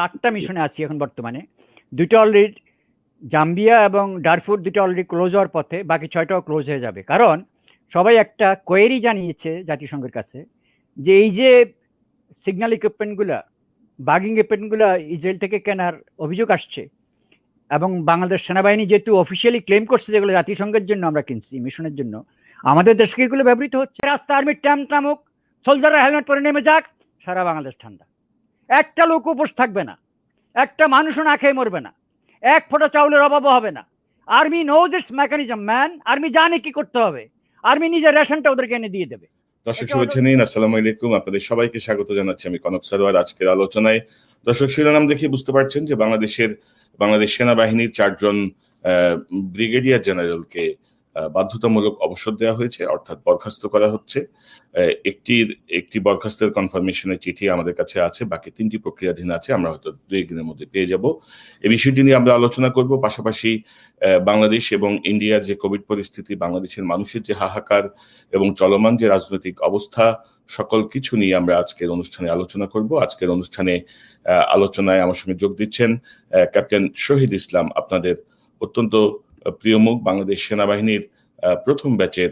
8টা মিশনে আছি এখন বর্তমানে। 2টা অলরেডি, জাম্বিয়া এবং ডারফুর 2টা অলরেডি ক্লোজ হওয়ার পথে, বাকি 6টাও ক্লোজ হয়ে যাবে। কারণ সবাই একটা কোয়েরি জানিয়েছে জাতিসংঘের কাছে যে এই যে সিগন্যাল ইকুইপমেন্টগুলা, বাগিং ইকুইপমেন্টগুলা ইসরায়েল থেকে কেনার অভিযোগ আসছে, এবং বাংলাদেশ সেনাবাহিনী যেহেতু অফিসিয়ালি ক্লেম করছে যেগুলো জাতিসংঘের জন্য আমরা কিনছি, মিশনের জন্য, আমাদের দেশকে এগুলো ব্যবহৃত হচ্ছে। রাস্তা আর্মির ট্যাম্প নামুক, সোলজাররা হেলমেট পরে নেমে যাক, সারা বাংলাদেশ ঠান্ডা। একটা লোক উপোস থাকবে না, একটা মানুষও না খেয়ে মরবে না, এক ফোঁটা চাউলের অভাবও হবে না। Army knows its mechanism man. Army জানে কি করতে হবে, আর্মি নিজের রেশনটা ওদেরকে এনে দিয়ে দেবে। দর্শক শুভেচ্ছা নিন, আসসালামু আলাইকুম। আপনাদের সবাইকে স্বাগত জানাচ্ছি আমি কনক সারোয়ার আজকের আলোচনায়। দর্শক শিরোনাম দেখে বুঝতে পারছেন যে বাংলাদেশ সেনাবাহিনীর 4 জন ব্রিগেডিয়ার জেনারেলকে বাধ্যতামূলক অবসর দেওয়া হয়েছে, অর্থাৎ বরখাস্ত করা হচ্ছে। একটি বরখাস্তের কনফার্মেশনের চিঠি আমাদের কাছে আছে, বাকি 3টি প্রক্রিয়াধীন আছে, আমরা হয়তো 2 দিনের মধ্যে পেয়ে যাব। এই বিষয়টি নিয়ে আমরা আলোচনা করব। পাশাপাশি বাংলাদেশ এবং ইন্ডিয়ার যে কোভিড পরিস্থিতি, বাংলাদেশের মানুষের যে হাহাকার এবং চলমান যে রাজনৈতিক অবস্থা, সকল কিছু নিয়ে আমরা আজকের অনুষ্ঠানে আলোচনা করব। আজকের আলোচনায় আমার সঙ্গে যোগ দিচ্ছেন ক্যাপ্টেন শহীদ ইসলাম, আপনাদের অত্যন্ত প্রিয় মুখ, বাংলাদেশ সেনাবাহিনীর প্রথম ব্যাচের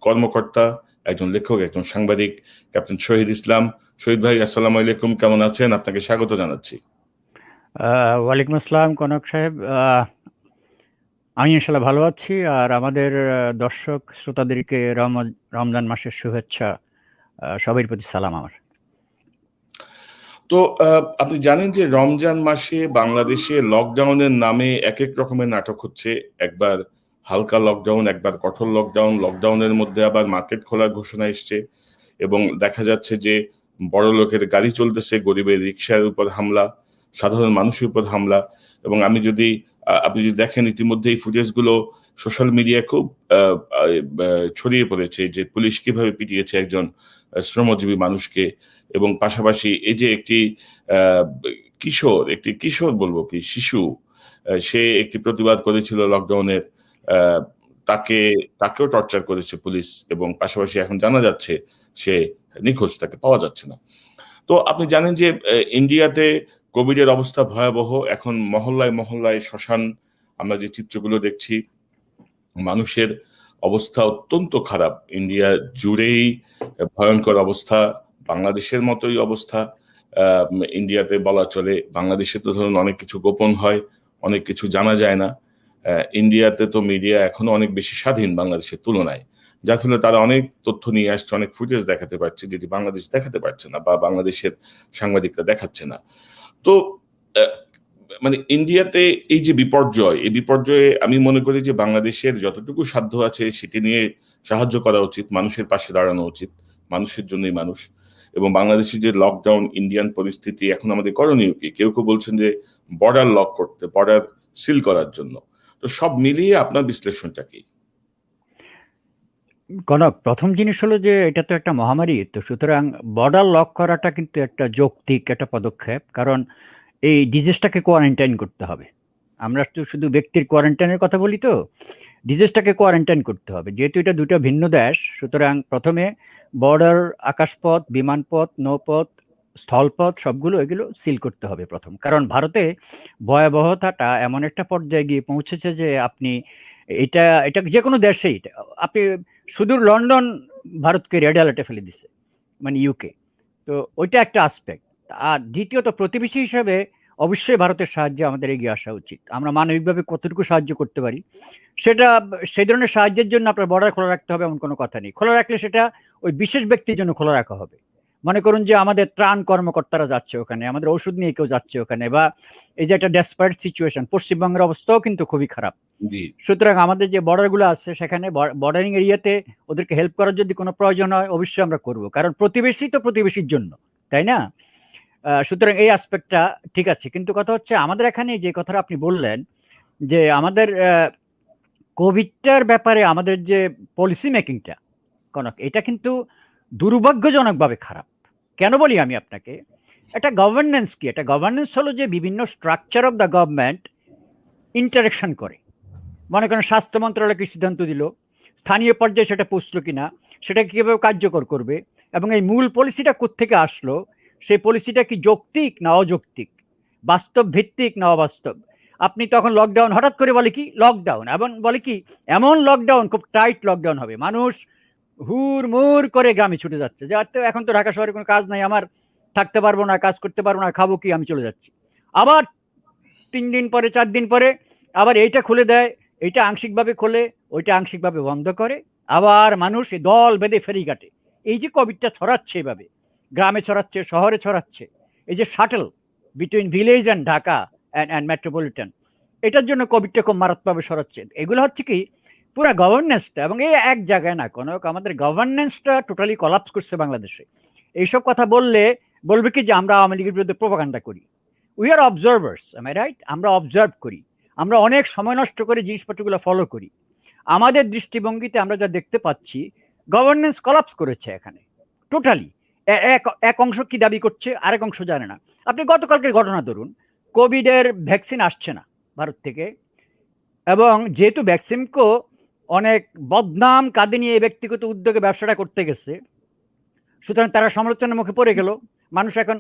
কর্মকর্তা, একজন লেখক, একজন সাংবাদিক, ক্যাপ্টেন শহীদ ইসলাম। শহীদ ভাই, আসসালামু আলাইকুম, কেমন আছেন? আপনাকে স্বাগত জানাচ্ছি। ওয়ালাইকুম আসসালাম কনক সাহেব, আমি ইনশাল্লাহ ভালো আছি। আর আমাদের দর্শক শ্রোতাদেরকে রমজান মাসের শুভেচ্ছা, সবার প্রতি সালাম আমার। তো আপনি জানেন যে রমজান মাসে বাংলাদেশে লকডাউনের নামে এক এক রকমের নাটক হচ্ছে। একবার হালকা লকডাউন, একবার কঠোর লকডাউনের মধ্যে আবার মার্কেট খোলার ঘোষণা এসছে, এবং দেখা যাচ্ছে যে বড় লোকের গাড়ি চলতেছে, গরিবের রিক্সার উপর হামলা, সাধারণ মানুষের উপর হামলা। এবং আপনি যদি দেখেন, ইতিমধ্যে এই ফুটেজগুলো সোশ্যাল মিডিয়ায় খুব ছড়িয়ে পড়েছে, যে পুলিশ কিভাবে পিটিয়েছে একজন শ্রমজীবী মানুষকে। এবং পাশাপাশি এই যে একটি কিশোর বলবো কি, শিশু, সে একটি প্রতিবাদ করেছিল লকডাউনের, তাকেও টর্চার করেছে পুলিশ, এবং পাশাপাশি এখন জানা যাচ্ছে সে নিখোঁজ, তাকে পাওয়া যাচ্ছে না। তো আপনি জানেন যে ইন্ডিয়াতে কোভিডের অবস্থা ভয়াবহ। এখন মহল্লায় মহল্লায় শ্মশান, আমরা যে চিত্রগুলো দেখছি, মানুষের অবস্থা অত্যন্ত খারাপ। ইন্ডিয়া জুড়েই ভয়ঙ্কর অবস্থা, বাংলাদেশের মতোই অবস্থা ইন্ডিয়াতে বলা চলে। বাংলাদেশে তো ধরুন অনেক কিছু গোপন হয়, অনেক কিছু জানা যায় না। ইন্ডিয়াতে তো মিডিয়া এখনো অনেক বেশি স্বাধীন বাংলাদেশের তুলনায়, যার ফলে তারা অনেক তথ্য নিয়ে আসছে, অনেক ফুটেজ দেখাতে পারছে, যেটি বাংলাদেশ দেখাতে পারছে না বা বাংলাদেশের সাংবাদিকরা দেখাচ্ছে না। তো মানে ইন্ডিয়াতে এই যে বিপর্যয়, এই বিপর্যয়ে আমি মনে করি যে বাংলাদেশের যতটুকু সাধ্য আছে সেটি নিয়ে সাহায্য করা উচিত, মানুষের পাশে দাঁড়ানো উচিত, মানুষের জন্যই মানুষ। এবং বাংলাদেশের যে লকডাউন, ইন্ডিয়ান পরিস্থিতি, এখন আমাদের করণীয় কি? কেউ বলছেন যে বর্ডার লক করতে, বর্ডার সিল করার জন্য। তো সব মিলিয়ে আপনার বিশ্লেষণটা কি? কনক, প্রথম জিনিস হলো যে এটা তো একটা মহামারী, তো সুতরাং বর্ডার লক করাটা কিন্তু একটা যৌক্তিক একটা পদক্ষেপ। কারণ এই ডিজিজটাকে কোয়ারেন্টাইন করতে হবে। আমরা তো শুধু ব্যক্তির কোয়ারেন্টাইনের কথা বলি, তো ডিজিজটাকে কোয়ারেন্টাইন করতে হবে। যেহেতু এটা 2টা ভিন্ন দেশ, সুতরাং প্রথমে বর্ডার, আকাশপথ, বিমানপথ, নৌপথ, স্থলপথ, এগুলো সিল করতে হবে প্রথম। কারণ ভারতে ভয়াবহতাটা এমন একটা পর্যায়ে গিয়ে পৌঁছেছে যে আপনি এটা যে কোনো দেশেই, আপনি সুদূর লন্ডন ভারতকে রেড অ্যালার্টে ফেলে দিছে, মানে ইউকে। তো ওইটা একটা আসপেক্ট। আর দ্বিতীয়ত, প্রতিবেশী হিসেবে অবশ্যই ভারতের সাহায্যে আমাদের এগিয়ে আসা উচিত। আমরা মানবিকভাবে কতটুকু সাহায্য করতে পারি, সেটা সেই ধরনের সাহায্যের জন্য আপনার বর্ডার খোলা রাখতে হবে এমন কোনো কথা নেই। খোলা রাখলে সেটা ওই বিশেষ ব্যক্তির জন্য খোলা রাখা হবে। মনে করুন যে আমাদের ত্রাণ কর্মকর্তারা যাচ্ছে ওখানে, আমাদের ওষুধ নিয়ে কেউ যাচ্ছে ওখানে, বা এই যে একটা ডেসপারেট সিচুয়েশন, পশ্চিমবঙ্গের অবস্থাও কিন্তু খুবই খারাপ। সুতরাং আমাদের যে বর্ডারগুলো আছে, সেখানে বর্ডারিং এরিয়াতে ওদেরকে হেল্প করার যদি কোনো প্রয়োজন হয়, অবশ্যই আমরা করব। কারণ প্রতিবেশী তো প্রতিবেশীর জন্য, তাই না? সুতরাং এই আসপেক্টটা ঠিক আছে। কিন্তু কথা হচ্ছে, আমাদের এখানে যে কথাটা আপনি বললেন যে আমাদের কোভিডটার ব্যাপারে আমাদের যে পলিসি মেকিংটা, কনক, এটা কিন্তু দুর্ভাগ্যজনকভাবে খারাপ। কেন বলি আমি আপনাকে, একটা গভর্নেন্স কি? একটা গভর্নেন্স হলো যে বিভিন্ন structure of the government interaction করে। মনে করেন স্বাস্থ্য মন্ত্রণালয় কি সিদ্ধান্ত দিল, স্থানীয় পর্যায়ে সেটা পৌঁছলো কিনা, সেটা কিভাবে কার্যকর করবে, এবং এই মূল পলিসিটা কোত্থেকে আসলো, সেই পলিসিটা কি যৌক্তিক না অযৌক্তিক, বাস্তব ভিত্তিক না অবাস্তব। আপনি তখন লকডাউন হঠাৎ করে বলে কি লকডাউন, এবং বলে কি এমন লকডাউন, খুব টাইট লকডাউন হবে, মানুষ হুড়মুড় করে গ্রামে ছুটে যাচ্ছে যে এখন তো ঢাকা শহরে কোনো কাজ নাই, আমার থাকতে পারবো না, কাজ করতে পারবো না, খাবো কি, আমি চলে যাচ্ছি। আবার 3 দিন পরে 4 দিন পরে আবার এইটা খুলে দেয়, এইটা আংশিকভাবে খোলে, ওইটা আংশিকভাবে বন্ধ করে, আবার মানুষ এই দল বেঁধে ফেরি কাটে। এই যে কোভিডটা ছড়াচ্ছে এভাবে, গ্রামে ছড়াচ্ছে, শহরে ছড়াচ্ছে, এই যে shuttle between village and Dhaka and metropolitan, এটার জন্য কোভিডটা খুব মারাত্মকভাবে ছড়াচ্ছে। এগুলো হচ্ছে কি পুরো গভর্নেন্সটা, এবং এই এক জায়গায় না, কোনো আমাদের গভর্নেন্সটা টোটালি কলাপস করছে বাংলাদেশে। এইসব কথা বললে বলবে কি যে আমরা আওয়ামী লীগের বিরুদ্ধে প্রোপাগান্ডা করি। We are observers, am I right? আমরা অবজার্ভ করি, আমরা অনেক সময় নষ্ট করে জিনিসপত্রগুলো ফলো করি। আমাদের দৃষ্টিভঙ্গিতে আমরা যা দেখতে পাচ্ছি, গভর্নেন্স কলাপস করেছে এখানে টোটালি। এক অংশ কি দাবি করছে, আরেক অংশ জানে না। আপনি গতকালকের ঘটনা ধরুন, কোভিডের ভ্যাকসিন আসছে না ভারত থেকে, এবং যেহেতু ভ্যাকসিনকো অনেক বদনাম কাঁদে নিয়ে ব্যক্তিগত উদ্যোগে ব্যবসাটা করতে গেছে, সুতরাং তারা সমালোচনার মুখে পড়ে গেল। মানুষ এখন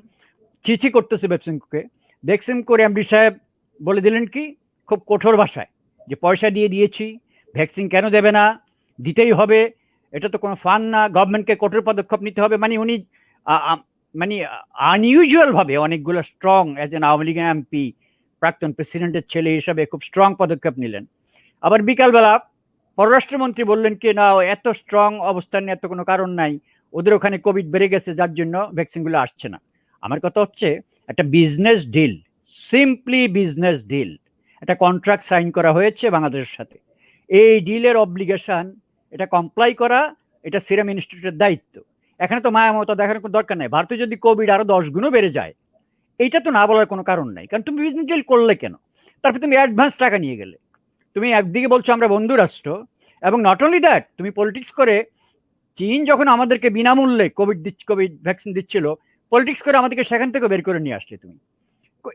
চিঠি করতেছে ভ্যাকসিনকোকে। ভ্যাকসিনকোর এমডি সাহেব বলে দিলেন কি খুব কঠোর ভাষায় যে পয়সা দিয়েছি, ভ্যাকসিন কেন দেবে না, দিতেই হবে, এটা তো কোনো ফান না, গভর্নমেন্টকে কঠোর পদক্ষেপ নিতে হবে। মানে উনি মানে আনইউজুয়াল ভাবে অনেকগুলো strong, as an Awami League MP, প্রাক্তন প্রেসিডেন্টের ছেলে হিসাবে খুব স্ট্রং পদক্ষেপ নিলেন। আবার বিকালবেলা পররাষ্ট্রমন্ত্রী বললেন কি না, এত স্ট্রং অবস্থান নিয়ে এত কোনো কারণ নাই, ওদের ওখানে কোভিড বেড়ে গেছে যার জন্য ভ্যাকসিনগুলো আসছে না। আমার কথা হচ্ছে একটা business deal, simply business deal, একটা কন্ট্রাক্ট সাইন করা হয়েছে বাংলাদেশের সাথে। এই ডিলের অব্লিগেশন, এটা কমপ্লাই করা, এটা সিরাম ইনস্টিটিউটের দায়িত্ব। এখানে তো মায়া মমতা দেখার কোনো দরকার নাই। ভারতে যদি কোভিড আরো 10 গুণও বেড়ে যায়, এইটা তো না বলার কোনো কারণ নাই, কারণ তুমি বিজনেস ডিল করলে কেন? তারপর তুমি অ্যাডভান্স টাকা নিয়ে গেলে, তুমি একদিকে বলছো আমরা বন্ধু রাষ্ট্র, এবং নট অনলি দ্যাট, তুমি পলিটিক্স করে, চীন যখন আমাদেরকে বিনামূল্যে কোভিড ভ্যাকসিন দিচ্ছিল, পলিটিক্স করে আমাদেরকে সেখান থেকে বের করে নিয়ে আসলে তুমি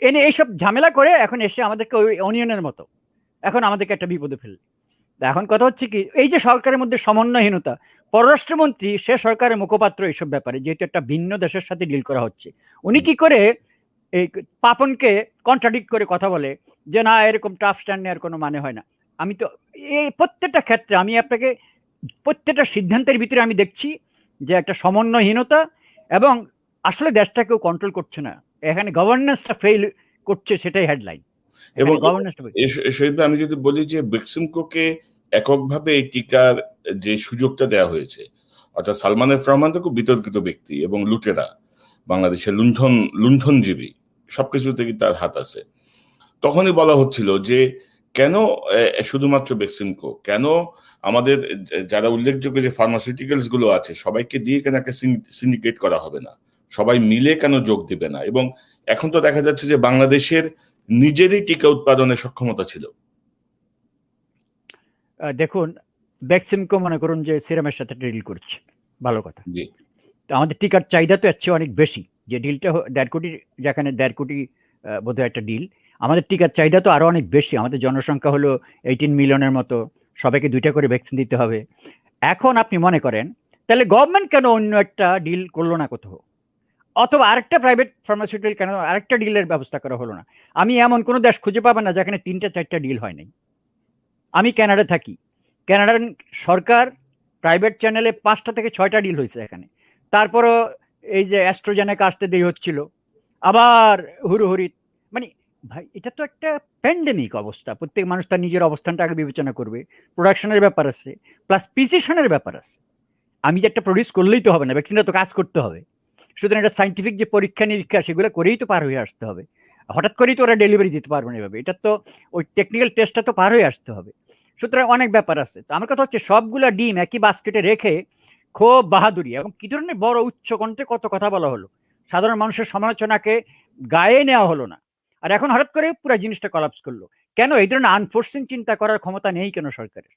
এনে এইসব ঝামেলা করে এখন এসে আমাদেরকে ওই অনিয়নের মতো এখন আমাদেরকে একটা বিপদে ফেললে। এখন কথা হচ্ছে কি, এই যে সরকারের মধ্যে সমন্বয়হীনতা, পররাষ্ট্রমন্ত্রী সে সরকারের মুখপাত্র এইসব ব্যাপারে, যেহেতু একটা ভিন্ন দেশের সাথে ডিল করা হচ্ছে, উনি কি করে এই পাপনকে কন্ট্রাডিক্ট করে কথা বলে যে না এরকম টাফ স্ট্যান্ড নেওয়ার কোনো মানে হয় না। আমি তো এই প্রত্যেকটা ক্ষেত্রে আমি আপনাকে প্রত্যেকটা সিদ্ধান্তের ভিতরে আমি দেখছি যে একটা সমন্বয়হীনতা, এবং আসলে দেশটা কেউ কন্ট্রোল করছে না, এখানে গভর্নেন্সটা ফেল করছে, সেটাই হেডলাইন। এবং গভর্নেন্সটা শহীদ আমি যদি বলি যে বেক্সিমকোকে এককভাবে এই টিকার যে সুযোগটা দেওয়া হয়েছে, অর্থাৎ সালমান এফ রহমান তো খুব বিতর্কিত ব্যক্তি এবং লুটেরা, বাংলাদেশের লুণ্ঠনজীবী, সবকিছুতে তার হাত আছে। তখনই বলা হচ্ছিল যে কেন শুধুমাত্র বেক্সিমকো, কেন আমাদের যারা উল্লেখযোগ্য যে ফার্মাসিউটিক্যালস গুলো আছে সবাইকে দিয়ে কেন একটা সিন্ডিকেট করা হবে না, সবাই মিলে কেন যোগ দিবে না? এবং এখন তো দেখা যাচ্ছে যে বাংলাদেশের নিজেরই টিকা উৎপাদনের সক্ষমতা ছিল। দেখুন, ভ্যাকসিনকো মনে করুন যে সিরামের সাথে ডিল করছে, ভালো কথা। তো আমাদের টিকার চাহিদা তো এর চেয়ে অনেক বেশি, যে ডিলটা 1.5 কোটি, যেখানে 1.5 কোটি বোধহয় একটা ডিল, আমাদের টিকার চাহিদা তো আরো অনেক বেশি। আমাদের জনসংখ্যা হলো 18 মিলিয়নের মতো, সবাইকে 2টা করে ভ্যাকসিন দিতে হবে। এখন আপনি মনে করেন তাহলে গভর্নমেন্ট কেন অন্য একটা ডিল করলো না কোথাও, অথবা আরেকটা প্রাইভেট ফার্মাসিউটিক্যাল কেন আরেকটা ডিলের ব্যবস্থা করা হলো না? আমি এমন কোনো দেশ খুঁজে পাবেন না যেখানে 3টা-4টা ডিল হয় নাই। আমি কানাডা থাকি, কানাডার সরকার প্রাইভেট চ্যানেলে 5টা থেকে 6টা ডিল হয়েছে এখানে। তারপরও এই যে অ্যাস্ট্রোজেনেকা আসতে দেরি হচ্ছিল, আবার হুড়োহুড়ি, মানে ভাই এটা তো একটা প্যান্ডেমিক অবস্থা। প্রত্যেক মানুষ তার নিজের অবস্থানটা আগে বিবেচনা করবে, প্রোডাকশনের ব্যাপার আছে, প্লাস প্রিসিশনের ব্যাপার আছে। আমি যে একটা প্রডিউস করলেই তো হবে না, ভ্যাকসিনটা তো কাজ করতে হবে। সুতরাং একটা সাইন্টিফিক যে পরীক্ষা নিরীক্ষা সেগুলো করেই তো পার হয়ে আসতে হবে। হঠাৎ করেই তো ওরা ডেলিভারি দিতে পারবে না এভাবে, এটা তো ওই টেকনিক্যাল টেস্টটা তো পার হয়ে আসতে হবে। সুতরাং অনেক ব্যাপার আছে। তো আমার কথা হচ্ছে সবগুলা ডিম একই বাস্কেটে রেখে খুব বাহাদুরি এবং কি ধরনের বড় উচ্চ কণ্ঠে কত কথা বলা হলো, সাধারণ মানুষের সমালোচনাকে গায়ে নেওয়া হলো না, আর এখন হঠাৎ করে পুরো জিনিসটা কলাপস করলো কেন? এই ধরনের আনফোর্সিন চিন্তা করার ক্ষমতা নেই কেন সরকারের?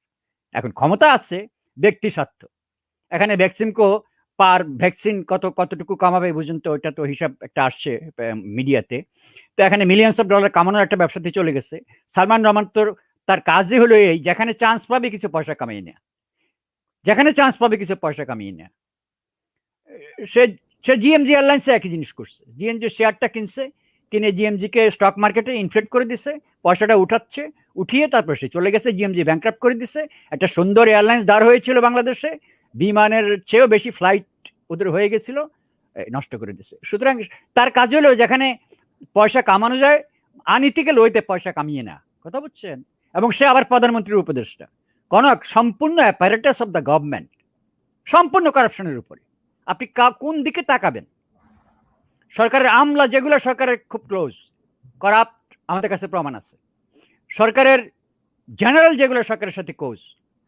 এখন ক্ষমতা আছে ব্যক্তি স্বার্থ। এখানে ভ্যাকসিনকো পার ভ্যাকসিন কতটুকু কামাবে বুঝুন তো, ওইটা তো হিসাব একটা আসছে মিডিয়াতে। তো এখানে মিলিয়ন্স অফ ডলার কামানোর একটা ব্যবসাতে চলে গেছে। সালমান রহমান তো তার কাজই হলো এই, যেখানে চান্স পাবে কিছু পয়সা কামিয়ে নেয়া, যেখানে চান্স পাবে কিছু পয়সা কামিয়ে নেয়া। সে সে জিএমজি এয়ারলাইন্সে একই জিনিস করছে, জিএমজি শেয়ারটা কিনছে, কিনে জিএমজিকে স্টক মার্কেটে ইনফ্লেট করে দিছে, পয়সাটা উঠাচ্ছে, উঠিয়ে তারপর সে চলে গেছে, জিএমজি ব্যাংক্রাপ্ট করে দিছে। একটা সুন্দর এয়ারলাইন্স দাঁড় হয়েছিল বাংলাদেশে, বিমানের চেয়েও বেশি ফ্লাইট ওদের হয়ে গেছিল, নষ্ট করে দিছে। সুতরাং তার কাজ হলো যেখানে পয়সা কামানো যায় আনইথিক্যাল ওয়েতে পয়সা কামিয়ে না, কথা বুঝছেন? এবং সে আবার প্রধানমন্ত্রীর উপদেষ্টা। কনক, সম্পূর্ণ অ্যাপারেটাস অফ দ্য গভর্নমেন্ট সম্পূর্ণ কারাপশনের উপরে। আপনি কোন দিকে তাকাবেন? সরকারের আমলা যেগুলো সরকারের খুব ক্লোজ, করাপ্ট, আমাদের কাছে প্রমাণ আছে। সরকারের জেনারেল যেগুলো সরকারের সাথে ক্লোজ,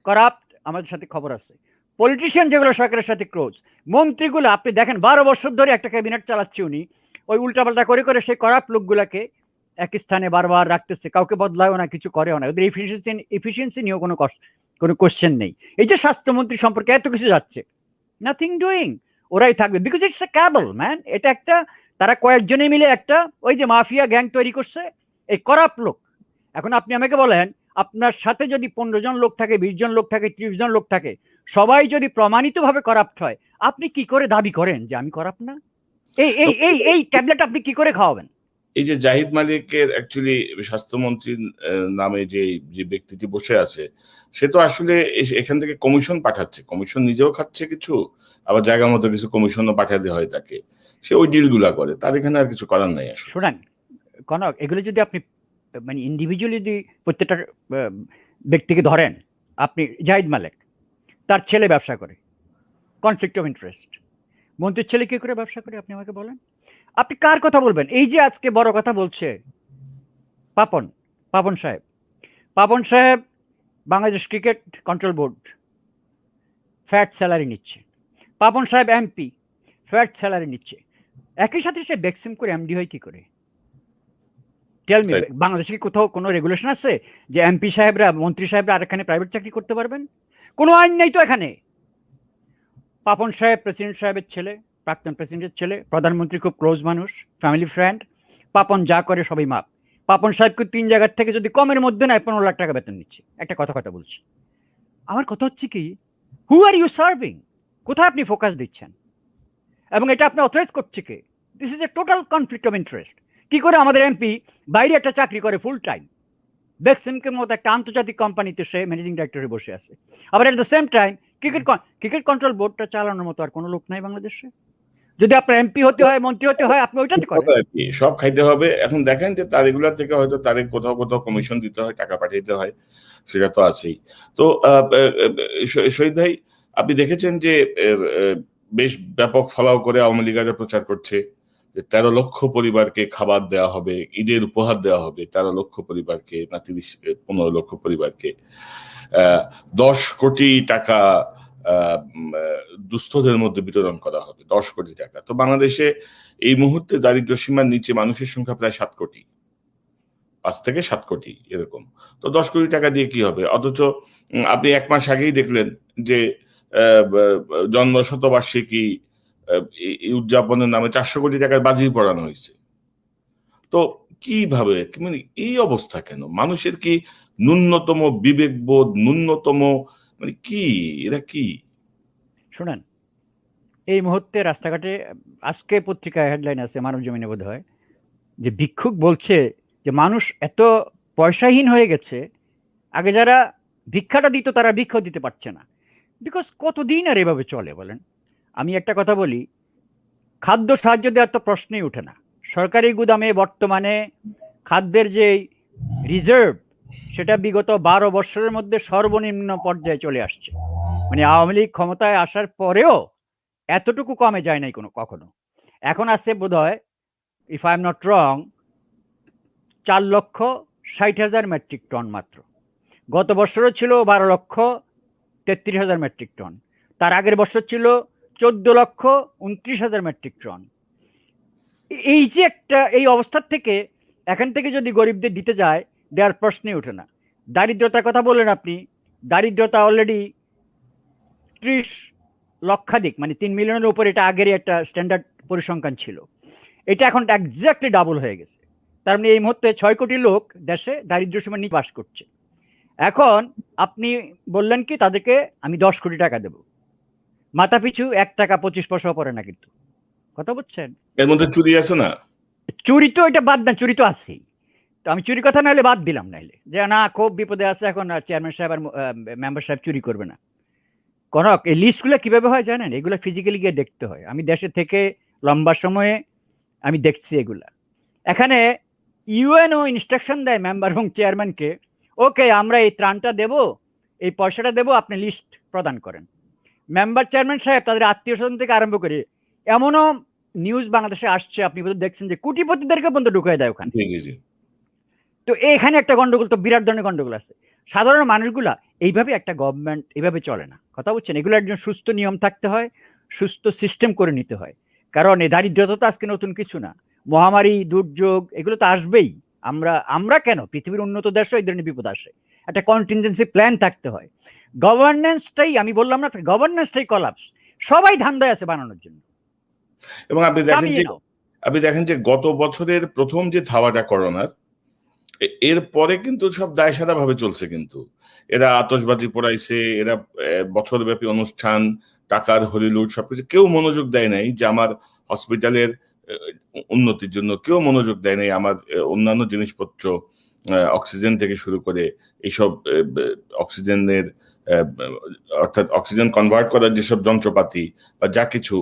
করাপ্ট, আমাদের সাথে খবর আছে। পলিটিশিয়ান যেগুলো সরকারের সাথে ক্লোজ, মন্ত্রীগুলো আপনি দেখেন 12 বছর ধরে একটা ক্যাবিনেট চালাচ্ছে উনি, ওই উল্টাপাল্টা করে করে সেই করাপ্ট লোকগুলাকে এক স্থানে বারবার রাখতেছে, কাউকে বদলায়ও না, কিছু করেও না। ওদের এফিসিয়েন্সি নিয়েও কোনো কোশ্চেন নেই। এই যে স্বাস্থ্যমন্ত্রী সম্পর্কে এত কিছু যাচ্ছে, নাথিং ডুইং, ওরাই থাকবে, because it's a cable man. এটা একটা, তারা কয়েকজনে মিলে একটা ওই যে মাফিয়া গ্যাং তৈরি করছে, এই করাপ্ট লোক। এখন আপনি আমাকে বলেন, আপনার সাথে যদি 15 জন লোক থাকে, 20 জন লোক থাকে, 30 জন লোক থাকে, সবাই যদি প্রমাণিতভাবে করাপ্ট হয়, আপনি কি করে দাবি করেন যে আমি করাপ্ট না? এই এই এই এই ট্যাবলেট আপনি কি করে খাওয়াবেন? এই যে জাহিদ মালিকের অ্যাকচুয়ালি স্বাস্থ্যমন্ত্রীর নামে যে যে ব্যক্তিটি বসে আছে, সে তো আসলে এখান থেকে কমিশন পাঠাচ্ছে, কমিশন নিজেও খাচ্ছে কিছু, আবার জায়গা মতো কিছু কমিশনও পাঠাতে হয় তাকে, সে ওই ডিলগুলা করে, তার এখানে আর কিছু করার নাই আসলে। শোনেন কনক, এগুলো যদি আপনি মানে ইন্ডিভিজুয়ালি যদি প্রত্যেকটা ব্যক্তিকে ধরেন, আপনি জাহিদ মালিক, তার ছেলে ব্যবসা করে, কনফ্লিক্ট অফ ইন্টারেস্ট। মন্ত্রীর ছেলে কি করে ব্যবসা করে আপনি আমাকে বলেন? আপনি কার কথা বলবেন? এই যে আজকে বড় কথা বলছে পাপন, পাপন সাহেব, পাপন সাহেব Bangladesh cricket control board, fat salary নিচ্ছে। পাপন সাহেব এমপি, ফ্যাট স্যালারি নিচ্ছে। একই সাথে সে বেক্সিম করে এমডি হয় কি করে? টেল মি, বাংলাদেশে কি কোথাও কোনো রেগুলেশন আছে যে এমপি সাহেবরা, মন্ত্রী সাহেবরা আর এখানে প্রাইভেট চাকরি করতে পারবেন? কোনো আইন নেই তো এখানে। পাপন সাহেব প্রেসিডেন্ট সাহেবের ছেলে, প্রাক্তন প্রেসিডেন্টের ছেলে, প্রধানমন্ত্রী খুব ক্লোজ মানুষ, ফ্যামিলি ফ্রেন্ড। পাপন যা করে সবই মাপ। পাপন সাহেবকে 3 জায়গার থেকে যদি কমের মধ্যে নেয় 15 লাখ টাকা বেতন নিচ্ছে। একটা কথা বলছি, আমার কথা হচ্ছে কি, হু আর ইউ সার্ভিং? কোথায় আপনি ফোকাস দিচ্ছেন? এবং এটা আপনি অথরাইজ করছে কে? This is a total conflict of interest. কি করে আমাদের এমপি বাইরে একটা চাকরি করে ফুল টাইম, বেক্সিমকের মতো একটা আন্তর্জাতিক কোম্পানিতে সে ম্যানেজিং ডাইরেক্টরে বসে আছে, আবার at the same time cricket control বোর্ডটা চালানোর মতো আর কোনো লোক নাই বাংলাদেশে। যদি আপনার এমপি হতে হয়, মন্ত্রী হতে হয়, আপনি ওইটাতে করেন। সব খাইতে হবে। এখন দেখেন যে তার এগুলার থেকে হয়তো তাদের কোথাও কোথাও কমিশন দিতে হয়, টাকা পাঠাইতে হয়, সেটা তো আছেই। তো শহীদ ভাই, আপনি দেখেছেন যে বেশ ব্যাপক ফলাও করে আওয়ামী লীগের প্রচার করছে যে 13 লক্ষ পরিবারকে খাবার দেওয়া হবে, ঈদের উপহার দেওয়া হবে 13 লক্ষ পরিবারকে, না 15 লক্ষ পরিবারকে, 10 কোটি টাকা দুস্থদের মধ্যে বিতরণ করা হবে, 10 কোটি টাকা। তো বাংলাদেশে এই মুহূর্তে দারিদ্র সীমার নিচে মানুষের সংখ্যা প্রায় 7 কোটি, 5 থেকে 7 কোটি এরকম। তো 10 কোটি টাকা দিয়ে কি হবে? অথচ আপনি 1 মাস আগেই দেখলেন যে জন্ম শতবার্ষিকী উদযাপনের নামে 400 কোটি টাকার বাজি পড়ানো হয়েছে। তো কিভাবে, মানে এই অবস্থা কেন? মানুষের কি ন্যূনতম বিবেকবোধ, ন্যূনতম মানে কি, এরা কি? শোনেন, এই মুহূর্তে রাস্তাঘাটে আজকে পত্রিকায় হেডলাইন আছে, মানব জমিনে বোধ হয়, যে ভিক্ষুক বলছে যে মানুষ এত পয়সাহীন হয়ে গেছে, আগে যারা ভিক্ষাটা দিত তারা ভিক্ষা দিতে পারছে না। বিকজ কতদিন আর এভাবে চলে বলেন? আমি একটা কথা বলি, খাদ্য সাহায্য দেওয়ার তো প্রশ্নই ওঠে না। সরকারি গুদামে বর্তমানে খাদ্যের যে রিজার্ভ, সেটা বিগত 12 বছরের মধ্যে সর্বনিম্ন পর্যায়ে চলে আসছে। মানে আওয়ামী লীগ ক্ষমতায় আসার পরেও এতটুকু কমে যায় নাই কখনো। এখন আছে বোধ হয়, if I am not wrong, 4,60,000 metric ton মাত্র। গত বছরও ছিল 12,33,000 মেট্রিক টন। তার আগের বছর ছিল 14,29,000 মেট্রিক টন। এই যে একটা, এই অবস্থার থেকে এখান থেকে যদি গরিবদের দিতে যায়, দেওয়ার প্রশ্নই ওঠে না। দারিদ্রতার কথা বললেন আপনি, দারিদ্রতা অলরেডি 30 লক্ষাধিক, মানে 3 মিলিয়নের উপর, এটা আগেরই একটা স্ট্যান্ডার্ড পরিসংখ্যান ছিল। এটা এখন একজাক্টলি ডাবল হয়ে গেছে। তার মানে এই মুহূর্তে 6 কোটি লোক দেশে দারিদ্র সীমার নিচে বাস করছে। এখন আপনি বললেন কি তাদেরকে আমি 10 কোটি টাকা দেব, মাথা পিছু 1 টাকা 25 পয়সাও পড়ে না কিন্তু। কথা বলছেন? এর মধ্যে চুরি আছে না? চুরি তো এটা বাদ দেন, চুরি তো আছেই। তো আমি চুরি কথা নাহলে বাদ দিলাম, নাইলে যে না খুব বিপদে আছে এখন চেয়ারম্যান সাহেব আর মেম্বার সাহেব চুরি করবে না। কনক, এই লিস্টগুলো কিভাবে হয় জানেন? এগুলো ফিজিক্যালি গিয়ে দেখতে হয়। আমি দেশে থেকে লম্বা সময়ে আমি দেখছি এগুলা। এখানে ইউএনও ইনস্ট্রাকশন দেয় মেম্বার এবং চেয়ারম্যানকে, ওকে আমরা এই ত্রাণটা দেব, এই পয়সাটা দেব, আপনি লিস্ট প্রদান করেন। মেম্বার চেয়ারম্যান সাহেব তাদের আত্মীয় স্বজন থেকে আরম্ভ করে, এমনও নিউজ বাংলাদেশে আসছে, আপনি বোধহয় দেখছেন যে কোটিপতিদেরকে পর্যন্ত ঢুকিয়ে দেয় ওখানে। জি জি জি। তো এখানে একটা গন্ডগোল, তো বিরাট ধরনের গন্ডগোল আছে। সাধারণ মানুষগুলা এইভাবে, একটা গভর্নমেন্ট এইভাবে চলে না। কথা বলছেন? এগুলো একজন সুস্থ নিয়ম থাকতে হয়, সুস্থ সিস্টেম করে নিতে হয়। কারণ এই দারিদ্রতা তো আজকে নতুন কিছু না। মহামারী, দুর্যোগ এগুলো তো আসবেই। আমরা কেন, পৃথিবীর উন্নত দেশও এই ধরনের বিপদ আসে। একটা কন্টিনজেন্সি প্ল্যান থাকতে হয়। গভর্নেন্সটাই, আমি বললাম না, গভর্নেন্সটাই কলাপস। সবাই ধান্দায় আছে বানানোর জন্য। এবং আপনি দেখেন যে গত বছরের প্রথম যে ধাওয়াটা করোনার, এর পরে কিন্তু সব দায়সারা ভাবে চলছে। কিন্তু এরা আতশবাজি পোড়াইছে, এরা বছরব্যাপী অনুষ্ঠান, টাকার হরিলুট সবকিছু, কেউ মনোযোগ দেয় নাই যে আমার হসপিটালের উন্নতির জন্য, কেউ মনোযোগ দেয় নাই আমার অন্যান্য জিনিসপত্র, অক্সিজেন থেকে শুরু করে এইসব অক্সিজেনের অর্থাৎ অক্সিজেন কনভার্ট করার যেসব যন্ত্রপাতি বা যা কিছু,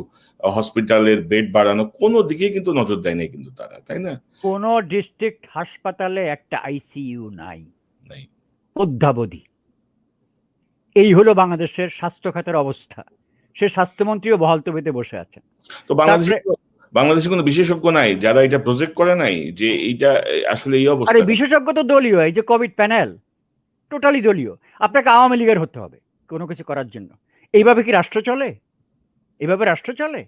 হসপিটালের বেড বাড়ানো, কোনো দিকে কিন্তু নজর দেয় নাই কিন্তু তারা, তাই না? কোন ডিস্ট্রিক্ট হাসপাতালে একটা আইসিইউ নাই, নাই। অদ্যাবধি। এই হলো বাংলাদেশের স্বাস্থ্য খাতের অবস্থা। সে স্বাস্থ্যমন্ত্রীও বহাল তবিতে বসে আছেন। তো বাংলাদেশে কোনো বিশেষজ্ঞ নাই যারা এটা প্রজেক্ট করে নাই যে এইটা আসলে এই আর অবস্থা? এই বিশেষজ্ঞ তো দলীয়, এই যে কোভিড প্যানেল টোটালি দলীয়। আপনাকে আওয়ামী লীগের হতে হবে কোনো কিছু করার জন্য। এইভাবে কি রাষ্ট্র চলে? এইভাবে রাষ্ট্র চলে?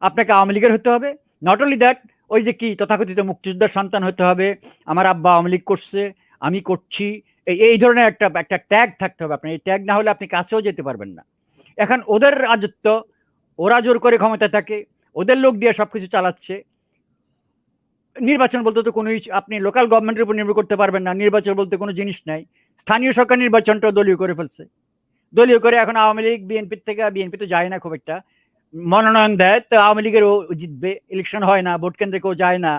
আপনাকে আওয়ামী লীগের হতে হবে। নট অনলি দ্যাট, ওই যে কি তথাকথিত মুক্তিযোদ্ধার সন্তান হতে হবে, আমার আব্বা আওয়ামী লীগ করছে, আমি করছি, এই ধরনের একটা একটা ট্যাগ থাকতে হবে আপনার। এই ট্যাগ না হলে আপনি কাছেও যেতে পারবেন না। এখন ওদের রাজত্ব, ওরা জোর করে ক্ষমতা থাকে, ওদের লোক দিয়ে সবকিছু চালাচ্ছে। নির্বাচন বলতে তো কোনো, আপনি লোকাল গভর্নমেন্টের উপর নির্ভর করতে পারবেন না। নির্বাচন বলতে কোনো জিনিস নাই। স্থানীয় সরকার নির্বাচনটা দলীয় করে ফেলছে। দলীয় করে এখন আওয়ামী লীগ বিএনপির থেকে, বিএনপি তো যায় না খুব একটা, মনোনয়ন দেয় তো আওয়ামী লীগেরও জিতবে, ইলেকশন হয় না, ভোট কেন্দ্রে কেউ যায় না।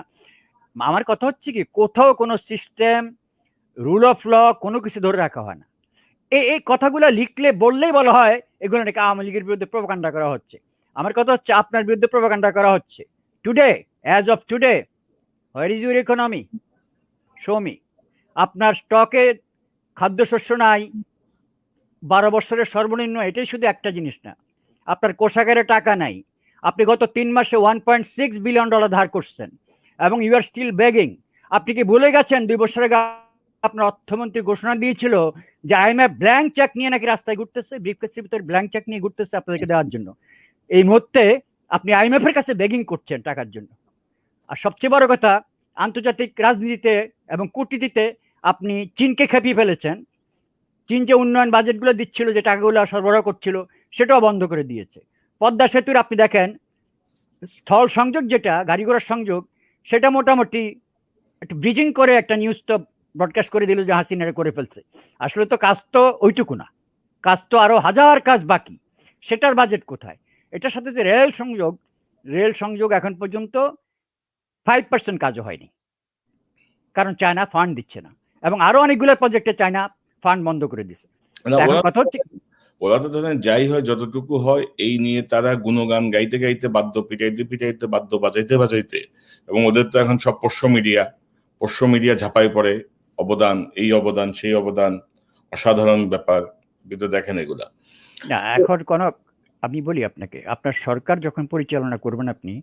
আমার কথা হচ্ছে কি, কোথাও কোনো সিস্টেম, রুল অফ ল কোনো কিছু ধরে রাখা হয় না। এই কথাগুলো লিখলে, বললেই বলা হয় এগুলো নাকি আওয়ামী লীগের বিরুদ্ধে প্রোপাগান্ডা করা হচ্ছে। আমার কথা হচ্ছে আপনার বিরুদ্ধে প্রোপাগান্ডা করা হচ্ছে। Today, as of today, where is your economy? Show me. আপনার স্টকে খাদ্যশস্য নাই, 12 বছরের সর্বনিম্ন, এটাই শুধু একটা জিনিস না, আপনার কোষাগারে টাকা নাই। আপনি গত 3 মাসে $1.6 বিলিয়ন ধার করছেন এবং ইউ আর স্টিল বেগিং। আপনি কি ভুলে গেছেন 2 বছর আগে আপনার অর্থমন্ত্রী ঘোষণা দিয়েছিল যে আইএমএফ ব্ল্যাঙ্ক চেক নিয়ে নাকি রাস্তায় ঘুরতেছে, ব্রিফকেসের ভিতরে ব্ল্যাঙ্ক চেক নিয়ে ঘুরতেছে আপনাদেরকে দেওয়ার জন্য। এই মুহূর্তে আপনি আইএমএফ এর কাছে বেগিং করছেন টাকার জন্য। আর সবচেয়ে বড় কথা, আন্তর্জাতিক রাজনীতিতে এবং কূটনীতিতে আপনি চীনকে খেপিয়ে ফেলেছেন। চীন যে উন্নয়ন বাজেটগুলো দিচ্ছিল, যে টাকাগুলো সরবরাহ করছিল, সেটাও বন্ধ করে দিয়েছে। পদ্মা সেতুর আপনি দেখেন, স্থল সংযোগ যেটা গাড়ি ঘোড়ার সংযোগ, সেটা মোটামুটি একটু ব্রিজিং করে একটা নিউজ তো ব্রডকাস্ট করে দিল যে হাসিনারা করে ফেলছে। আসলে তো কাজ তো ওইটুকু না, কাজ তো আরো হাজার কাজ বাকি। সেটার বাজেট কোথায়? এটার সাথে যে রেল সংযোগ এখন পর্যন্ত 5% কাজও হয়নি, কারণ চায়না ফান্ড দিচ্ছে না, এবং আরো অনেকগুলো প্রজেক্টে চায়না ফান্ড বন্ধ করে দিচ্ছে। এখন কথা হচ্ছে, ওরা তো ধরেন যাই হয়, যতটুকু হয় এই নিয়ে তারা গুণগান গাইতে গাইতে বাদ্য পিটাইতে পিটাইতে, বাদ্য বাজাইতে বাজাইতে, এবং ওদের তো এখন সব পোষ্য মিডিয়া ঝাঁপাই পড়ে, অবদান, এই অবদান, সেই অবদান, অসাধারণ ব্যাপার। কিন্তু দেখেন এগুলা না এখন আমি বলি আপনাকে, আপনার সরকার যখন পরিচালনা করবেন, আপনি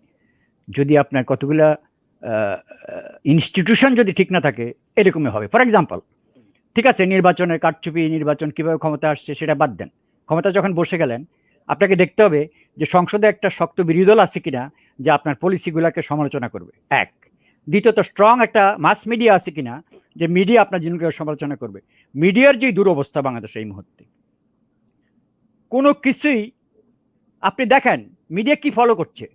যদি আপনার কতগুলা ইনস্টিটিউশন যদি ঠিক না থাকে, এরকমই হবে। ফর এক্সাম্পল, ঠিক আছে, নির্বাচনের কারচুপি, নির্বাচন কিভাবে ক্ষমতা আসছে সেটা বাদ দেন। ক্ষমতা যখন বসে গেলেন, আপনাকে দেখতে হবে যে সংসদে একটা শক্ত বিরোধী দল আছে কিনা যে আপনার পলিসিগুলোকে সমালোচনা করবে, এক। দ্বিতীয়ত, স্ট্রং একটা মাস মিডিয়া আছে কিনা যে মিডিয়া আপনার জিনিসগুলো সমালোচনা করবে। মিডিয়ার যে দুরবস্থা বাংলাদেশে এই মুহূর্তে, কোনো কিছুই আপনি দেখেন মিডিয়া কি ফলো করছে।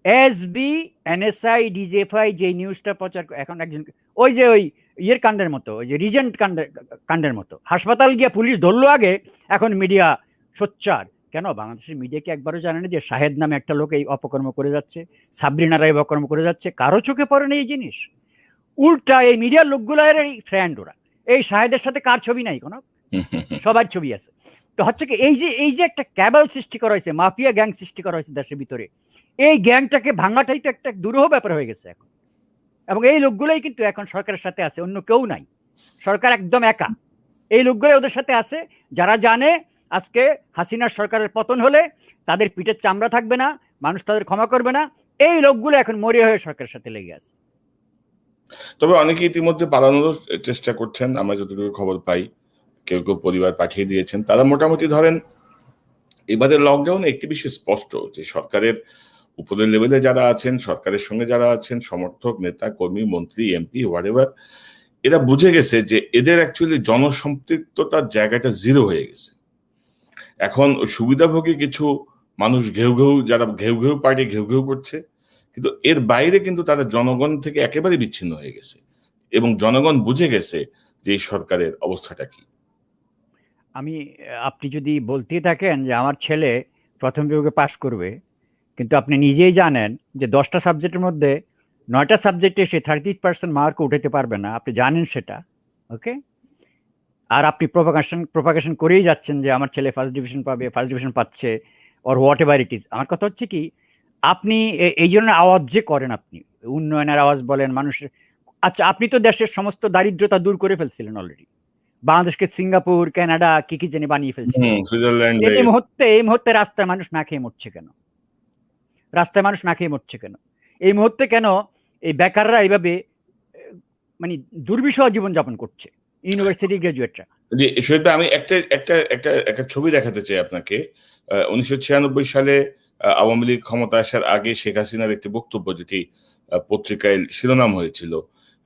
এসবি, এনএসআই, ডিজিএফআই যে নিউজটা প্রচার, এখন একজন ওই যে ওই ইয়ের কাণ্ডের মতো, ওই যে রিজেন্ট কাণ্ডের মতো, হাসপাতাল গিয়ে পুলিশ ধরলো আগে, এখন মিডিয়া সোচ্চার কেন বাংলাদেশের মিডিয়া কি একবারও জানে না যে শাহেদ নামে একটা লোক এই অপকর্ম করে যাচ্ছে, সাবরিনারা এই অপকর্ম করে যাচ্ছে? কারো চোখে পড়ে না এই জিনিস। উল্টা এই মিডিয়ার লোকগুলোর এই ফ্রেন্ড ওরা। এই শাহেদের সাথে কার ছবি নাই কোনো? সবার ছবি আছে। তো হচ্ছে কি এই যে একটা ক্যাবল সৃষ্টি করা হয়েছে, মাফিয়া গ্যাং সৃষ্টি করা হয়েছে দেশের ভিতরে, এই গ্যাংটাকে ভাঙাটাই তো একটা দুরূহ ব্যাপার হয়ে গেছে এখন। এবং এই লোকগুলোই কিন্তু এখন সরকারের সাথে আছে, অন্য কেউ নাই। সরকার একদম একা। এই লোকগুলোই ওদের সাথে আছে, যারা জানে আজকে হাসিনার সরকারের পতন হলে তাদের পিঠের চামড়া থাকবে না, মানুষ তাদের ক্ষমা করবে না। এই লোকগুলো এখন মরিয়া হয়ে সরকারের সাথে লেগে আছে। তবে অনেকে ইতিমধ্যে পালানোর চেষ্টা করছেন, আমরা যতটুকু খবর পাই। কেউ কেউ পরিবার পাঠিয়ে দিয়েছেন। তারা মোটামুটি ধরেন এবারের লকডাউনে একটি বিষয় স্পষ্ট যে সরকারের উপরের লেভেলে যারা আছেন, সরকারের সঙ্গে যারা আছেন, সমর্থক, নেতা, কর্মী, মন্ত্রী, এমপি, হোয়াটএভার, এরা বুঝে গেছে যে এদের অ্যাকচুয়ালি জনসম্পৃক্ততার জায়গাটা জিরো হয়ে গেছে। এখন সুবিধাভোগী কিছু মানুষ যারা ঘেউ ঘেউ পার্টি ঘেউ ঘেউ করছে, কিন্তু এর বাইরে কিন্তু তারা জনগণ থেকে একেবারে বিচ্ছিন্ন হয়ে গেছে এবং জনগণ বুঝে গেছে যে এই সরকারের অবস্থাটা কি। আপনি যদি বলতেই থাকেন যে আমার ছেলে প্রথম বিভাগে পাশ করবে, কিন্তু আপনি নিজেই জানেন যে 10টা সাবজেক্টের মধ্যে 9টা সাবজেক্টে সে 30% মার্ক উঠাতে পারবে না, আপনি জানেন সেটা। ওকে, আর আপনি প্রোপাগেশন করেই যাচ্ছেন যে আমার ছেলে ফার্স্ট ডিভিশন পাবে, ফার্স্ট ডিভিশন পাচ্ছে, or what ever it is. আমার কথা হচ্ছে কি, আপনি এই জন্য আওয়াজ যে করেন, আপনি উন্নয়নের আওয়াজ বলেন মানুষের। আচ্ছা, আপনি তো দেশের সমস্ত দারিদ্রতা দূর করে ফেলছিলেন অলরেডি। বাংলাদেশকে সিঙ্গাপুর, কানাডা, কি কি জানি বানিয়ে ফেলছিলেন। সুইজারল্যান্ড এই মুহূর্তে রাস্তায় মানুষ না খেয়ে মরছে কেন? রাস্তায় মানুষ না খেয়ে মরছে কেন? এই মুহূর্তে কেন এই বেকাররা এইভাবে মানে দুর্বিষহ জীবনযাপন করছে, ইউনিভার্সিটি গ্রাজুয়েটরা? জি, সেটা আমি একটা একটা একটা একটা ছবি দেখাতে চাই আপনাকে। 1996 সালে আওয়ামী লীগ ক্ষমতা আসার আগে শেখ হাসিনার একটি বক্তব্য, যেটি পত্রিকায় শিরোনাম হয়েছিল,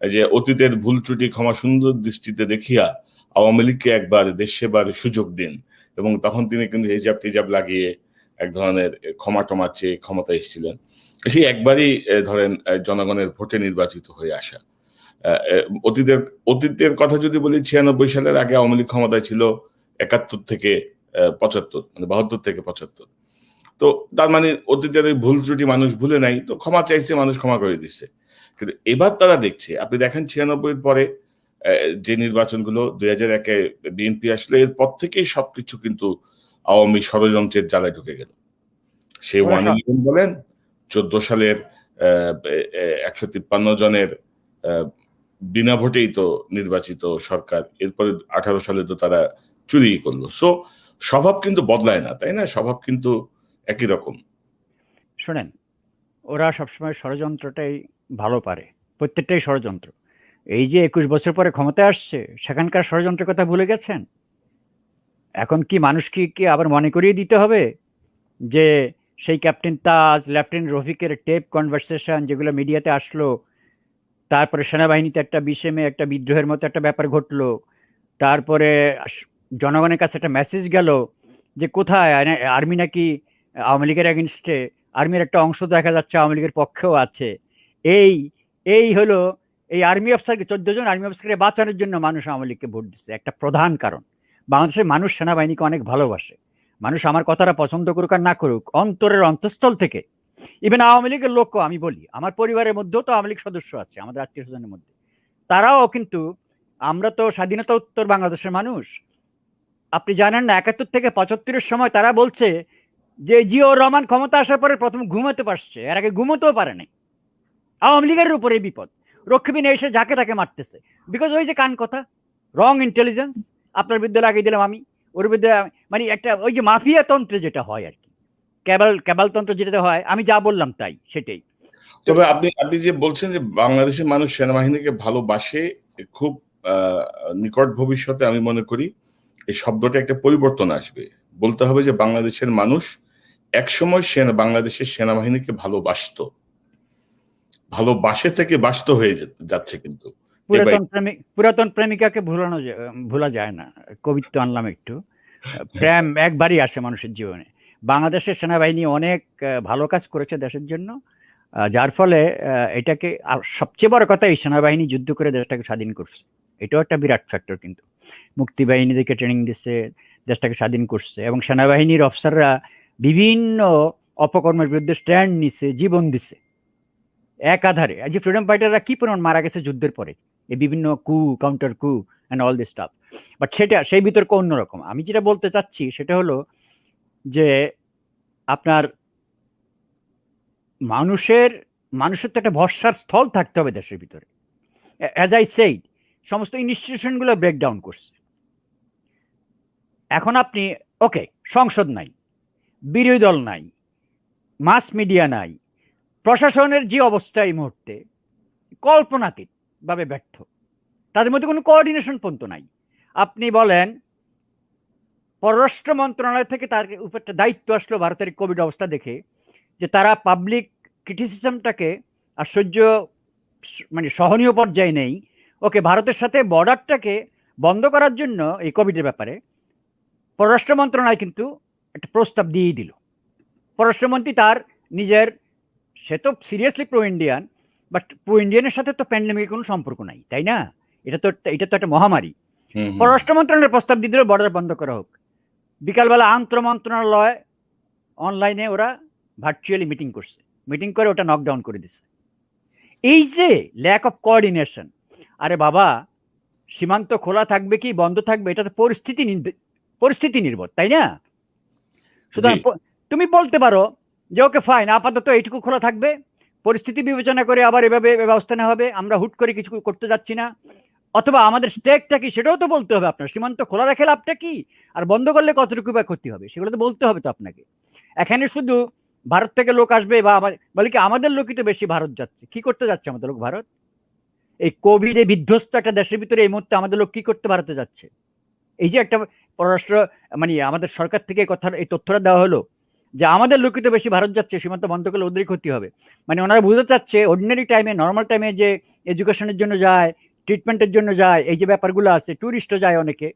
যে অতীতের ভুল ত্রুটি ক্ষমা সুন্দর দৃষ্টিতে দেখিয়া আওয়ামী লীগকে একবার দেশ সেবার সুযোগ দিন। এবং তখন তিনি কিন্তু হিজাব টিজাব লাগিয়ে এক ধরনের ক্ষমা টমা চেয়ে ক্ষমতায় এসেছিলেন। সেই একবারই ধরেন জনগণের ভোটে নির্বাচিত হয়ে আসা। অতীতের কথা যদি বলি, 96 সালের আগে আওয়ামী লীগ ক্ষমতায় ছিল 71 থেকে 75, মানে 72 থেকে 75। তো তার মানে অতীতের এই ভুল ত্রুটি মানুষ ভুলে নাই, তো ক্ষমা চাইছে, মানুষ ক্ষমা করে দিচ্ছে। কিন্তু এবার তারা দেখছে, আপনি দেখেন 96 পরে যে নির্বাচনগুলো, 2001-এ বিএনপি আসলে, এরপর থেকেই সবকিছু কিন্তু আওয়ামী ষড়যন্ত্রের জালে ঢুকে গেল। সে 111 বলেন, 14 সালের 153 জনের বিনা ভোটেই তো নির্বাচিত সরকার, এরপরে 18 সালে তো তারা চুরি করলো। সো স্বভাব কিন্তু বদলায় না, তাই না? স্বভাব কিন্তু একই রকম। শোনেন, ওরা সবসময় ষড়যন্ত্রটাই ভালো পারে, প্রত্যেকটাই ষড়যন্ত্র। এই যে 21 বছর পরে ক্ষমতায় আসছে, সেখানকার ষড়যন্ত্রের কথা ভুলে গেছেন? এখন কি মানুষ কি আবার মনে করিয়ে দিতে হবে যে সেই ক্যাপ্টেন তাজ, লেফটেন্যান্ট রফিকের টেপ কনভারসেশন যেগুলো মিডিয়াতে আসলো, তারপরে সেনাবাহিনীতে একটা 20 মে একটা বিদ্রোহের মতো একটা ব্যাপার ঘটলো, তারপরে জনগণের কাছে একটা মেসেজ গেল যে কোথায় আর্মি নাকি আওয়ামী লীগের এগেনস্টে, আর্মির একটা অংশ দেখা যাচ্ছে আওয়ামী লীগের পক্ষেও আছে। এই এই হলো এই আর্মি অফিসারকে, 14 জন আর্মি অফিসারকে বাঁচানোর জন্য মানুষ আওয়ামী লীগকে ভোট দিচ্ছে, একটা প্রধান কারণ। বাংলাদেশের মানুষ সেনাবাহিনীকে অনেক ভালোবাসে। মানুষ আমার কথাটা পছন্দ করুক আর না করুক, অন্তরের অন্তঃস্থল থেকে, ইভেন আওয়ামী লীগের লোকও, আমি বলি আমার পরিবারের মধ্যেও তো আওয়ামী লীগ সদস্য আছে, আমাদের আত্মীয় স্বজনের মধ্যে, তারাও কিন্তু, আমরা তো স্বাধীনতা উত্তর বাংলাদেশের মানুষ। আপনি জানেন না, 71 থেকে 75-এর সময় তারা বলছে যে জিয়াউর রহমান ক্ষমতা আসার পরে প্রথম ঘুমাতে পারছে, এর আগে ঘুমোতেও পারে নাই। আওয়ামী লীগের উপরে বিপদ, রক্ষীবিন এসে যাকে তাকে মারতেছে, বিকজ ওই যে কান কথা, রং ইন্টেলিজেন্স। আপনার বিরুদ্ধে লাগিয়ে দিলাম আমি, ওর বিরুদ্ধে, মানে একটা ওই যে মাফিয়া তন্ত্রে যেটা হয় আর কি, ক্যাবাল তন্ত্র যেটা হয়, আমি যা বললাম তাই সেটাই। তবে আপনি যে বলছেন যে বাংলাদেশের মানুষ সেনাবাহিনীকে ভালোবাসে, খুব নিকট ভবিষ্যতে আমি মনে করি এই শব্দটা একটা পরিবর্তন আসবে। বলতে হবে যে বাংলাদেশের মানুষ একসময় বাংলাদেশের সেনাবাহিনীকে ভালোবাসতো, ভালোবাসে থেকে বাস্ত হয়ে যাচ্ছে। কিন্তু পুরাতন প্রেমিকাকে ভোলা যায় না, কবিত্ব আনলাম একটু। প্রেম একবারই আসে মানুষের জীবনে। বাংলাদেশের সেনাবাহিনী অনেক ভালো কাজ করেছে দেশের জন্য, যার ফলে এটাকে, সবচেয়ে বড় কথা, এই সেনাবাহিনী যুদ্ধ করে দেশটাকে স্বাধীন করছে। এটাও একটা বিরাট ফ্যাক্টর। কিন্তু মুক্তিবাহিনীদেরকে ট্রেনিং দিচ্ছে, দেশটাকে স্বাধীন করছে, এবং সেনাবাহিনীর অফিসাররা বিভিন্ন অপকর্মের বিরুদ্ধে স্ট্যান্ড নিছে, জীবন দিছে একাধারে। আজ যে ফ্রিডম ফাইটাররা কি পরিমাণ মারা গেছে যুদ্ধের পরে, এই বিভিন্ন কু, কাউন্টার কু and all this staff. But সেটা, সেই বিতর্ক অন্যরকম। আমি যেটা বলতে চাচ্ছি সেটা হলো যে আপনার মানুষের তো একটা ভরসার স্থল থাকতে হবে দেশের ভিতরে। অ্যাজ আই সেইড, সমস্ত ইনস্টিটিউশনগুলো ব্রেকডাউন করছে। এখন আপনি ওকে, সংসদ নাই, বিরোধী দল নাই, মাস মিডিয়া নাই, প্রশাসনের যে অবস্থা এই মুহূর্তে কল্পনাতীত ভাবে ব্যর্থ, তাদের মধ্যে কোনো কোঅর্ডিনেশন পর্যন্ত নাই। আপনি বলেন পররাষ্ট্র মন্ত্রণালয় থেকে তার উপর একটা দায়িত্ব আসলো ভারতের কোভিড অবস্থা দেখে, যে তারা পাবলিক ক্রিটিসিজমটাকে আশ্চর্য মানে সহনীয় পর্যায়ে নেই। ওকে, ভারতের সাথে বর্ডারটাকে বন্ধ করার জন্য এই কোভিডের ব্যাপারে পররাষ্ট্র মন্ত্রণালয় কিন্তু একটা প্রস্তাব দিয়েই দিল। পররাষ্ট্রমন্ত্রী তার নিজের, সে তো seriously pro Indian, but pro ইন্ডিয়ানের সাথে তো প্যান্ডেমিকের কোনো সম্পর্ক নাই, তাই না? এটা তো একটা মহামারী। পররাষ্ট্র মন্ত্রণালয়ের প্রস্তাব দিয়ে দিল বর্ডার বন্ধ করা হোক। বিকালবেলা আন্তঃ মন্ত্রণালয় অনলাইনে ওরা ভার্চুয়ালি মিটিং করছে, মিটিং করে ওটা নকডাউন করে দিছে। এই যে ল্যাক অফ কোঅর্ডিনেশন, আরে বাবা, সীমান্ত খোলা থাকবে কি বন্ধ থাকবে এটা তো পরিস্থিতি নির্ভর, তাই না? সুতরাং তুমি বলতে পারো যে ওকে ফাইন, আপাতত এইটুকু খোলা থাকবে, পরিস্থিতি বিবেচনা করে আবার এভাবে ব্যবস্থা নেওয়া হবে, আমরা হুট করে কিছু করতে যাচ্ছি না। অথবা আমাদের স্টেকটা কি সেটাও তো বলতে হবে আপনার। সীমান্ত খোলা রাখে লাভটা কি, আর বন্ধ করলে কতটুকু বা ক্ষতি হবে, সেগুলো তো বলতে হবে তো আপনাকে। এখানে শুধু ভারত থেকে লোক আসবে বা বলে কি আমাদের লোকই তো বেশি ভারত যাচ্ছে। কি করতে যাচ্ছে আমাদের লোক ভারত? এই কোভিডে বিধ্বস্ত একটা দেশের ভিতরে এই মুহূর্তে আমাদের লোক কি করতে ভারতে যাচ্ছে? এই যে একটা পররাষ্ট্র মানে আমাদের সরকার থেকে এই তথ্যটা দেওয়া হলো যে আমাদের লোকই তো বেশি ভারত যাচ্ছে, সীমান্ত বন্ধ করলে ওদেরই ক্ষতি হবে। মানে ওনারা বুঝতে চাচ্ছে অর্ডিনারি টাইমে, নর্মাল টাইমে যে এডুকেশনের জন্য যায়, ট্রিটমেন্টের জন্য যায়, এই যে ব্যাপারগুলো আছে, ট্যুরিস্টও যায় অনেকে,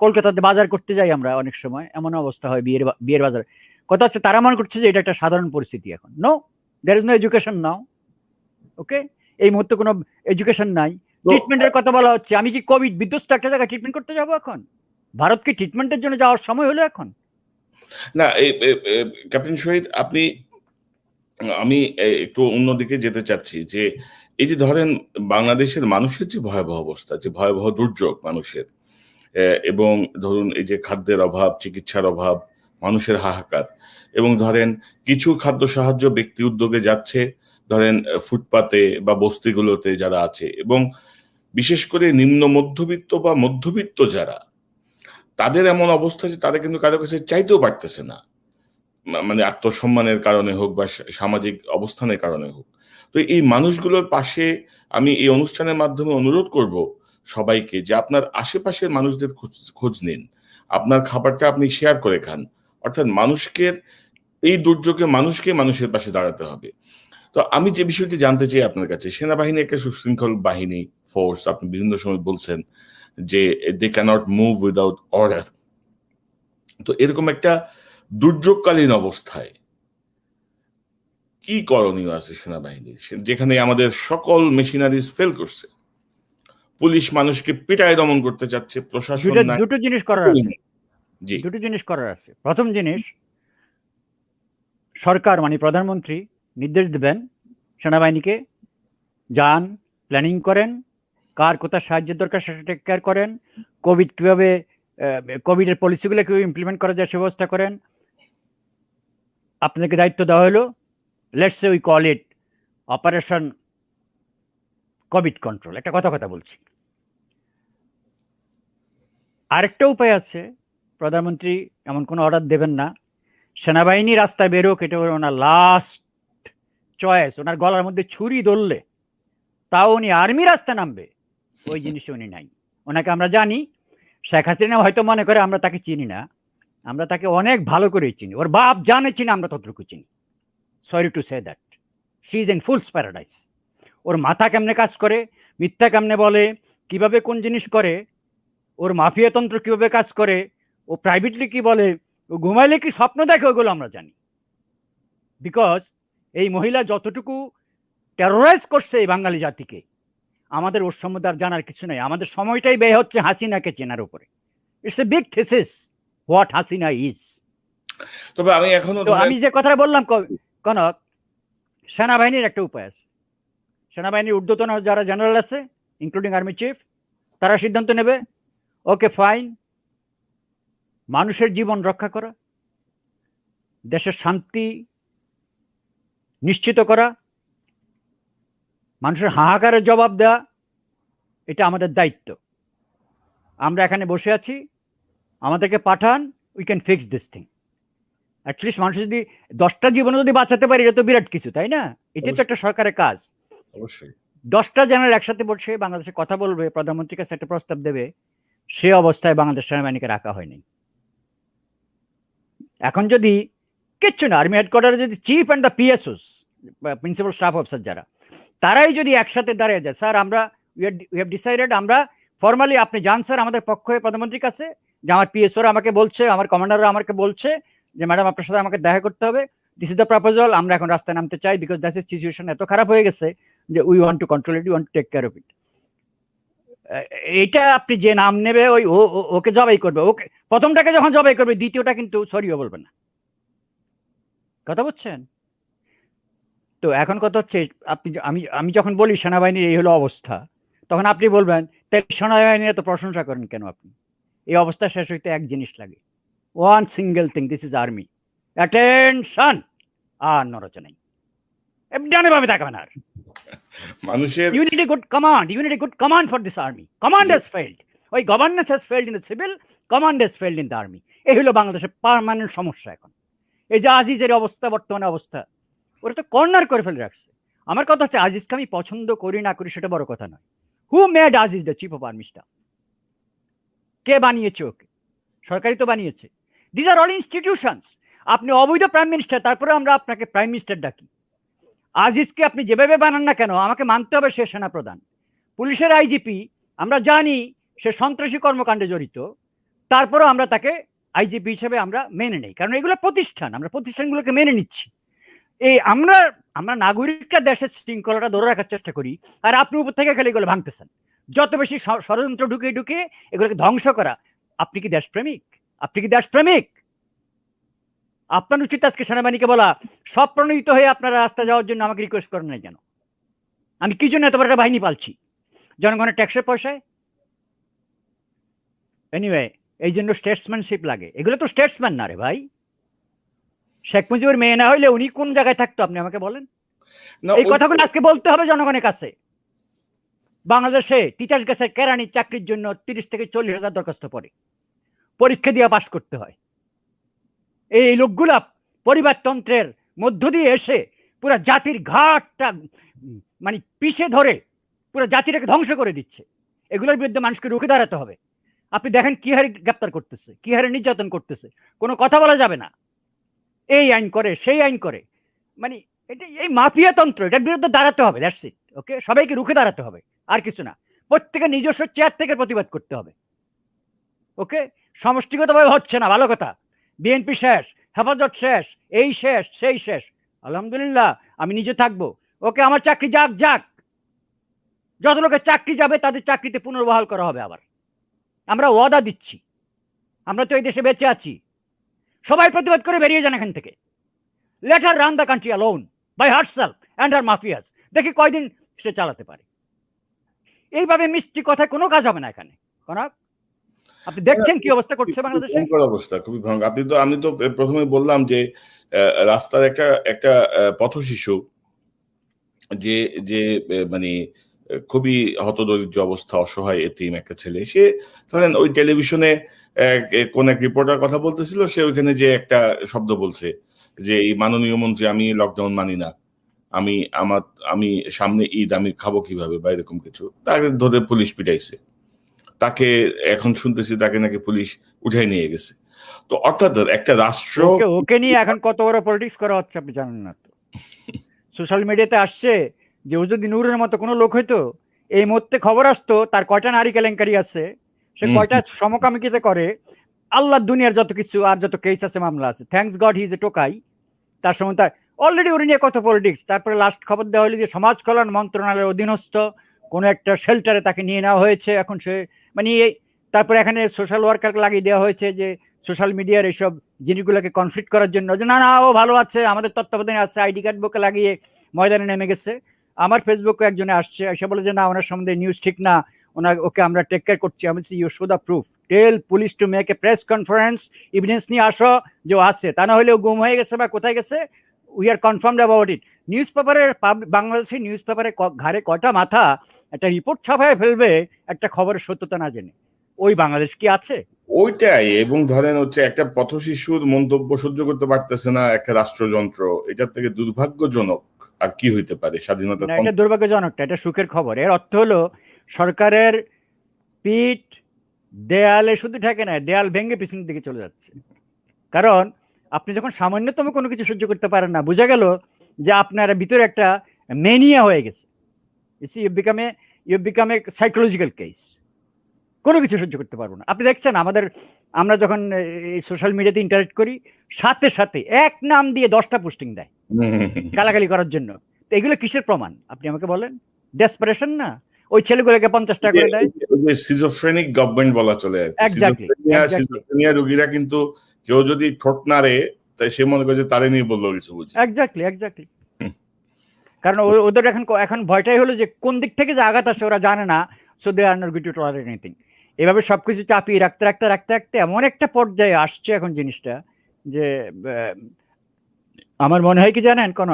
কলকাতাতে বাজার করতে যাই আমরা অনেক সময়, এমন অবস্থা হয় বিয়ের বাজার। কথা হচ্ছে তারা মনে করছে যে এটা একটা সাধারণ পরিস্থিতি। এখন no, there is no education now. Okay, এই মুহূর্তে কোনো এডুকেশন নাই। ট্রিটমেন্টের কথা বলা হচ্ছে, আমি কি কোভিড বিধ্বস্ত একটা জায়গায় ট্রিটমেন্ট করতে যাবো এখন? ভারত কি ট্রিটমেন্টের জন্য যাওয়ার সময় হলো এখন? না, ক্যাপ্টেন শহীদ, আমি একটু অন্যদিকে যেতে চাচ্ছি যে এই যে ধরেন বাংলাদেশের মানুষের যে ভয়াবহ অবস্থা, যে ভয়াবহ দুর্যোগ মানুষের, এবং ধরুন এই যে খাদ্যের অভাব, চিকিৎসার অভাব, মানুষের হাহাকার, এবং ধরেন কিছু খাদ্য সাহায্য ব্যক্তি উদ্যোগে যাচ্ছে, ধরেন ফুটপাতে বা বস্তিগুলোতে যারা আছে, এবং বিশেষ করে নিম্ন মধ্যবিত্ত বা মধ্যবিত্ত যারা, তাদের এমন অবস্থা যে তারা কিন্তু কারো কাছে চাইতেও পারতেছে না, মানে আত্মসম্মানের কারণে হোক বা সামাজিক অবস্থানের কারণে হোক। তো এই মানুষগুলোর পাশে আমি এই অনুষ্ঠানের মাধ্যমে অনুরোধ করব সবাইকে যে আপনার আশেপাশের মানুষদের খোঁজ নিন, আপনার খাবারটা আপনি শেয়ার করে খান। অর্থাৎ এই দুর্যোগে মানুষের পাশে দাঁড়াতে হবে। তো আমি যে বিষয়টি জানতে চাই আপনার কাছে, সেনাবাহিনী একটা সুশৃঙ্খল বাহিনী, ফোর্স, আপনি বিভিন্ন সময় বলছেন যে they can't move without order. তো এরকম একটা দুর্যোগকালীন অবস্থায় কি করণীয় আছে সেনাবাহিনীর, যেখানে আমাদের সকল মেশিনারিজ ফেল করছে? পুলিশ মানুষকে পিটায় দমন করতে চাচ্ছে, প্রশাসন দুটো জিনিস করার আছে। জি, দুটো জিনিস করার আছে। প্রথম জিনিস, সরকার মানে প্রধানমন্ত্রী নির্দেশ দেবেন সেনাবাহিনীকে, যান, প্ল্যানিং করেন, কার কোথায় সাহায্যের দরকার সেটা টেক কেয়ার করেন, কোভিডের পলিসিগুলো কিভাবে ইমপ্লিমেন্ট করা যায় সে ব্যবস্থা করেন। আপনাদেরকে দায়িত্ব দেওয়া হলো, let's say we call it operation Covid control. একটা কথা বলছি। আরেকটা উপায় আছে, প্রধানমন্ত্রী এমন কোনো অর্ডার দেবেন না, সেনাবাহিনী রাস্তায় বেরোক, এটা ওনার লাস্ট চয়েস। ওনার গলার মধ্যে ছুরি ধরলে তাও উনি আর্মি রাস্তা নামবে, ওই জিনিসে উনি নাই। ওনাকে আমরা জানি, শেখ হাসিনা হয়তো মনে করে আমরা তাকে চিনি না, আমরা তাকে অনেক ভালো করেই চিনি। ওর বাপ জানে চিনি, আমরা ততটুকু চিনি। Sorry to say that, she is in fool's paradise. ওর মাথা কেমনে কাজ করে, মিথ্যা কেমনে বলে, কিভাবে কোন জিনিস করে, ওর মাফিয়াতন্ত্র কিভাবে কাজ করে, ও প্রাইভেটলি কি বলে, ও ঘুমাইলে কি স্বপ্ন দেখে, ওগুলো আমরা জানি। বিকজ এই মহিলা যতটুকু টেরোরাইজ করছে এই বাঙালি জাতিকে, আমাদের ওর সম্বন্ধে আর জানার কিছু নেই। আমাদের সময়টাই ব্যয় হচ্ছে হাসিনাকে চেনার উপরে। It's a big thesis what Hasina is. তবে আমি এখনো তো আমি যে কথাটা বললাম কনক, সেনাবাহিনীর একটা উপায় আছে। সেনাবাহিনীর ঊর্ধ্বতন যারা জেনারেল আছে, ইনক্লুডিং আর্মি চিফ, তারা সিদ্ধান্ত নেবে, ওকে ফাইন, মানুষের জীবন রক্ষা করা, দেশের শান্তি নিশ্চিত করা, মানুষের হাহাকারের জবাব দেওয়া, এটা আমাদের দায়িত্ব। আমরা এখানে বসে আছি, আমাদেরকে পাঠান, we can fix this thing. At least মানুষ যদি 10টা জীবন যদি বাঁচাতে পারি, এটা তো বিরাট কিছু, তাই না? এটাই তো একটা সরকারের কাজ। অবশ্যই 10টা জেনারেল একসাথে বসে বাংলাদেশে কথা বলবে, প্রধানমন্ত্রীর কাছে একটা প্রস্তাব দেবে, সে অবস্থায় বাংলাদেশ সেনাবাহিনীকে রাখা হয়নি। এখন যদি কিচ্ছু না, আর্মি হেডকোয়ার্টারে যদি chief and the PSOs, principal staff officer যারা, তারাই যদি একসাথে দাঁড়িয়ে যায়, স্যার আমরা উই হ্যাভ ডিসাইডেড, আমরা ফর্মালি, আপনি যান স্যার আমাদের পক্ষ হয়ে প্রধানমন্ত্রীর কাছে, যে আমার পিএসওরা আমাকে বলছে, আমার কমান্ডাররা আমাকে বলছে যে ম্যাডাম আপনার সাথে আমাকে দেখা করতে হবে, দিস ইজ দ্য প্রপোজাল, আমরা এখন রাস্তায় নামতে চাই, বিকজ দ্যাট ইজ সিচুয়েশন এত খারাপ হয়ে গেছে যে we want to control it, we want to take care of it. এইটা আপনি যে নাম নেবে, ওই ওকে জবাই করবে, ওকে প্রথমটাকে যখন জবাই করবে, দ্বিতীয়টা কিন্তু সরিও বলবে না। কথা বুঝছেন? তো এখন কথা হচ্ছে, আপনি আমি যখন বলি সেনাবাহিনীর এই হলো অবস্থা, তখন আপনি বলবেন তাই সেনাবাহিনীর এত প্রশংসা করেন কেন আপনি? এই অবস্থা শেষ হইতে এক জিনিস লাগে, one single thing, this is army, attention, আর নড়াচড়া নেই, ডানে ভাবে তাকাবেন আর। মানুষের You need a good command. You need a good command for this army. Command has failed. ওই governance has failed in the civil, command has failed in the army. এই হলো বাংলাদেশের পার্মানেন্ট সমস্যা এখন। এই যে আজিজের অবস্থা, বর্তমানে অবস্থা, ওরা তো কর্নার করে ফেলে রাখছে। আমার কথা হচ্ছে, আজিজকে আমি পছন্দ করি না করি সেটা বড় কথা নয়। Who made Aziz the chief of army staff? কে বানিয়েছে ওকে? সরকারই তো বানিয়েছে। These are all institutions. আপনি অবৈধ প্রাইম মিনিস্টার, তারপরে আমরা আপনাকে প্রাইম মিনিস্টার ডাকি। আজিজকে আপনি যেভাবে বানান না কেন, আমাকে মানতে হবে সে সেনাপ্রধান। পুলিশের আইজিপি, আমরা জানি সে সন্ত্রাসী কর্মকাণ্ডে জড়িত, তারপরেও আমরা তাকে আইজিপি হিসেবে আমরা মেনে নেই, কারণ এগুলো প্রতিষ্ঠান, আমরা প্রতিষ্ঠানগুলোকে মেনে নিচ্ছি। এই আমরা নাগরিকরা দেশের শৃঙ্খলাটা ধরে রাখার চেষ্টা করি, আর আপনি উপর থেকে খেলে এগুলো ভাঙতেছেন। যত বেশি ষড়যন্ত্র ঢুকিয়ে ঢুকিয়ে এগুলোকে ধ্বংস করা। আপনি কি দেশপ্রেমিক? আপনি কি দেশপ্রেমিক? আপনার উচিত আজকে সেনাবাহিনীকে বলা, সব প্রণোদিত হয়ে আপনারা রাস্তা যাওয়ার জন্য আমাকে রিকোয়েস্ট করেন নাই কেন? আমি কি জন্য এত বড় একটা বাহিনী পালছি? জনগণের ট্যাক্সের পয়সায়? এনিওয়ে, এই জন্য স্টেটসম্যানশিপ লাগে। এগুলো তো স্টেটসম্যান না রে ভাই। শেখ মুজিবের মেয়ে না হইলে উনি কোন জায়গায় থাকতো আপনি আমাকে বলেন? এই কথাগুলো আজকে বলতে হবে জনগণের কাছে। বাংলাদেশে তিতাস গ্যাসের কেরানির চাকরির জন্য 30 থেকে 40,000 দরখাস্ত পড়ে, পরীক্ষা দিয়ে পাশ করতে হয়। এই লোকগুলা পরিবারতন্ত্রের মধ্য দিয়ে এসে পুরো জাতির ঘাটটা মানে পিষে ধরে পুরো জাতিটাকে ধ্বংস করে দিচ্ছে। এগুলোর বিরুদ্ধে মানুষকে রুখে দাঁড়াতে হবে। আপনি দেখেন কি হারে গ্রেপ্তার করতেছে, কি হারে নির্যাতন করতেছে, কোনো কথা বলা যাবে না। এই আইন করে, সেই আইন করে, মানে এটা এই মাফিয়া তন্ত্র, এটার বিরুদ্ধে দাঁড়াতে হবে। That's it. ওকে, সবাইকে রুখে দাঁড়াতে হবে, আর কিছু না। প্রত্যেকের নিজস্ব চেয়ার থেকে প্রতিবাদ করতে হবে। ওকে, সমষ্টিগতভাবে হচ্ছে না, ভালো কথা। বিএনপি শেষ, হেফাজত শেষ, এই শেষ, সেই শেষ। আলহামদুলিল্লাহ, আমি নিজে থাকবো। ওকে, আমার চাকরি যাক যাক, যত লোকের চাকরি যাবে তাদের চাকরিতে পুনর্বহাল করা হবে আবার। আমরা ওয়াদা দিচ্ছি, আমরা তো এই দেশে বেঁচে আছি। সবাই প্রতিবাদ করে বেরিয়ে যান এখান থেকে। Let her run the country alone by herself and her mafias. দেখি কয়দিন সে চালাতে পারে। এইভাবে মিষ্টি কথায় কোনো কাজ হবে না এখানে। কনক, আপনি দেখছেন কি অবস্থা করছে বাংলাদেশে? অবস্থা খুবই ভয়ঙ্কর। আমি তো প্রথমে বললাম যে রাস্তার একটা পথশিশু যে যে মানে খুবই হতদরিদ্র অবস্থা, অসহায় এতিম একটা ছেলে, সে ধরেন ওই টেলিভিশনে কোন এক রিপোর্টার কথা বলতেছিল, সে ওইখানে যে একটা শব্দ বলছে যে এই মাননীয় মন্ত্রী, আমি লকডাউন মানি না, আমি সামনে ঈদ, আমি খাবো কিভাবে বা এরকম কিছু, তাকে ধরে পুলিশ পিটাইছে। তাকে এখন শুনতেছি তাকে নাকি পুলিশ উঠাই নিয়ে গেছে। তো অর্থাৎ একটা রাষ্ট্র, ওকে নিয়ে এখন কত বড় পলিটিক্স করা হচ্ছে আপনি জানেন না তো? সোশ্যাল মিডিয়াতে আসছে যে ও যদি নূরের মতো কোনো লোক হইতো, এই মুহূর্তে খবর আসতো তার কয়টা নারী কেলেঙ্কারি আছে, সে কয়টা সমকামিকিতে করে, আল্লাহ দুনিয়ার যত কিছু আর যত কেস আছে, মামলা আছে। Thanks god he is a টোকাই। তার সময় তার অলরেডি ওর নিয়ে কত পলিটিক্স। তারপরে লাস্ট খবর দেওয়া হলো যে সমাজ কল্যাণ মন্ত্রণালয়ের অধীনস্থ কোনো একটা শেল্টারে তাকে নিয়ে নেওয়া হয়েছে, এখন সে মানে তারপরে এখানে সোশ্যাল ওয়ার্কার লাগিয়ে দেওয়া হয়েছে যে সোশ্যাল মিডিয়ার এইসব জিনিসগুলোকে কনফ্লিক্ট করার জন্য, যে না না ও ভালো আছে, আমাদের তত্ত্বাবধানে আছে, আইডি কার্ড বুকে লাগিয়ে ময়দানে নেমে গেছে। আমার ফেসবুকে একজনে আসছে, এসে বলে যে না ওনার সম্বন্ধে নিউজ ঠিক না, ওকে আমরা টেক কেয়ার করছি। আমি বলছি you show the proof, tell police to make a press conference, evidence নিয়ে আসো যে ও আছে, তা না হলে ও গুম হয়ে গেছে বা কোথায় গেছে, we are confirmed about it. News পেপারের বাংলাদেশের নিউজ পেপারে ঘাড়ে কয়টা মাথা একটা রিপোর্ট ছাপায় ফেলবে একটা খবরের সত্যতা না জেনে? ওই বাংলাদেশ কি আছে? ওইটাই। এবং ধরেন হচ্ছে একটা পথশিশুর মন্তব্য সহ্য করতে পারতেছে না একটা রাষ্ট্রযন্ত্র, এটার থেকে দুর্ভাগ্যজনক আর কি হইতে পারে স্বাধীনতা? না, এটা দুর্ভাগ্যজনক, এটা সুখের খবর। এর অর্থ হলো সরকারের পিঠ দেয়ালে শুধু ঠেকে না, দেয়াল ভেঙে পিছনের দিকে চলে যাচ্ছে। কারণ আপনি যখন সামান্যতম কোনো কিছু সহ্য করতে পারেন না, বোঝা গেল যে আপনার ভিতরে একটা মেনিয়া হয়ে গেছে। You become a psychological case, কোনো কিছু সহ্য করতে পারবো না। আপনি দেখছেন আমরা যখন এই সোশ্যাল মিডিয়াতে ইন্টারেক্ট করি, সাথে সাথে এক নাম দিয়ে 10টা পোস্টিং দেয় গালাগালি করার জন্য। তো এগুলো কিসের প্রমাণ আপনি আমাকে বলেন? ডেসপারেশন না? ওই ছেলেগুলোকে 50 টাকা করে দেয়। সিজোফ্রেনিক গভর্নমেন্ট বলা চলে। সিজোফ্রেনিয়া রোগীরা কিন্তু কেউ যদি ঠোঁট নাড়ে তাই সে মনে করে যে তারে নিয়ে বললো কিছু বুঝি। এক্স্যাক্টলি। কারণ ওদের এখন ভয়টাই হলো যে কোন দিক থেকে যে আঘাত আসে ওরা জানে না, so they are not going to tolerate anything. এভাবে সবকিছু চাপিয়ে রাখতে এমন একটা পর্যায়ে আসছে এখন জিনিসটা যে আমার মনে হয় কি জানেন, কোন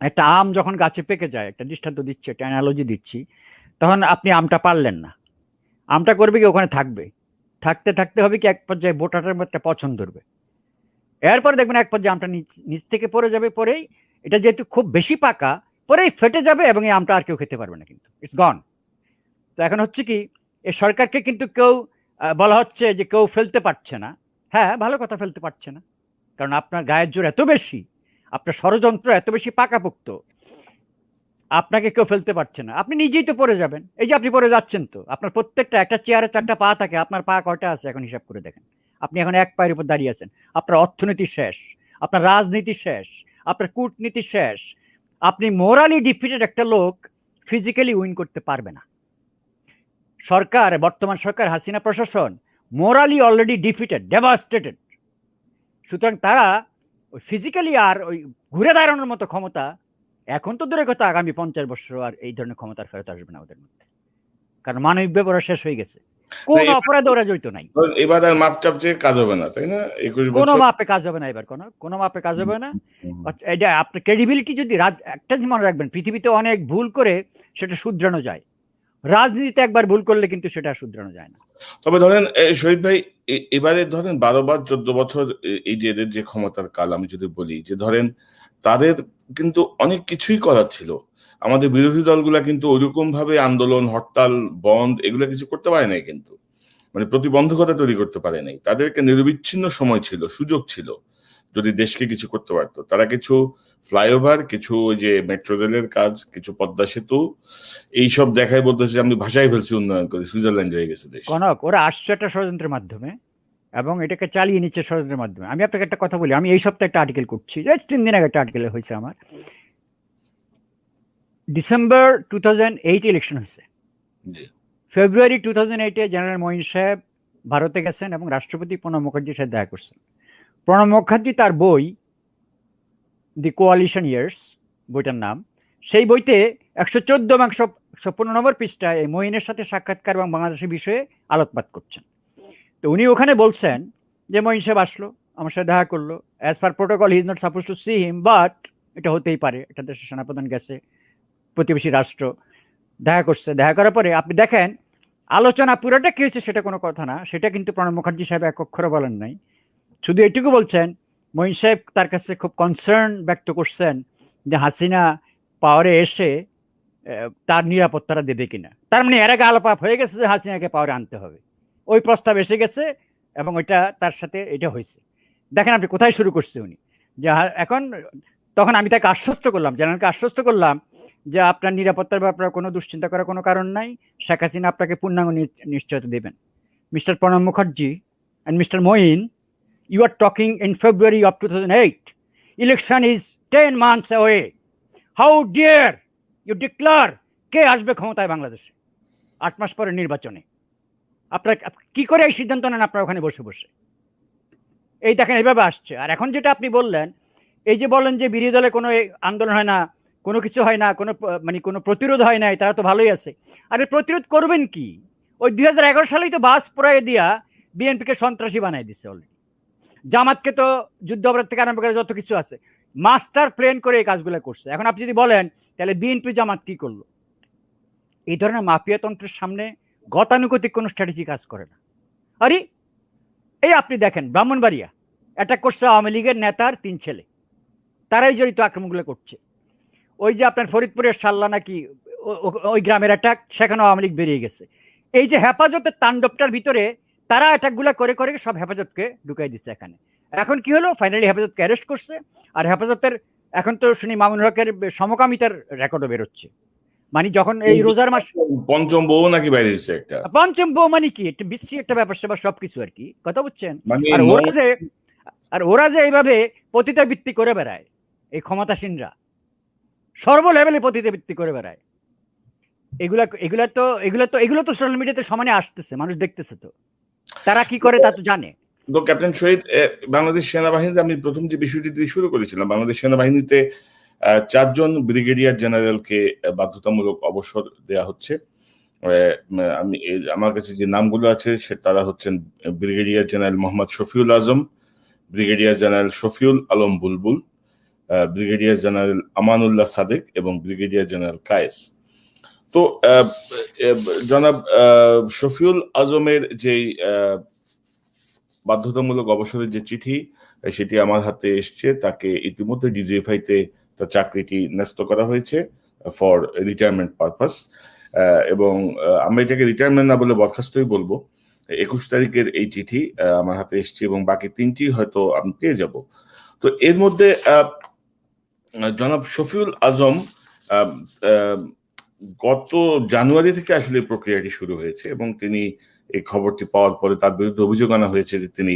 একটা আম যখন গাছে পেকে যায়, একটা দৃষ্টান্ত দিচ্ছি, একটা অ্যানালজি দিচ্ছি, তখন আপনি আমটা পারলেন না, আমটা করবে কি ওখানে থাকতে হবে কি এক পর্যায়ে বোটাটার মধ্যে পছন্দ ধরবে, এরপরে দেখবেন এক পর্যায়ে আমটা নিচ থেকে পড়ে যাবে, পরেই এটা যেহেতু খুব বেশি পাকা, পরেই ফেটে যাবে এবং এই আমটা আর কেউ খেতে পারবে না, কিন্তু ইটস গন। তো এখন হচ্ছে কি, এই সরকারকে কিন্তু কেউ বলা হচ্ছে যে কেউ ফেলতে পারছে না। হ্যাঁ, ভালো কথা, ফেলতে পারছে না, কারণ আপনার গায়ের জোর এত বেশি, আপনার ষড়যন্ত্র এত বেশি পাকাপোক্ত, আপনাকে কেউ ফেলতে পারছে না। আপনি নিজেই তো পড়ে যাবেন। এই যে আপনি পড়ে যাচ্ছেন, তো আপনার প্রত্যেকটা একটা চেয়ারে 4টা পা থাকে, আপনার পা কয়টা আছে এখন হিসাব করে দেখেন। আপনি এখন এক পায়ের উপর দাঁড়িয়ে আছেন। আপনার অর্থনীতি শেষ, আপনার রাজনীতি শেষ, আপনার কূটনীতি শেষ। আপনি মোরালি ডিফিটেড একটা লোক ফিজিক্যালি উইন করতে পারবে না। বর্তমান সরকার, হাসিনা প্রশাসন মোরালি অলরেডি ডিফিটেড, ডেভাস্টেটেড। সুতরাং তারা ওই ফিজিক্যালি আর ওই ঘুরে দাঁড়ানোর মতো ক্ষমতা এখন তো দূরের কথা, আগামী 50 বছর আর এই ধরনের ক্ষমতার ফেরত আসবে না ওদের মধ্যে, কারণ মানবিক ব্যবহার শেষ হয়ে গেছে। কোন অপরাধে ওরা জড়িত নাই। এবার আর মাপটাপ যে কাজ হবে না, তাই না? 21 বছর কোনো মাপে কাজ হবে না, এবার কোনো মাপে কাজ হবে না। এটা আপনার ক্রেডিবিলিটি যদি একটা মনে রাখবেন, পৃথিবীতে অনেক ভুল করে সেটা শুধরানো যায়, রাজনীতিতে একবার ভুল করলে কিন্তু সেটা শুধরানো যায় না। তবে ধরেন শহীদ ভাই, এবারে ধরেন 12 বার 14 বছর এই যে এদের যে ক্ষমতার কাল, আমি যদি বলি যে ধরেন তাদের কিন্তু অনেক কিছুই করার ছিল। আমাদের বিরোধী দলগুলা কিন্তু ওইরকম ভাবে আন্দোলন, হরতাল, বন্ধ এগুলো কিছু করতে পারে নাই, কিন্তু মানে প্রতিবন্ধকতা তৈরি করতে পারে নাই। তাদেরকে নিরবিচ্ছিন্ন সময় ছিল, সুযোগ ছিল, যদি দেশকে কিছু করতে পারতো। তারা কিছু ফ্লাইওভার, কিছু ওই যে মেট্রো রেলের কাজ, কিছু পদ্মা সেতু এইসব দেখায় বলতেছে আমি ভাষায় ফেলছি, উন্নয়ন করে সুইজারল্যান্ড হয়ে গেছে দেশ। কনক, ওরা আসছে একটা ষড়যন্ত্রের মাধ্যমে এবং এটাকে চালিয়ে নিচ্ছে ষড়যন্ত্রের মাধ্যমে। আমি আপনাকে একটা কথা বলি, আমি এই সপ্তাহে একটা আর্টিকেল করছি, 3 দিন আগে একটা আর্টিকেল হয়েছে আমার। ডিসেম্বর 2008 ইলেকশন হয়েছে, ফেব্রুয়ারি 2008-এ জেনারেল মঈন সাহেব ভারতে গেছেন এবং রাষ্ট্রপতি প্রণব মুখার্জির সাথে দেখা করছেন। প্রণব মুখার্জি তার বই দি কোয়ালিশন ইয়ার্স, বইটার নাম, সেই বইতে 114 নম্বর পৃষ্ঠায় এই মঈনের সাথে সাক্ষাৎকার এবং বাংলাদেশের বিষয়ে আলোকপাত করছেন। তো উনি ওখানে বলছেন যে মঈন সাহেব আসলো, আমার সাথে দেখা করলো, as per protocol he is not suppose two see him, but এটা হতেই পারে, এটা দেশের সেনাপ্রধান গেছে, প্রতিবেশী রাষ্ট্র, দেখা করছে। দেখা করার পরে আপনি দেখেন আলোচনা পুরোটা কি হয়েছে সেটা কোনো কথা না, সেটা কিন্তু প্রণব মুখার্জি সাহেব এক অক্ষরও বলেন নাই। শুধু এটুকু বলছেন, মঈন সাহেব তার কাছে খুব কনসার্ন ব্যক্ত করছেন যে হাসিনা পাওয়ারে এসে তার নিরাপত্তাটা দেবে কিনা। তার মানে এর আগে আলোপাপ হয়ে গেছে যে হাসিনাকে পাওয়ারে আনতে হবে, ওই প্রস্তাব এসে গেছে এবং ওইটা তার সাথে এটা হয়েছে। দেখেন আপনি কোথায় শুরু করছে উনি, যে এখন তখন আমি তাকে আশ্বস্ত করলাম, জেনারেলকে আশ্বস্ত করলাম যে আপনার নিরাপত্তার ব্যাপারে কোনো দুশ্চিন্তা করার কোনো কারণ নাই, শেখ হাসিনা আপনাকে পূর্ণাঙ্গ নিশ্চয়তা দেবেন। Mister Pranab Mukherjee and mister Moin, you are talking in February of 2008. Election is 10 months away. How dare you declare কে আসবে ক্ষমতায় বাংলাদেশে 8 মাস পরে নির্বাচনে? আপনার কি করে এই সিদ্ধান্ত নেন আপনারা ওখানে বসে বসে? এই দেখেন এইভাবে আসছে। আর এখন যেটা আপনি বললেন, এই যে বলেন যে বিরোধী দলে কোনো আন্দোলন হয় না, কোনো কিছু হয় না, কোনো মানে কোনো প্রতিরোধ হয় নাই, তারা তো ভালোই আছে। আরে প্রতিরোধ করবেন কি? ওই 2011 সালেই তো বাস পোড়াইয়ে দিয়া বিএনপিকে সন্ত্রাসী বানাই দিছে অলরেডি। জামাতকে তো যুদ্ধ অপরাধ থেকে আরম্ভ করে যত কিছু আছে মাস্টার প্ল্যান করে এই কাজগুলো করছে। এখন আপনি যদি বলেন তাহলে বিএনপি জামাত কি করলো? এই ধরনের মাফিয়াতন্ত্রের সামনে গতানুগতিক কোনো স্ট্র্যাটেজি কাজ করে না। আরে এই আপনি দেখেন ব্রাহ্মণবাড়িয়া অ্যাটাক করছে আওয়ামী লীগের নেতার 3 ছেলে, তারাই জড়িত আক্রমণগুলো করছে। ওই যে আপনার ফরিদপুরের সাল্লা নাকি ওই গ্রামের অ্যাটাক, সেখানে আওয়ামী লীগ বেরিয়ে গেছে। এই যে হেফাজতের তাণ্ডবটার ভিতরে তারা অ্যাটাকগুলো করে করে সব হেফাজতকে ঢুকাই দিচ্ছে এখানে। এখন কি হলো, ফাইনালি হেফাজতকে অ্যারেস্ট করছে। আর হেফাজতের এখন তো শুনি মামুনুল হকের সমকামিতার রেকর্ডও বেরোচ্ছে। মানে যখন এই রোজার মাস পঞ্চম বউ নাকি বাইরে হয়েছে একটা, পঞ্চম বউ মানে কি একটা বিশ্রী একটা ব্যাপার স্যাপার সবকিছু আর কি, কথা বুঝছেন? মানে আর ওরা যে এইভাবে পতিতাবৃত্তি করে বেড়ায়, এই ক্ষমতাসীনরা সর্ব লেভেলে পতিতাবৃত্তি করে বেড়ায়, এগুলো তো সোশ্যাল মিডিয়াতে সমানে আসতেছে, মানুষ দেখতেছে, তো তারা কি করে তা তো জানে। তো ক্যাপ্টেন শহীদ, বাংলাদেশ সেনাবাহিনীতে আমি প্রথম যে বিষয়টি দিয়ে শুরু করেছিলাম, বাংলাদেশ সেনাবাহিনীতে 4 জন ব্রিগেডিয়ার জেনারেলকে বাধ্যতামূলক অবসর দেয়া হচ্ছে। আমি আমার কাছে যে নামগুলো আছে তারা হচ্ছেন ব্রিগেডিয়ার জেনারেল মোহাম্মদ শফিউল আজম, ব্রিগেডিয়ার জেনারেল শফিউল আলম বুলবুল, ব্রিগেডিয়ার জেনারেল আমানুল্লাহ সাদেক এবং ব্রিগেডিয়ার জেনারেল কায়েস। তো জনাব শফিউল আজমের যেই বাধ্যতামূলক অবসরের যে চিঠি, সেটি আমার হাতে এসছে। তাকে ইতিমধ্যে ডিজিএফআইতে তার চাকরিটি ন্যস্ত করা হয়েছে ফর রিটায়ারমেন্ট পারপাস, এবং আমরা এটাকে রিটায়ারমেন্ট না বলে বরখাস্তই বলবো। 21 তারিখের এই চিঠি আমার হাতে এসছে এবং বাকি 3টি হয়তো আমি পেয়ে যাব। তো এর মধ্যে জনাব শফিউল আজম গত জানুয়ারি থেকে আসলে প্রক্রিয়াটি শুরু হয়েছে এবং তিনি এই খবরটি পাওয়ার পরে তার বিরুদ্ধে অভিযোগ আনা হয়েছে যে তিনি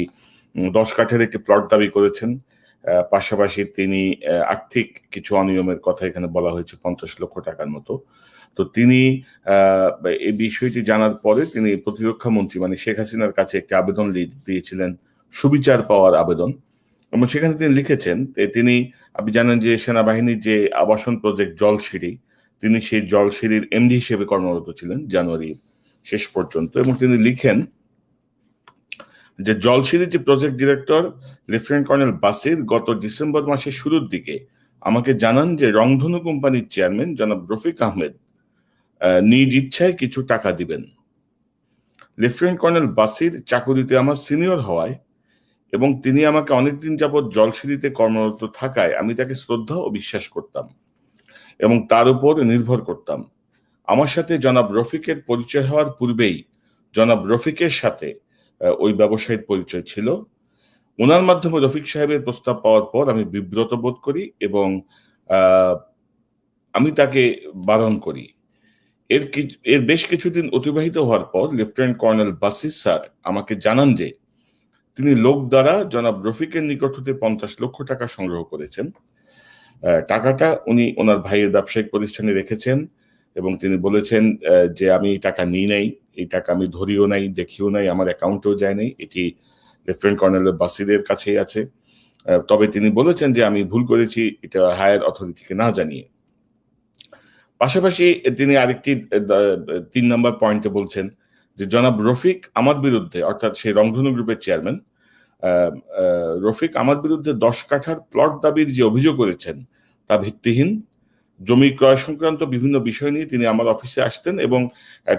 10 কাঠার একটি প্লট দাবি করেছেন। পাশাপাশি তিনি আর্থিক কিছু অনিয়মের কথা এখানে বলা হয়েছে 50 লক্ষ টাকার মতো। তো তিনি এই বিষয়টি জানার পরে তিনি প্রতিরক্ষা মন্ত্রী মানে শেখ হাসিনার কাছে একটি আবেদন দিয়েছিলেন, সুবিচার পাওয়ার আবেদন। এবং সেখানে তিনি লিখেছেন, তিনি আপনি জানেন যে সেনাবাহিনীর যে আবাসন প্রজেক্ট জলসিঁড়ি, তিনি সেই জলসিঁড়ির এমডি হিসেবে কর্মরত ছিলেন জানুয়ারি শেষ পর্যন্ত। এবং তিনি লিখেন যে জলসিঁড়ির যে প্রজেক্ট ডিরেক্টর লেফটেন্যান্ট কর্নেল বাসির গত ডিসেম্বর মাসের শুরুর দিকে আমাকে জানান যে রংধনু কোম্পানির চেয়ারম্যান জনাব রফিক আহমেদ নিজ ইচ্ছায় কিছু টাকা দিবেন। লেফটেন্যান্ট কর্নেল বাসির চাকুরিতে আমার সিনিয়র হওয়ায় এবং তিনি আমাকে অনেকদিন যাবৎ জলসিঁড়িতে কর্মরত থাকায় আমি তাকে শ্রদ্ধা ও বিশ্বাস করতাম এবং তার উপর নির্ভর করতাম। আমার সাথে জনাব রফিকের পরিচয় হওয়ার পূর্বেই জনাব রফিকের সাথে ওই ব্যবসায়ীর পরিচয় ছিল। ওনার মাধ্যমে রফিক সাহেবের প্রস্তাব পাওয়ার পর আমি বিব্রত বোধ করি এবং আমি তাকে বারণ করি। এর বেশ কিছুদিন অতিবাহিত হওয়ার পর লেফটেন্যান্ট কর্নেল বাসির স্যার আমাকে জানান যে তিনি লোক দ্বারা জনাব রফিকের নিকট হতে 50 লক্ষ টাকা সংগ্রহ করেছেন। টাকাটা উনি ওনার ভাইয়ের ব্যবসায়িক প্রতিষ্ঠানে রেখেছেন এবং তিনি বলেছেন যে আমি এই টাকা নিই নাই, এই টাকা আমি ধরিও নাই, দেখিও নাই, আমার অ্যাকাউন্টেও যায় নাই, এটি লেফটেন্যান্ট কর্নেল বাসিরের কাছেই আছে। তবে তিনি বলেছেন যে আমি ভুল করেছি এটা হায়ার অথরিটিকে না জানিয়ে। পাশাপাশি তিনি আরেকটি 3 নম্বর পয়েন্টে বলছেন যে জনাব রফিক আমার বিরুদ্ধে, অর্থাৎ সেই রংধনু গ্রুপের চেয়ারম্যান রফিক আমার বিরুদ্ধে 10 কাঠার প্লট দাবির যে অভিযোগ করেছেন তা ভিত্তিহীন। জমি ক্রয় সংক্রান্ত বিভিন্ন বিষয় নিয়ে তিনি আমার অফিসে আসতেন এবং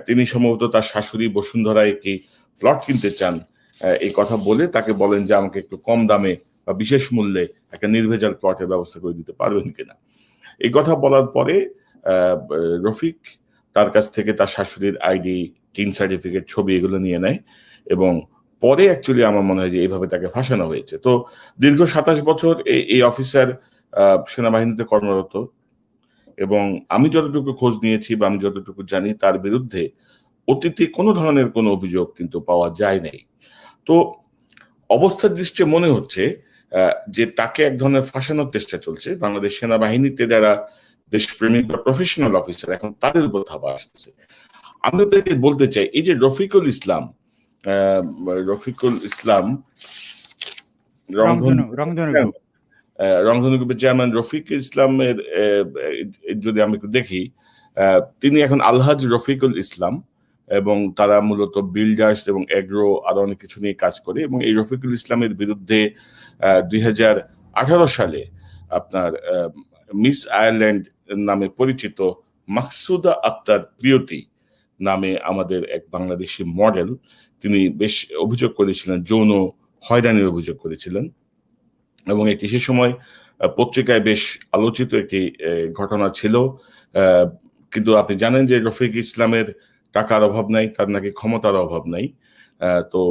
তিনি সম্ভবত তার শাশুড়ি বসুন্ধরায় একটি প্লট কিনতে চান, এই কথা বলে তাকে বলেন যে আমাকে একটু কম দামে বা বিশেষ মূল্যে একটা নির্ভেজাল প্লটের ব্যবস্থা করে দিতে পারবেন কিনা। এই কথা বলার পরে রফিক তার কাছ থেকে তার শাশুড়ির আইডি, টিন সার্টিফিকেট, ছবি এগুলো নিয়ে নেয় এবং পরে অ্যাকচুয়ালি আমার মনে হয় যে এইভাবে তাকে ফাঁসানো হয়েছে। তো দীর্ঘ 27 বছর এই অফিসার সেনাবাহিনীতে কর্মরত এবং আমি যতটুকু খোঁজ নিয়েছি বা আমি যতটুকু জানি তার বিরুদ্ধে অতীতে কোনো ধরনের কোনো অভিযোগ কিন্তু পাওয়া যায় নাই। তো অবস্থার দৃষ্টিতে মনে হচ্ছে যে তাকে এক ধরনের ফাঁসানোর চেষ্টা চলছে। বাংলাদেশ সেনাবাহিনীতে যারা দেশপ্রেমিক বা প্রফেশনাল অফিসার, এখন তাদের উপর থাবা আসতেছে। আমি আপনাকে বলতে চাই, এই যে রফিকুল ইসলাম রংধনু রংধনু গ্রুপ, রংধনু গ্রুপের চেয়ারম্যান রফিক ইসলামের যদি আমি একটু দেখি, তিনি এখন আলহাজ রফিকুল ইসলাম, এবং তারা মূলত বিল্ডার্স এবং এগ্রো আরো অনেক কিছু নিয়ে কাজ করে। এবং এই রফিকুল ইসলামের বিরুদ্ধে 2018 সালে আপনার মিস আয়ারল্যান্ড নামে পরিচিত মাকসুদা আক্তার প্রিয়তি নামে আমাদের এক বাংলাদেশি মডেল, তিনি বেশ অভিযোগ করেছিলেন, যৌন হয়রানির অভিযোগ করেছিলেন, এবং এটি সে সময় পত্রিকায় বেশ আলোচিত একটি ঘটনা ছিল। কিন্তু আপনি জানেন যে রফিক ইসলামের টাকার অভাব নাই, তার নাকি ক্ষমতার অভাব নাই, তো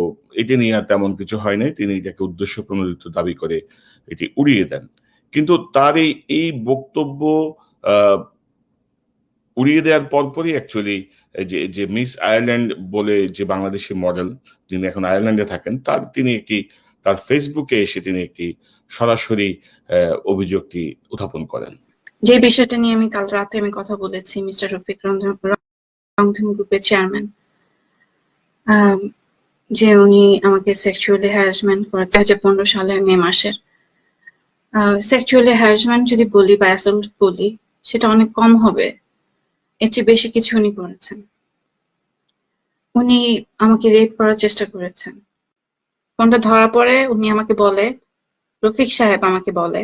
এটি নিয়ে আর তেমন কিছু হয় নাই, তিনি এটাকে উদ্দেশ্য প্রণোদিত দাবি করে এটি উড়িয়ে দেন। কিন্তু তার এই বক্তব্য উড়িয়ে দেওয়ার পরপরই অ্যাকচুয়ালি যে মিস আয়ারল্যান্ড বলে যে বাংলাদেশি মডেল, যিনি এখন আয়ারল্যান্ডে থাকেন, তার ফেসবুকে এসে তিনি একটি সরাসরি অভিযোগটি উত্থাপন করেন। যে বিষয়টা নিয়ে আমি কাল রাতে কথা বলেছি মিস্টার রফিক, রংধনু গ্রুপের চেয়ারম্যান, যে উনি আমাকে সেক্সুয়ালি হ্যারাসমেন্ট করেছে 2015 সালে মে মাসের। সেক্সুয়ালি হ্যারাসমেন্ট যদি বলি বা অ্যাসল্ট বলি, সেটা অনেক কম হবে, এর চেয়ে বেশি কিছু উনি করেছেন। উনি আমাকে রেপ করার চেষ্টা করেছেন। ফোনটা ধরা পড়ে উনি আমাকে বলে, রফিক সাহেব আমাকে বলে,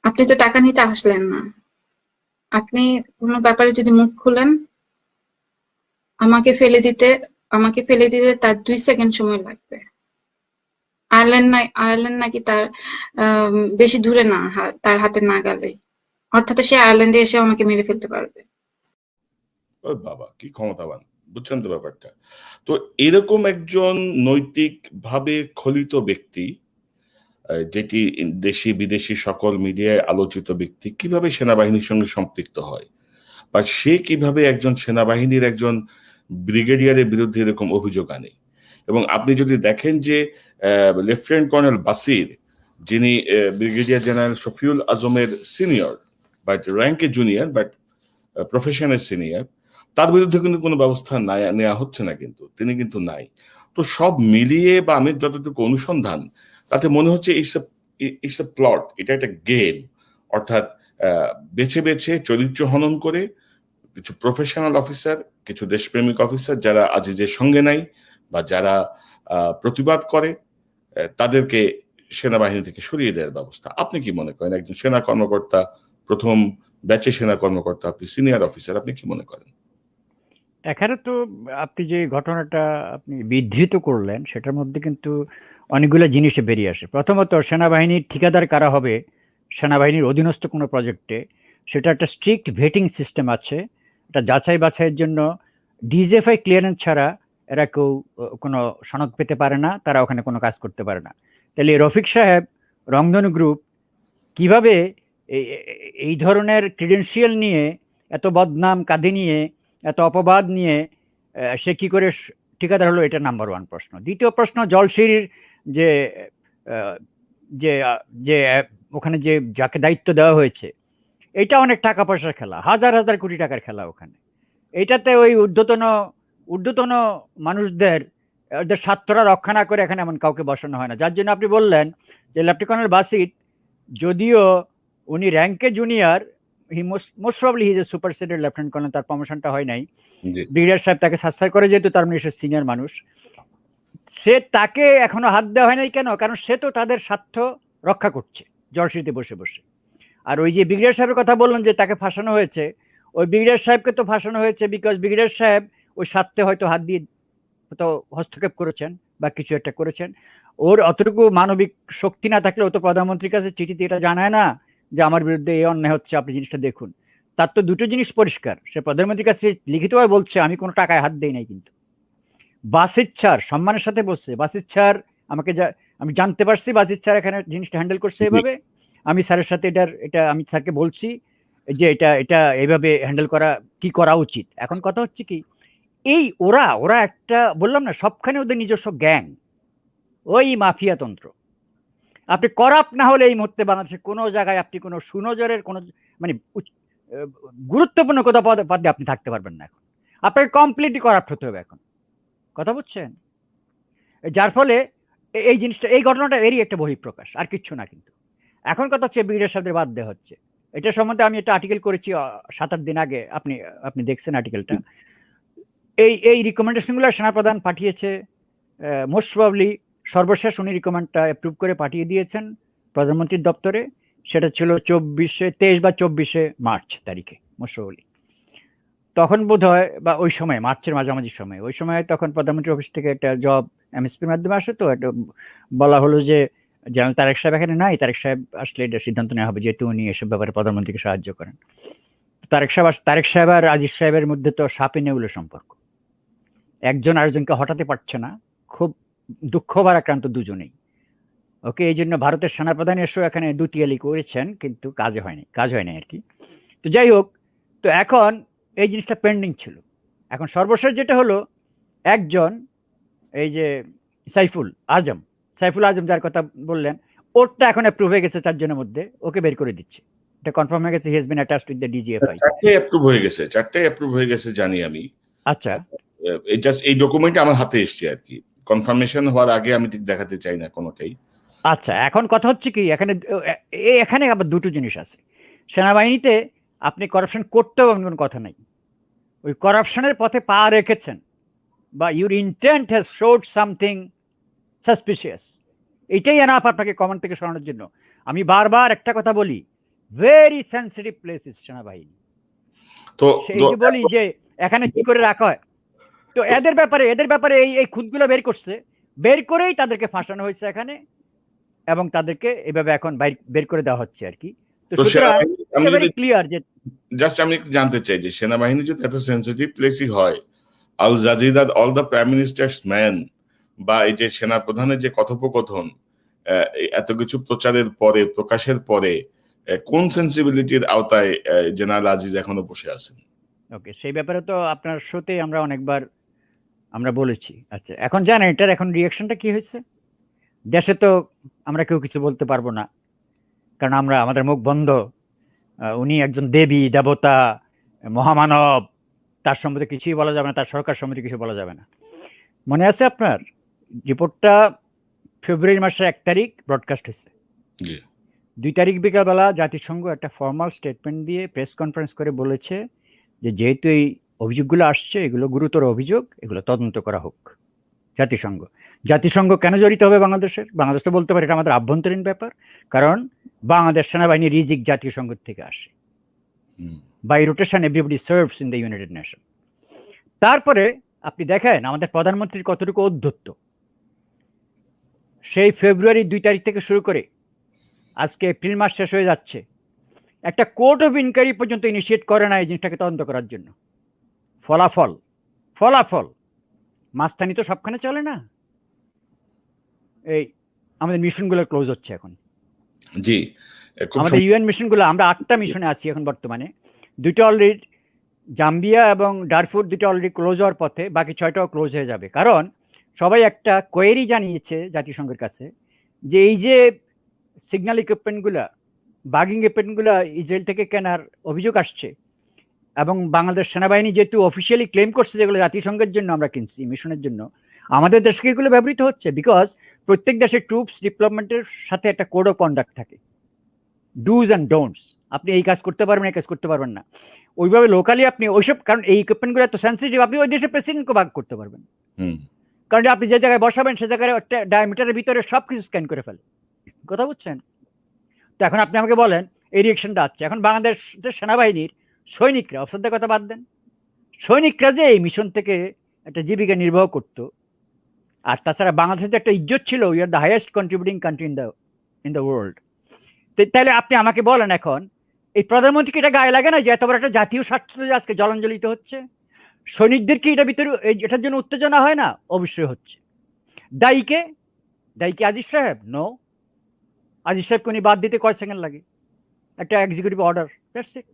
আপনি তো টাকা নিতে আসলেন না, আপনি কোনো ব্যাপারে যদি মুখ খুলেন আমাকে ফেলে দিতে তার 2 সেকেন্ড সময় লাগবে। আয়ারল্যান্ড নাকি তার বেশি দূরে না, তার হাতে না গেলেই, অর্থাৎ সে আয়ারল্যান্ডে এসে আমাকে মেরে ফেলতে পারবে। ও বাবা, কি ক্ষমতাবান, বুঝছেন তো ব্যাপারটা। তো এরকম একজন নৈতিক ভাবে খলিত ব্যক্তি, যেটি দেশি বিদেশি সকল মিডিয়ায় আলোচিত ব্যক্তি, কিভাবে সেনাবাহিনীর সঙ্গে সম্পৃক্ত হয়, বা সে কিভাবে একজন সেনাবাহিনীর একজন ব্রিগেডিয়ারের বিরুদ্ধে এরকম অভিযোগ আনে। এবং আপনি যদি দেখেন যে লেফটেন্যান্ট কর্নেল বাসির, যিনি ব্রিগেডিয়ার জেনারেল শফিউল আজমের সিনিয়র, বাট র্যাঙ্কে জুনিয়র, বাট প্রফেশনের সিনিয়র, তার বিরুদ্ধে কিন্তু কোনো ব্যবস্থা নেওয়া হচ্ছে না, কিন্তু তিনি কিন্তু নাই। তো সব মিলিয়ে বা আমি যতটুকু অনুসন্ধান, তাতে মনে হচ্ছে ইটস এ প্লট, এটা একটা গেম। অর্থাৎ বেছে বেছে চরিত্র হনন করে কিছু প্রফেশনাল অফিসার, কিছু দেশপ্রেমিক অফিসার যারা আজিজের সঙ্গে নাই বা যারা প্রতিবাদ করে, তাদেরকে সেনাবাহিনী থেকে সরিয়ে দেওয়ার ব্যবস্থা। আপনি কি মনে করেন, একজন সেনা কর্মকর্তা, প্রথম ব্যাচে সেনা কর্মকর্তা, আপনি সিনিয়র অফিসার, আপনি কি মনে করেন? এখানে তো আপনি যে ঘটনাটা আপনি বিধৃত করলেন, সেটার মধ্যে কিন্তু অনেকগুলো জিনিস বেরিয়ে আসে। প্রথমত, সেনাবাহিনীর ঠিকাদার কারা হবে সেনাবাহিনীর অধীনস্থ কোনো প্রজেক্টে, সেটা একটা স্ট্রিক্ট ভেটিং সিস্টেম আছে। এটা যাচাই বাছাইয়ের জন্য ডিজিএফআই ক্লিয়ারেন্স ছাড়া এরা কেউ কোনো সনদ পেতে পারে না, তারা ওখানে কোনো কাজ করতে পারে না। তাহলে রফিক সাহেব, রংধনু গ্রুপ কিভাবে এই ধরনের ক্রিডেন্সিয়াল নিয়ে, এত বদনাম কাঁধে নিয়ে, এত অপবাদ নিয়ে সে কি করে ঠিকাদার হলো, এটা নাম্বার ওয়ান প্রশ্ন। দ্বিতীয় প্রশ্ন, জলশিরির যে যে যে ওখানে যে যাকে দায়িত্ব দেওয়া হয়েছে, এটা অনেক টাকা পয়সার খেলা, হাজার হাজার কোটি টাকার খেলা ওখানে। এইটাতে ওই ঊর্ধ্বতন মানুষদের ওদের স্বার্থরা রক্ষা না করে এখানে এমন কাউকে বসানো হয় না। যার জন্য আপনি বললেন যে লেফটেন্যান্ট কর্নেল বাসিত, যদিও উনি র্যাঙ্কে junior, most probably he is a superseded lieutenant colonel, তার প্রমোশনটা হয় নাই। ব্রিগেডিয়ার সাহেব তাকে সাসপেন্ড করে, যেহেতু তার মানে সে সিনিয়র মানুষ, সে তাকে এখনো হাত দেওয়া হয় নাই। কেন? কারণ সে তো তাদের স্বার্থ রক্ষা করছে জলসিতে বসে বসে। আর ওই যে ব্রিগেডিয়ার সাহেবের কথা বললেন যে তাকে ফাঁসানো হয়েছে, ওই ব্রিগেডিয়ার সাহেবকে তো ফাঁসানো হয়েছে বিকজ ব্রিগেডিয়ার সাহেব ওই স্বার্থে হয়তো হাত দিয়ে তো হস্তক্ষেপ করেছেন বা কিছু একটা করেছেন। ওর অতটুকু মানবিক শক্তি না থাকলে ও তো প্রধানমন্ত্রীর কাছে চিঠিতে এটা জানায় না যে আমার বিরুদ্ধে এই অন্যায় হচ্ছে, আপনি জিনিসটা দেখুন। তার তো দুটো জিনিস পরিষ্কার, সে প্রধানমন্ত্রীর কাছে লিখিতভাবে বলছে আমি কোনো টাকায় হাত দেই নাই। কিন্তু বাসির স্যার সম্মানের সাথে বলছে, বাসির স্যার আমি জানতে পারছি বাসির স্যার এখানে জিনিসটা হ্যান্ডেল করছে এভাবে, আমি স্যারের সাথে এটা আমি স্যারকে বলছি যে এটা এইভাবে হ্যান্ডেল কি করা উচিত। এখন কথা হচ্ছে কি, এই ওরা একটা বললাম না, সবখানে ওদের নিজস্ব গ্যাং, ওই মাফিয়া তন্ত্র। আপনি করাপ্ট না হলে এই মুহূর্তে বাংলাদেশের কোনো জায়গায় আপনি কোনো সুনজরের কোনো মানে গুরুত্বপূর্ণ কোনো পদে আপনি থাকতে পারবেন না এখন। আপনাকে কমপ্লিটলি করাপ্ট হতে হবে এখন, কথা বুঝছেন? যার ফলে এই জিনিসটা, এই ঘটনাটা এরই একটা বহিঃপ্রকাশ, আর কিচ্ছু না। কিন্তু এখন কথা হচ্ছে ব্রিগেডিয়ার সাহেবদের বাদ দেওয়া হচ্ছে। এটা সম্বন্ধে আমি একটা আর্টিকেল করেছি 7-8 দিন আগে, আপনি দেখছেন আর্টিকেলটা। এই রিকমেন্ডেশনগুলো সেনাপ্রধান পাঠিয়েছে, মোস্ট প্রবাবলি সর্বশেষ উনি রিকমেন্ডটা অ্যাপ্রুভ করে পাঠিয়ে দিয়েছেন প্রধানমন্ত্রীর দপ্তরে। সেটা ছিল 23 বা 24 মার্চ তারিখে মোস্ট প্রবাবলি। তখন বোধ হয়, বা ওই সময় মার্চের মাঝামাঝি সময়, ওই সময় তখন প্রধানমন্ত্রী অফিস থেকে একটা জব এমএসপির মাধ্যমে আসে। তো এটা বলা হলো যে জেনারেল তারেক সাহেব এখানে নাই, তারেক সাহেব আসলে এটা সিদ্ধান্ত নেওয়া হবে, যেহেতু উনি এসব ব্যাপারে প্রধানমন্ত্রীকে সাহায্য করেন। তারেক সাহেব আর আজিজ সাহেবের মধ্যে তো সাপে নেউলে সম্পর্ক, একজন আরেকজনকে হটাতে পারছে না, খুব দুঃখ ভারাক্রান্ত দুজনেই। ওকে, এই জন্য ভারতের সেনাপ্রধান এসেও এখানে দুতিয়ালি করেছেন, কিন্তু কাজ হয়নি আর কি। তো যাই হোক, তো এখন এই জিনিসটা পেন্ডিং ছিল। এখন সর্বশেষ যেটা হলো, একজন এই যে সাইফুল আজম যার কথা বললেন, ওরটা এখন অ্যাপ্রুভ হয়ে গেছে 4 জনের মধ্যে, ওকে বের করে দিচ্ছে। এটা কনফার্ম হয়ে গেছে, he has been attached with the DGFI. 4টাই অ্যাপ্রুভ হয়ে গেছে জানি আমি। আচ্ছা, এই ডকুমেন্ট আমার হাতে এসছে আর কি। কনফার্মেশন হওয়ার আগে আমি ঠিক দেখাতে চাই না কোনোটাই। আচ্ছা, এখন কথা হচ্ছে কি, এখানে আবার দুটো জিনিস আছে। সেনাবাহিনীতে আপনি করাপশন করতেও এমন কোনো কথা নাই। ওই করাপশনের পথে পা রেখেছেন বা your intent has showed something suspicious, এটাই এনাফ আপনাকে কমান্ড থেকে সরানোর জন্য। আমি বারবার একটা কথা বলি, ভেরি সেন্সিটিভ প্লেসেস সেনাবাহিনী। তো সেই যে বলি যে এখানে কি করে রাখা হয়, তো এদের ব্যাপারে এই খুঁতগুলো বের করেই তাদেরকে ফাঁসানো হয়েছে এখানে, এবং তাদেরকে এইভাবে এখন বের করে দেওয়া হচ্ছে আর কি। তো সুতরাং ভেরি ক্লিয়ার যে জাস্ট আমি একটু জানতে চাই যে সেনাবাহিনী যদি এত সেন্সিটিভ প্লেসই হয়, Al Jazeera all the prime minister's man, বা এই যে সেনা প্রধানের যে কথোপকথন এত কিছু প্রকাশের পরে কোন সেন্সিবিলিটির আওতায় জেনারেল আজিজ এখনো বসে আছেন? ওকে, সেই ব্যাপারে তো আপনার শোতে আমরা অনেকবার বলেছি। আচ্ছা, এখন জানেন এটার এখন রিয়াকশনটা কি হয়েছে? দেশে তো আমরা কেউ কিছু বলতে পারবো না, কারণ আমাদের মুখ বন্ধ। উনি একজন দেবী দেবতা মহামানব, তার সম্বন্ধে কিছুই বলা যাবে না, তার সরকার সম্বন্ধে কিছু বলা যাবে না। মনে আছে আপনার রিপোর্টটা ফেব্রুয়ারি মাসের 1 তারিখ ব্রডকাস্ট হয়েছে। 2 তারিখ বিকালবেলা জাতিসংঘ একটা ফর্মাল স্টেটমেন্ট দিয়ে প্রেস কনফারেন্স করে বলেছে যে যেহেতু এই অভিযোগগুলো আসছে, এগুলো গুরুতর অভিযোগ, এগুলো তদন্ত করা হোক। জাতিসংঘ কেন জড়িত হবে বাংলাদেশ তো বলতে পারে এটা আমাদের আভ্যন্তরীণ ব্যাপার, কারণ বাংলাদেশ সেনাবাহিনী রিজিক জাতিসংঘ থেকে আসে। By rotation everybody serves in the United Nation. তারপরে আপনি দেখেন আমাদের প্রধানমন্ত্রীর কতটুকু ঔদ্ধত্য। সেই ফেব্রুয়ারি 2 তারিখ থেকে শুরু করে আজকে এপ্রিল মাস শেষ হয়ে যাচ্ছে, একটা কোর্ট অফ ইনকোয়ারি পর্যন্ত ইনিশিয়েট করে না এই জিনিসটাকে তদন্ত করার জন্য। ফলাফল মাঝখানি তো সবখানে চলে না। এই আমাদের মিশনগুলো ক্লোজ হচ্ছে এখন। জি, আমাদের ইউএন মিশনগুলো, আমরা 8টা মিশনে আছি এখন বর্তমানে। 2টা অলরেডি, জাম্বিয়া এবং ডারফুর 2টা অলরেডি ক্লোজ হওয়ার পথে, বাকি 6টাও ক্লোজ হয়ে যাবে। কারণ সবাই একটা কোয়েরি জানিয়েছে জাতিসংঘের কাছে যে এই যে সিগন্যাল ইকুইপমেন্টগুলা, বাগিং ইকুইপমেন্টগুলা ইসরায়েল থেকে কেনার অভিযোগ আসছে, এবং বাংলাদেশ সেনাবাহিনী যেহেতু অফিসিয়ালি ক্লেম করছে যেগুলো জাতিসংঘের জন্য আমরা কিনছি, মিশনের জন্য, আমাদের দেশকে এগুলো ব্যবহৃত হচ্ছে। বিকজ প্রত্যেক দেশের ট্রুপস ডিপ্লয়মেন্টের সাথে একটা কোড অফ কন্ডাক্ট থাকে, ডুজ অ্যান্ড ডোন্টস। আপনি এই কাজ করতে পারবেন, এই কাজ করতে পারবেন না। ওইভাবে লোকালি আপনি ওইসব, কারণ এই ইকুইপমেন্টগুলো এত সেন্সিটিভ, আপনি ওই দেশের প্রেসিডেন্টকে ভাগ করতে পারবেন, কারণ আপনি যে জায়গায় বসাবেন সে জায়গায় একটা ডায়ামিটারের ভিতরে সবকিছু স্ক্যান করে ফেলে। কথা বুঝছেন? তো এখন আপনি আমাকে বলেন এই রিয়েকশনটা আছে। এখন বাংলাদেশের সেনাবাহিনীর সৈনিকরা, অফিসারদের কথা বাদ দেন, সৈনিকরা যে এই মিশন থেকে একটা জীবিকা নির্বাহ করত, আর তাছাড়া বাংলাদেশের একটা ইজ্জত ছিল, we are the highest contributing country in the world. তাহলে আপনি আমাকে বলেন এখন এই প্রধানমন্ত্রীকে এটা গায়ে লাগে না যে এত বড় একটা জাতীয় স্বার্থ আজকে জলাঞ্জলিত হচ্ছে? সৈনিকদের কি এটা ভিতরে এটার জন্য উত্তেজনা হয় না? অবশ্যই হচ্ছে। দায়ীকে আজিজ সাহেব? নো, আজিজ সাহেবকে উনি বাদ দিতে কয় সেকেন্ড লাগে, একটা executive order, that's it.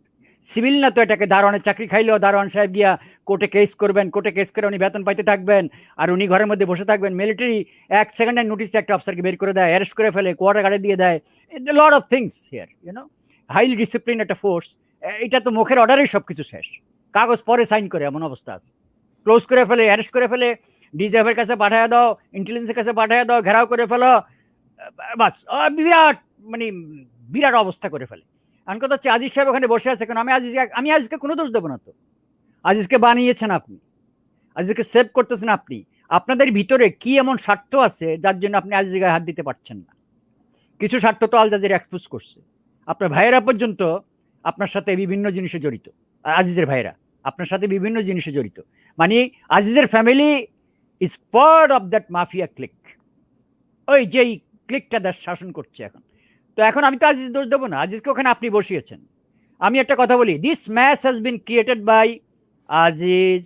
Civil না তো এটাকে, দারোয়ানের চাকরি খাইলেও দারোয়ান সাহেব গিয়া কোর্টে কেস করবেন, কোর্টে কেস করে উনি বেতন পাইতে থাকবেন আর উনি ঘরের মধ্যে বসে থাকবেন। মিলিটারি 1 সেকেন্ডের নোটিসে একটা অফিসারকে বের করে দেয়, অ্যারেস্ট করে ফেলে, কোয়ার্টার গার্ডে দিয়ে দেয়। Lot of things here, highly discipline একটা ফোর্স। এটা তো মুখের অর্ডারেই সবকিছু শেষ, কাগজ পরে সাইন করে এমন অবস্থা আছে। ক্লোজ করে ফেলে, অ্যারেস্ট করে ফেলে, ডিজিএফের কাছে পাঠিয়ে দাও, ইন্টেলিজেন্সের কাছে পাঠিয়ে দাও, ঘেরাও করে ফেলো, বাস বিরাট মানে বিরাট অবস্থা করে ফেলে। এখন কথা হচ্ছে আজিজ সাহেব ওখানে বসে আছে কেন? আমি আজিজকে কোনো দোষ দেবো না তো। আজিজকে বানিয়েছেন আপনি, আজিজকে সেভ করতেছেন আপনি। আপনাদের ভিতরে কি এমন স্বার্থ আছে যার জন্য আপনি আজিজের গায়ে হাত দিতে পারছেন না? কিছু স্বার্থ তো আল জাজিরা এক্সপোজ করছে। আপনার ভাইয়েরা পর্যন্ত আপনার সাথে বিভিন্ন জিনিসে জড়িত, আজিজের ভাইয়েরা আপনার সাথে বিভিন্ন জিনিসে জড়িত। মানে আজিজের family is part of that mafia clique, ওই যেই ক্লিকটা দেশ শাসন করছে এখন। তো এখন আমি তো আজিজ দোষ দেবো না, আজিজকে ওখানে আপনি বসিয়েছেন। আমি একটা কথা বলি, this match has been created by Aziz,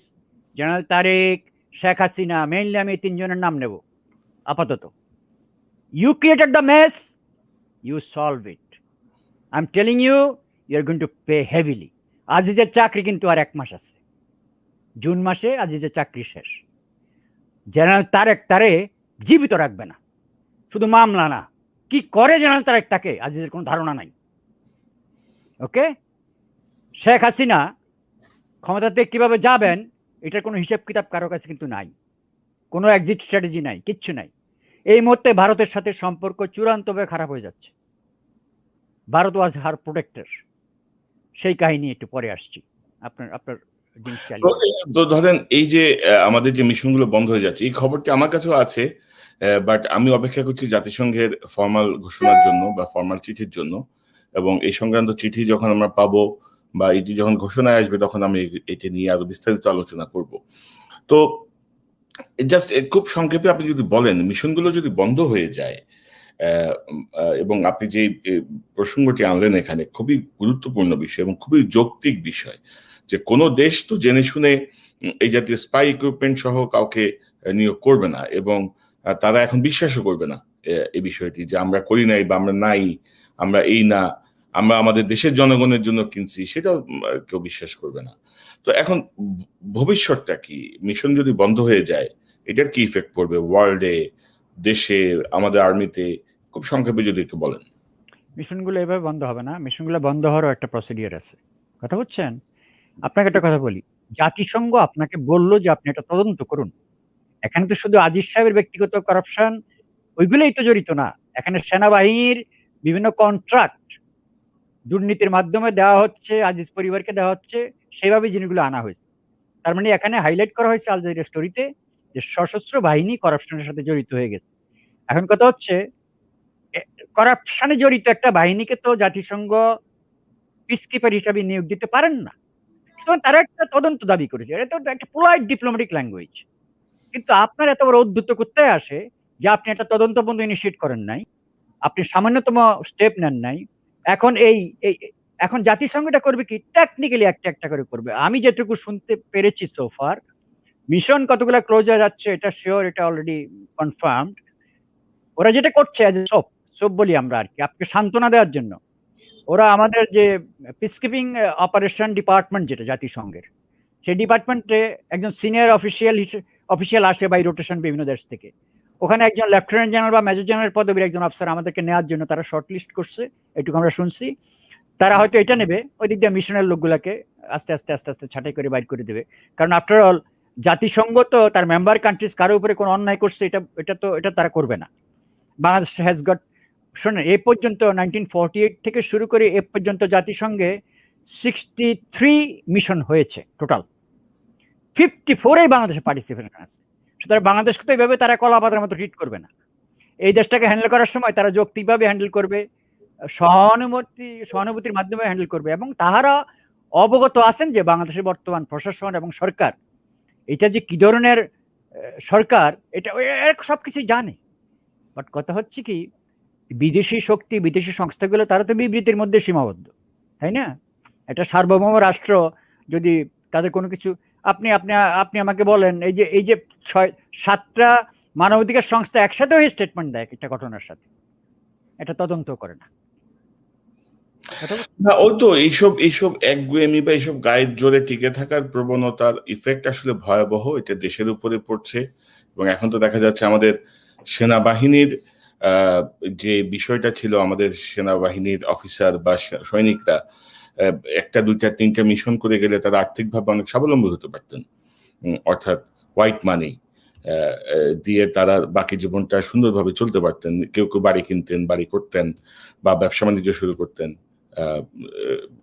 general Tarek, Sheikh Hasina, mainly আমি 3 জনের নাম নেব আপাতত। You created the match, you solve it. I am telling you, you are going to pay heavily. আজিজের চাকরি কিন্তু আর 1 মাস আছে, জুন মাসে আজিজের চাকরি শেষ। জেনারেল তারেক তারে জীবিত রাখবে না, শুধু মামলা না, কি করে জেনারেল তারেক তাকে আজিজের কোনো ধারণা নাই। ওকে, শেখ হাসিনা ক্ষমতাতে কিভাবে যাবেন এটার কোনো হিসাব কিতাব কারো কাছে কিন্তু নাই, কোনো এক্সিট স্ট্র্যাটেজি নাই, কিচ্ছু নাই। এই মুহূর্তে ভারতের সাথে সম্পর্ক চূড়ান্তভাবে খারাপ হয়ে যাচ্ছে। ভারত ওয়াজ হার প্রোটেক্টর, সেই কাহিনী একটু পরে আসছি। আপনার জিনিস তো ধরেন এই যে আমাদের যে মিশনগুলো বন্ধ হয়ে যাচ্ছে, এই খবরটি আমার কাছেও আছে, বাট আমি অপেক্ষা করছি জাতিসংঘের ফর্মাল ঘোষণার জন্য বা ফর্মাল চিঠির জন্য। এবং এই সংক্রান্ত চিঠি যখন আমরা পাবো বা এটি যখন ঘোষণায় আসবে তখন আমি এটি নিয়ে আরো বিস্তারিত আলোচনা করব। তো জাস্ট খুব সংক্ষেপে আপনি যদি বলেন, মিশনগুলো যদি বন্ধ হয়ে যায়, এবং আপনি যে প্রসঙ্গটি আনলেন এখানে, খুবই গুরুত্বপূর্ণ বিষয় এবং খুবই যৌক্তিক বিষয়, যে কোনো দেশ তো জেনে শুনে এই জাতীয় স্পাই ইকুইপমেন্ট সহ কাউকে নিয়োগ করবে না, এবং তারা এখন বিশ্বাসও করবে না এই বিষয়টি যে আমরা করি নাই বা আমরা নাই, আমরা এই না, আমরা আমাদের দেশের জনগণের জন্য কিনছি, সেটাও কেউ বিশ্বাস করবে না। তো এখন ভবিষ্যৎটা কি? মিশন যদি বন্ধ হয়ে যায় এটার কি ইফেক্ট পড়বে ওয়ার্ল্ডে, দেশে, আমাদের আর্মিতে? খুব সংক্ষেপে যদি একটু বলেন। মিশনগুলো এভাবে বন্ধ হবে না, মিশনগুলো বন্ধ হওয়ারও একটা প্রসিডিওর আছে, কথা বুঝছেন? আপনাকে একটা কথা বলি, জাতিসংঘ আপনাকে বললো যে আপনি এটা তদন্ত করুন। এখানে তো শুধু আজিজ সাহেবের ব্যক্তিগত করাপশন ওইগুলোই তো জড়িত না, এখানে সেনাবাহিনীর বিভিন্ন কন্ট্রাক্ট দুর্নীতির মাধ্যমে দেওয়া হচ্ছে, আজিজ পরিবারকে দেওয়া হচ্ছে, সেইভাবে জিনিসগুলো আনা হয়েছে। তার মানে এখানে হাইলাইট করা হয়েছে আল জাজিরা স্টোরিতে যে সশস্ত্র বাহিনী করাপশনের সাথে জড়িত হয়ে গেছে। এখন কথা হচ্ছে, করাপশনে জড়িত একটা বাহিনীকে তো জাতিসংঘ পিসকিপার হিসাবে নিয়োগ দিতে পারেন না, সুতরাং তারা একটা তদন্ত দাবি করেছে। এটা তো একটা পোলাইট ডিপ্লোম্যাটিক ল্যাঙ্গুয়েজ। কিন্তু আপনার এত বড় উদ্ধত্ত করতে আসে যে আপনি একটা তদন্ত বন্ধ ইনিশিয়েট করেন নাই, আপনি সামান্যতম স্টেপ নেন নাই। এখন এখন জাতিসংঘ এটা করবে কি? টেকনিক্যালি একটা একটা করে করবে। আমি যেটুকু শুনতে পেরেছি সোফার, মিশন কতগুলো ক্লোজ হয়ে যাচ্ছে এটা শিওর, এটা অলরেডি কনফার্মড। ওরা যেটা করছে অ্যাজ এ সোপ বলি আমরা আর কি, আপনাকে সান্ত্বনা দেওয়ার জন্য, ওরা আমাদের যে পিসকিপিং অপারেশন ডিপার্টমেন্ট যেটা জাতিসংঘের, সেই ডিপার্টমেন্টে একজন সিনিয়র অফিসিয়াল আসে বাই রোটেশন বিভিন্ন দেশ থেকে। ওখানে একজন লেফটেন্যান্ট জেনারেল বা মেজর জেনারেল পদবীর একজন অফিসার আমাদেরকে নেওয়ার জন্য তারা শর্ট লিস্ট করছে, এটুকু আমরা শুনছি। তারা হয়তো এটা নেবে, ওই দিক দিয়ে মিশনের লোকগুলাকে আস্তে আস্তে আস্তে আস্তে ছাঁটাই করে বাইর করে দেবে। কারণ আফটার অল জাতিসংঘ তো তার মেম্বার কান্ট্রিজ কারো উপরে কোনো অন্যায় করছে এটা তারা করবে না। বাংলাদেশ হ্যাজ গট, শোনেন, এ পর্যন্ত 1948 থেকে শুরু করে এ পর্যন্ত জাতিসংঘে 63 মিশন হয়েছে টোটাল, 54 বাংলাদেশে পার্টিসিপেশন আছে। সুতরাং বাংলাদেশকে তো এইভাবে তারা কলাপাতার মতো ট্রিট করবে না। এই দেশটাকে হ্যান্ডেল করার সময় তারা যৌক্তিকভাবে হ্যান্ডেল করবে, সহানুভূতির মাধ্যমে হ্যান্ডেল করবে, এবং তাহারা অবগত আছেন যে বাংলাদেশের বর্তমান প্রশাসন এবং সরকার এটা যে কি ধরনের সরকার, এটা সবকিছু জানে। বাট কথা হচ্ছে কি, বিদেশি শক্তি, বিদেশি সংস্থাগুলো তারা তো বিবৃতির মধ্যে সীমাবদ্ধ, তাই না? একটা সার্বভৌম রাষ্ট্র যদি তাদের কোনো কিছু, আপনি আপনি আপনি আমাকে বলেন, এই যে 6-7টা মানবাধিকার সংস্থা একসাথে হয়ে স্টেটমেন্ট দেয় একটা ঘটনার সাথে, এটা তদন্ত করে না, কথা না, ওই তো এইসব একগুঁয়েমি বা এইসব গায়ের জোরে টিকে থাকার প্রবণতার ইফেক্ট আসলে ভয়াবহ। এটা দেশের উপরে পড়ছে এবং এখন তো দেখা যাচ্ছে আমাদের সেনাবাহিনীর আহ, যে বিষয়টা ছিল, আমাদের সেনাবাহিনীর অফিসার বা সৈনিকরা একটা দুইটা তিনটা মিশন করে গেলে তারা আর্থিকভাবে অনেক স্বাবলম্বী হতে পারতেন। অর্থাৎ হোয়াইট মানি দিয়ে তারা বাকি জীবনটা সুন্দরভাবে চলতে পারতেন। কেউ কেউ বাড়ি কিনতেন, বাড়ি করতেন বা ব্যবসা বাণিজ্য শুরু করতেন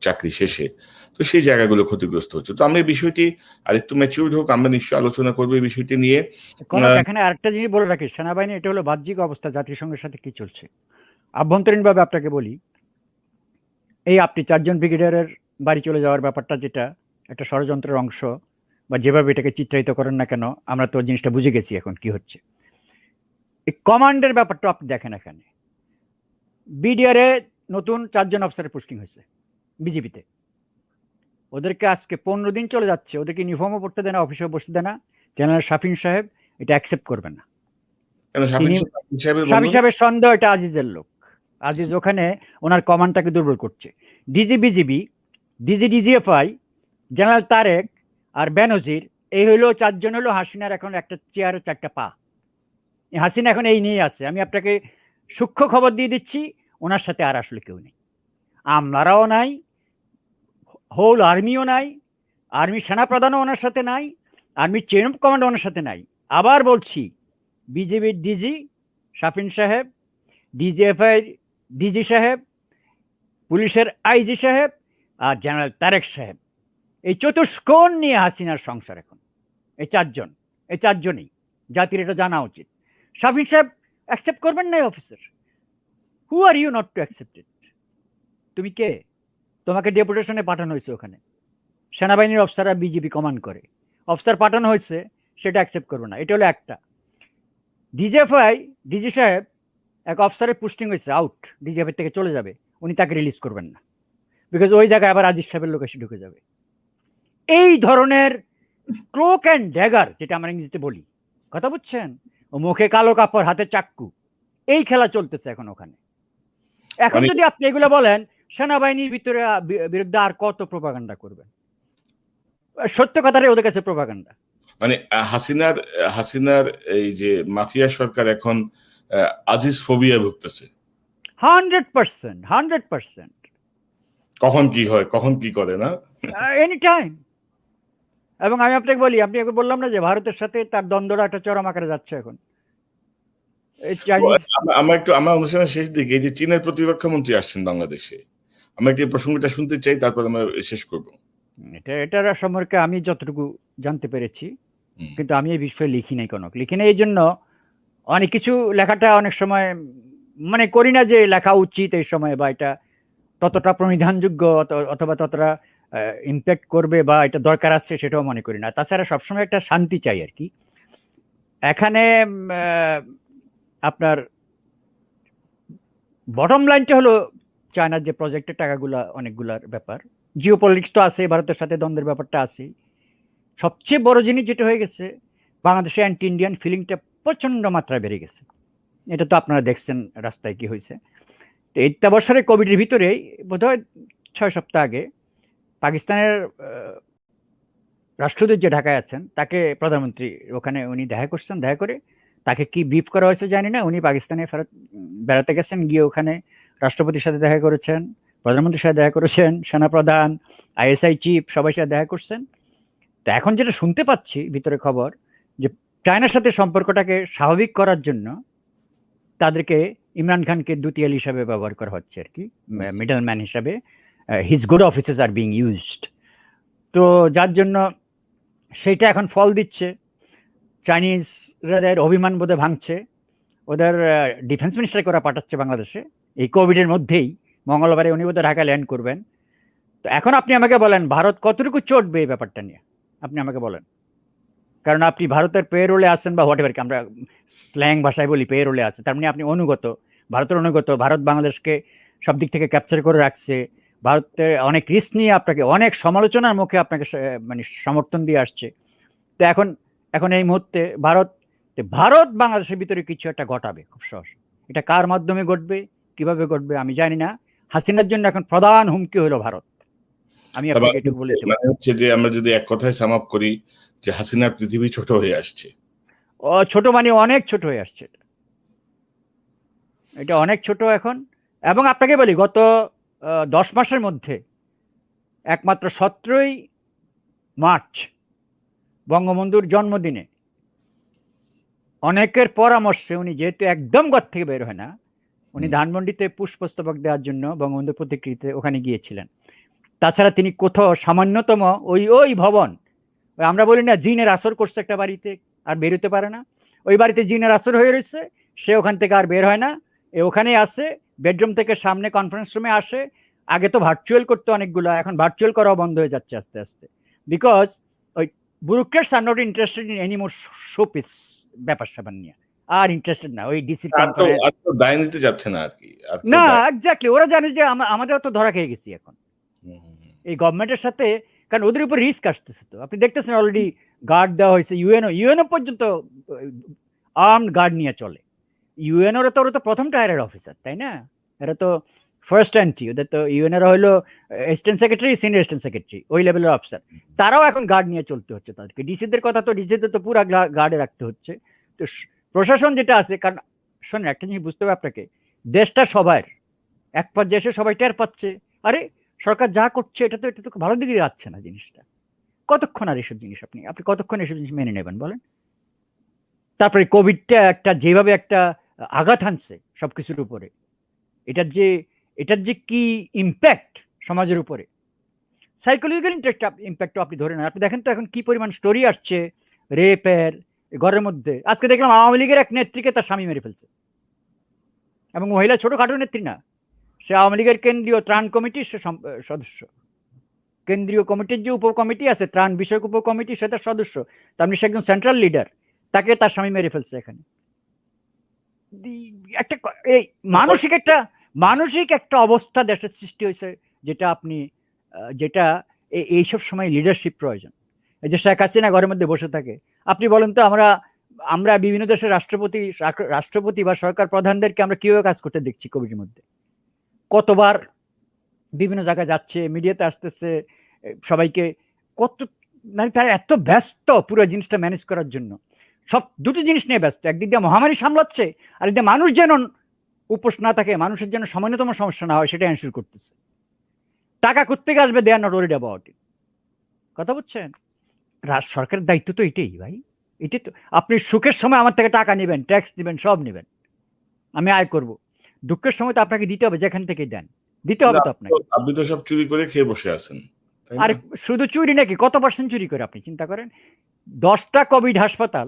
চাকরি শেষে। তো সেই জায়গাগুলো ক্ষতিগ্রস্ত হচ্ছে। তো আমরা এই বিষয়টি আরেকটু ম্যাচিউরড হোক, আমরা নিশ্চয়ই আলোচনা করবো এই বিষয়টি নিয়ে। কনক, এখানে আরেকটা জিনিস বলে রাখি, সেনাবাহিনী এটা হলো বাহ্যিক অবস্থা, জাতিসংঘের সাথে কি চলছে। আভ্যন্তরীণভাবে আপনাকে বলি, এই আপনি 4জন ব্রিগেডিয়ারের বাড়ি চলে যাওয়ার ব্যাপারটা, যেটা একটা ষড়যন্ত্রের অংশ বা যেভাবে এটাকে চিত্রায়িত করেন না কেন, আমরা তো জিনিসটা বুঝে গেছি এখন কি হচ্ছে। এই কমান্ডের ব্যাপারটা আপনি দেখেন, এখানে বিডিআরে নতুন 4জন অফিসারের পোস্টিং হয়েছে বিজেপিতে। ওদেরকে আজকে 15 দিন চলে যাচ্ছে, ওদেরকে ইউনিফর্মও পড়তে দেয় না, অফিসেও বসতে দেয় না। জেনারেল শাফিন সাহেব এটা অ্যাকসেপ্ট করবেন না। শাফিন সাহেবের সন্দেহ এটা আজিজের লোক। আজিজ ওখানে ওনার কমান্ডটাকে দুর্বল করছে। DG BGB, DG DGFI, general Tarek আর বেনজির, এই হইলো 4জন হলো হাসিনার এখন একটা চেয়ারে 4টা পা। হাসিনা এখন এই নিয়ে আছে। আমি আপনাকে সূক্ষ্ম খবর দিয়ে দিচ্ছি, ওনার সাথে আর আসলে কেউ নেই। আমলারাও নাই, হোল আর্মিও নাই, আর্মি সেনাপ্রধানও ওনার সাথে নাই, আর্মির চেইন অফ কমান্ড ওনার সাথে নাই। আবার বলছি, বিজেপির ডিজি শাফিন সাহেব, ডিজিএফআই ডিজি সাহেব, পুলিশের আইজি সাহেব আর জেনারেল তারেক সাহেব, এই চতুষ্কোণ নিয়ে হাসিনার সংসার এখন। এই 4জন, এই 4জনই জাতির এটা জানা উচিত। শাফিন সাহেব অ্যাকসেপ্ট করবেন না officer. Who are you not to accept it? তুমি কে? তোমাকে ডেপুটেশনে পাঠানো হয়েছে ওখানে, সেনাবাহিনীর অফিসাররা বিজেপি কমান্ড করে, অফিসার পাঠানো হয়েছে, সেটা অ্যাকসেপ্ট করবে না। এটা হলো একটা। ডিজিএফআই ডিজি সাহেব এক অফিসারের পোস্টিং হয়েছে, আউট, ডিজিএফআই থেকে চলে যাবে, উনি তাকে রিলিজ করবেন না, বিকজ ওই জায়গায় আবার আজিজ সাহেবের লোক এসে ঢুকে যাবে। এই ধরনের ক্লোক অ্যান্ড ড্যাগার, যেটা আমরা ইংরেজিতে বলি, কথা বুঝছেন, ও মুখে কালো কাপড় হাতে চাক্কু, এই খেলা চলতেছে এখন ওখানে। এখন যদি আপনি এগুলো বলেন, সেনাবাহিনীর ভিতরে বিরুদ্ধে আর কত প্রোপাগান্ডা করবেন? সত্য কথাটাই ওদের কাছে প্রোপাগান্ডা। মানে হাসিনার এই যে মাফিয়া সরকার এখন আজিজ ফোবিয়া ভুগতেছে 100%। কখন কি হয়, কখন কি করে না, এনি টাইম। এবং আমি আপনাকে বলি, আপনি একবার বললাম না যে ভারতের সাথে তার দ্বন্দ্বটা একটা চরম আকারে যাচ্ছে এখন। আমার অনুষ্ঠানের শেষ দিকে এই যে চীনের প্রতিরক্ষা মন্ত্রী আসছেন বাংলাদেশে, আমরা একটি প্রসঙ্গটা শুনতে চাই, তারপর আমরা শেষ করব। এটার সম্পর্কে আমি যতটুকু জানতে পেরেছি, কিন্তু আমি এই বিষয়ে লিখি নাই, লিখি নাই। এই জন্য অনেক কিছু লেখাটা অনেক সময় মানে করি না যে লেখা উচিত এই সময়, বা এটা ততটা প্রণিধানযোগ্য অথবা ততটা ইম্প্যাক্ট করবে বা এটা দরকার আছে, সেটাও মনে করি না। তাছাড়া সবসময় একটা শান্তি চাই আর কি। এখানে আপনার বটম লাইনটা হলো, চায়নার যে প্রজেক্টের টাকাগুলা অনেকগুলার ব্যাপার, জিও পলিটিক্স তো আছে, ভারতের সাথে দ্বন্দ্বের ব্যাপারটা আছে। সবচেয়ে বড় জিনিস যেটা হয়ে গেছে, বাংলাদেশে অ্যান্টি ইন্ডিয়ান ফিলিংটা প্রচন্ড মাত্রায় বেড়ে গেছে। এটা তো আপনারা দেখছেন রাস্তায় কি হয়েছে। তো এই বছরে কোভিডের ভিতরে বোধহয় 6 সপ্তাহ আগে পাকিস্তানের রাষ্ট্রদূত যে ঢাকায় আছেন, তাকে প্রধানমন্ত্রী ওখানে উনি দেখা করছেন। দেখা করে তাকে কি ব্রিফ করা হয়েছে জানি না, উনি পাকিস্তানে ফেরত বেড়াতে গেছেন, গিয়ে ওখানে রাষ্ট্রপতির সাথে দেখা করেছেন, প্রধানমন্ত্রীর সাথে দেখা করেছেন, সেনাপ্রধান, আইএসআই চিফ, সবাই সাথে দেখা করছেন। তো এখন যেটা শুনতে পাচ্ছি ভিতরে খবর, যে চায়নার সাথে সম্পর্কটাকে স্বাভাবিক করার জন্য তাদেরকে ইমরান খানকে দুতিয়াল হিসাবে ব্যবহার করা হচ্ছে আর কি, মিডল ম্যান হিসাবে। His good offices are being used. তো যার জন্য সেইটা এখন ফল দিচ্ছে। চাইনিজদের অভিমান বোধে ভাঙছে, ওদের ডিফেন্স মিনিস্টার করা পাঠাচ্ছে বাংলাদেশে এই কোভিডের মধ্যেই। মঙ্গলবারে উনি বোধহয় ঢাকা ল্যান্ড করবেন। তো এখন আপনি আমাকে বলেন, ভারত কতটুকু চটবে এই ব্যাপারটা নিয়ে? আপনি আমাকে বলেন। কারণ আপনি ভারতের পে রোলে আসেন, বা হোয়াট এভার, আমরা স্ল্যাং ভাষায় বলি পে রোলে আছে, তার মানে আপনি অনুগত, ভারতের অনুগত। ভারত বাংলাদেশকে সব দিক থেকে ক্যাপচার করে রাখছে। ভারতের অনেক রিস্ক নিয়ে আপনাকে, অনেক সমালোচনার মুখে আপনাকে মানে সমর্থন দিয়ে আসছে। তো এখন এই মুহূর্তে ভারত বাংলাদেশের ভিতরে কিছু একটা ঘটাবে খুব সহজ। এটা কার মাধ্যমে ঘটবে, কিভাবে ঘটবে আমি জানি না। হাসিনার জন্য এখন প্রধান হুমকি হলো ভারত। আমি তবে আপনাকে এটুকু বলে দিতে পারি। মানে হচ্ছে যে আমরা যদি এক কথায় সাম আপ করি যে হাসিনা পৃথিবী ছোট হয়ে আসছে। ছোট মানে অনেক ছোট হয়ে আসছে, এটা অনেক ছোট এখন। এবং আপনাকে বলি গত 10 মাসের মধ্যে একমাত্র 17ই মার্চ বঙ্গবন্ধুর জন্মদিনে অনেকের পরামর্শে, উনি যেহেতু একদম ঘর থেকে বের হয় না, উনি ধানমন্ডিতে পুষ্পস্তবক দেওয়ার জন্য বঙ্গবন্ধুর প্রতিকৃতিতে ওখানে গিয়েছিলেন। তাছাড়া তিনি কোথাও সামান্যতম ওই ভবন, আমরা বলি না জিনের আসর করছে একটা বাড়িতে আর বেরোতে পারে না, ওই বাড়িতে জিনের আসর হয়ে রয়েছে, সে ওখান থেকে আর বের হয় না, ওখানেই আসে, বেডরুম থেকে সামনে কনফারেন্স রুমে আসে। আগে তো ভার্চুয়াল করতে অনেকগুলো, এখন ভার্চুয়াল করাও বন্ধ হয়ে যাচ্ছে আস্তে আস্তে, বিকজ ওই bureaucrats are not interested in any more showpiece ব্যাপার স্যাপার নিয়ে, আর ইন্টারেস্টেড না ওই ডিসি দায় নিতে যাচ্ছে না আর কি, না এক্স্যাক্টলি। ওরা জানে যে আমাদের তো ধরা খেয়ে গেছি এখন এই গভর্নমেন্টের সাথে, কারণ ওদের উপর রিস্ক আসতেছে। তো আপনি দেখতেছেন অলরেডি গার্ড দেওয়া হয়েছে, ইউএনও পর্যন্ত আর্মড গার্ড নিয়ে চলে। ইউএনওর তো ওরা তো প্রথম টায়ারের অফিসার, তাই না? এরা তো ফার্স্ট এন্ট্রি, ওদের তো ইউএনওর হলো assistant secretary, senior assistant secretary, ওই লেভেলের অফিসার। তারাও এখন গার্ড নিয়ে চলতে হচ্ছে তাদেরকে। ডিসিদের কথা তো ডিসিদের তো পুরা গার্ডে রাখতে হচ্ছে। তো প্রশাসন যেটা আছে, কারণ শোনেন একটা জিনিস বুঝতে হবে আপনাকে, দেশটা সবার এক পর্যায়ে এসে সবাই টের পাচ্ছে, আরে সরকার যা করছে এটা তো ভালো দিকে যাচ্ছে না জিনিসটা। কতক্ষণ আর এসব জিনিস আপনি কতক্ষণ এসব জিনিস মেনে নেবেন বলেন? তারপরে কোভিডটা একটা যেভাবে একটা আঘাত হানছে সবকিছুর উপরে, এটার যে কি ইম্প্যাক্ট সমাজের উপরে, সাইকোলজিক্যাল ইম্প্যাক্ট আপনি ধরে নেন। আপনি দেখেন তো এখন কি পরিমাণ স্টোরি আসছে রেপের ঘরের মধ্যে। আজকে দেখলাম আওয়ামী লীগের এক নেত্রীকে তার স্বামী মেরে ফেলছে, এবং মহিলা ছোটখাটো নেত্রী না, সে আওয়ামী লীগের কেন্দ্রীয় ত্রাণ কমিটির সদস্য, কেন্দ্রীয় কমিটির যে উপকমিটি আছে ত্রাণ বিষয়ক উপকমিটি, সেটার সদস্য, তার মানে সে একজন সেন্ট্রাল লিডার, তাকে তার স্বামী মেরে ফেলছে। এখানে একটা এই মানসিক একটা অবস্থা দেশের সৃষ্টি হয়েছে, যেটা এইসব সময় লিডারশিপ প্রয়োজন। এই যে শেখ হাসিনা ঘরের মধ্যে বসে থাকে, আপনি বলেন তো আমরা বিভিন্ন দেশের রাষ্ট্রপতি বা সরকার প্রধানদেরকে আমরা কিভাবে কাজ করতে দেখছি কোভিডের মধ্যে, কতবার বিভিন্ন জায়গায় যাচ্ছে, মিডিয়াতে আসতেছে, সবাইকে কত, মানে তারা এত ব্যস্ত পুরো জিনিসটা ম্যানেজ করার জন্য। সব দুটো জিনিস নিয়ে ব্যস্ত, একদিক দিয়ে মহামারী সামলাচ্ছে, আর একদিকে মানুষ যেন উপোস না থাকে, মানুষের যেন সামান্যতম সমস্যা না হয় সেটা এনশিওর করতেছে। টাকা কোত্থেকে আসবে, they are not worried about it. কথা বুঝছেন? সরকারের দায়িত্ব তো এটাই ভাই, এটাই তো। আপনি সুখের সময় আমার থেকে টাকা নেবেন, ট্যাক্স নেবেন, সব নেবেন, আমি আয় করব। দুঃখের সময় তো আপনাকে দিতে হবে, যেখান থেকে দেন দিতে হবে তো আপনাকে। আপনি তো সব চুরি করে খেয়ে বসে আছেন। আর শুধু চুরি নাকি, কত পার্সেন্ট চুরি করে আপনি চিন্তা করেন। 10টা কোভিড হাসপাতাল,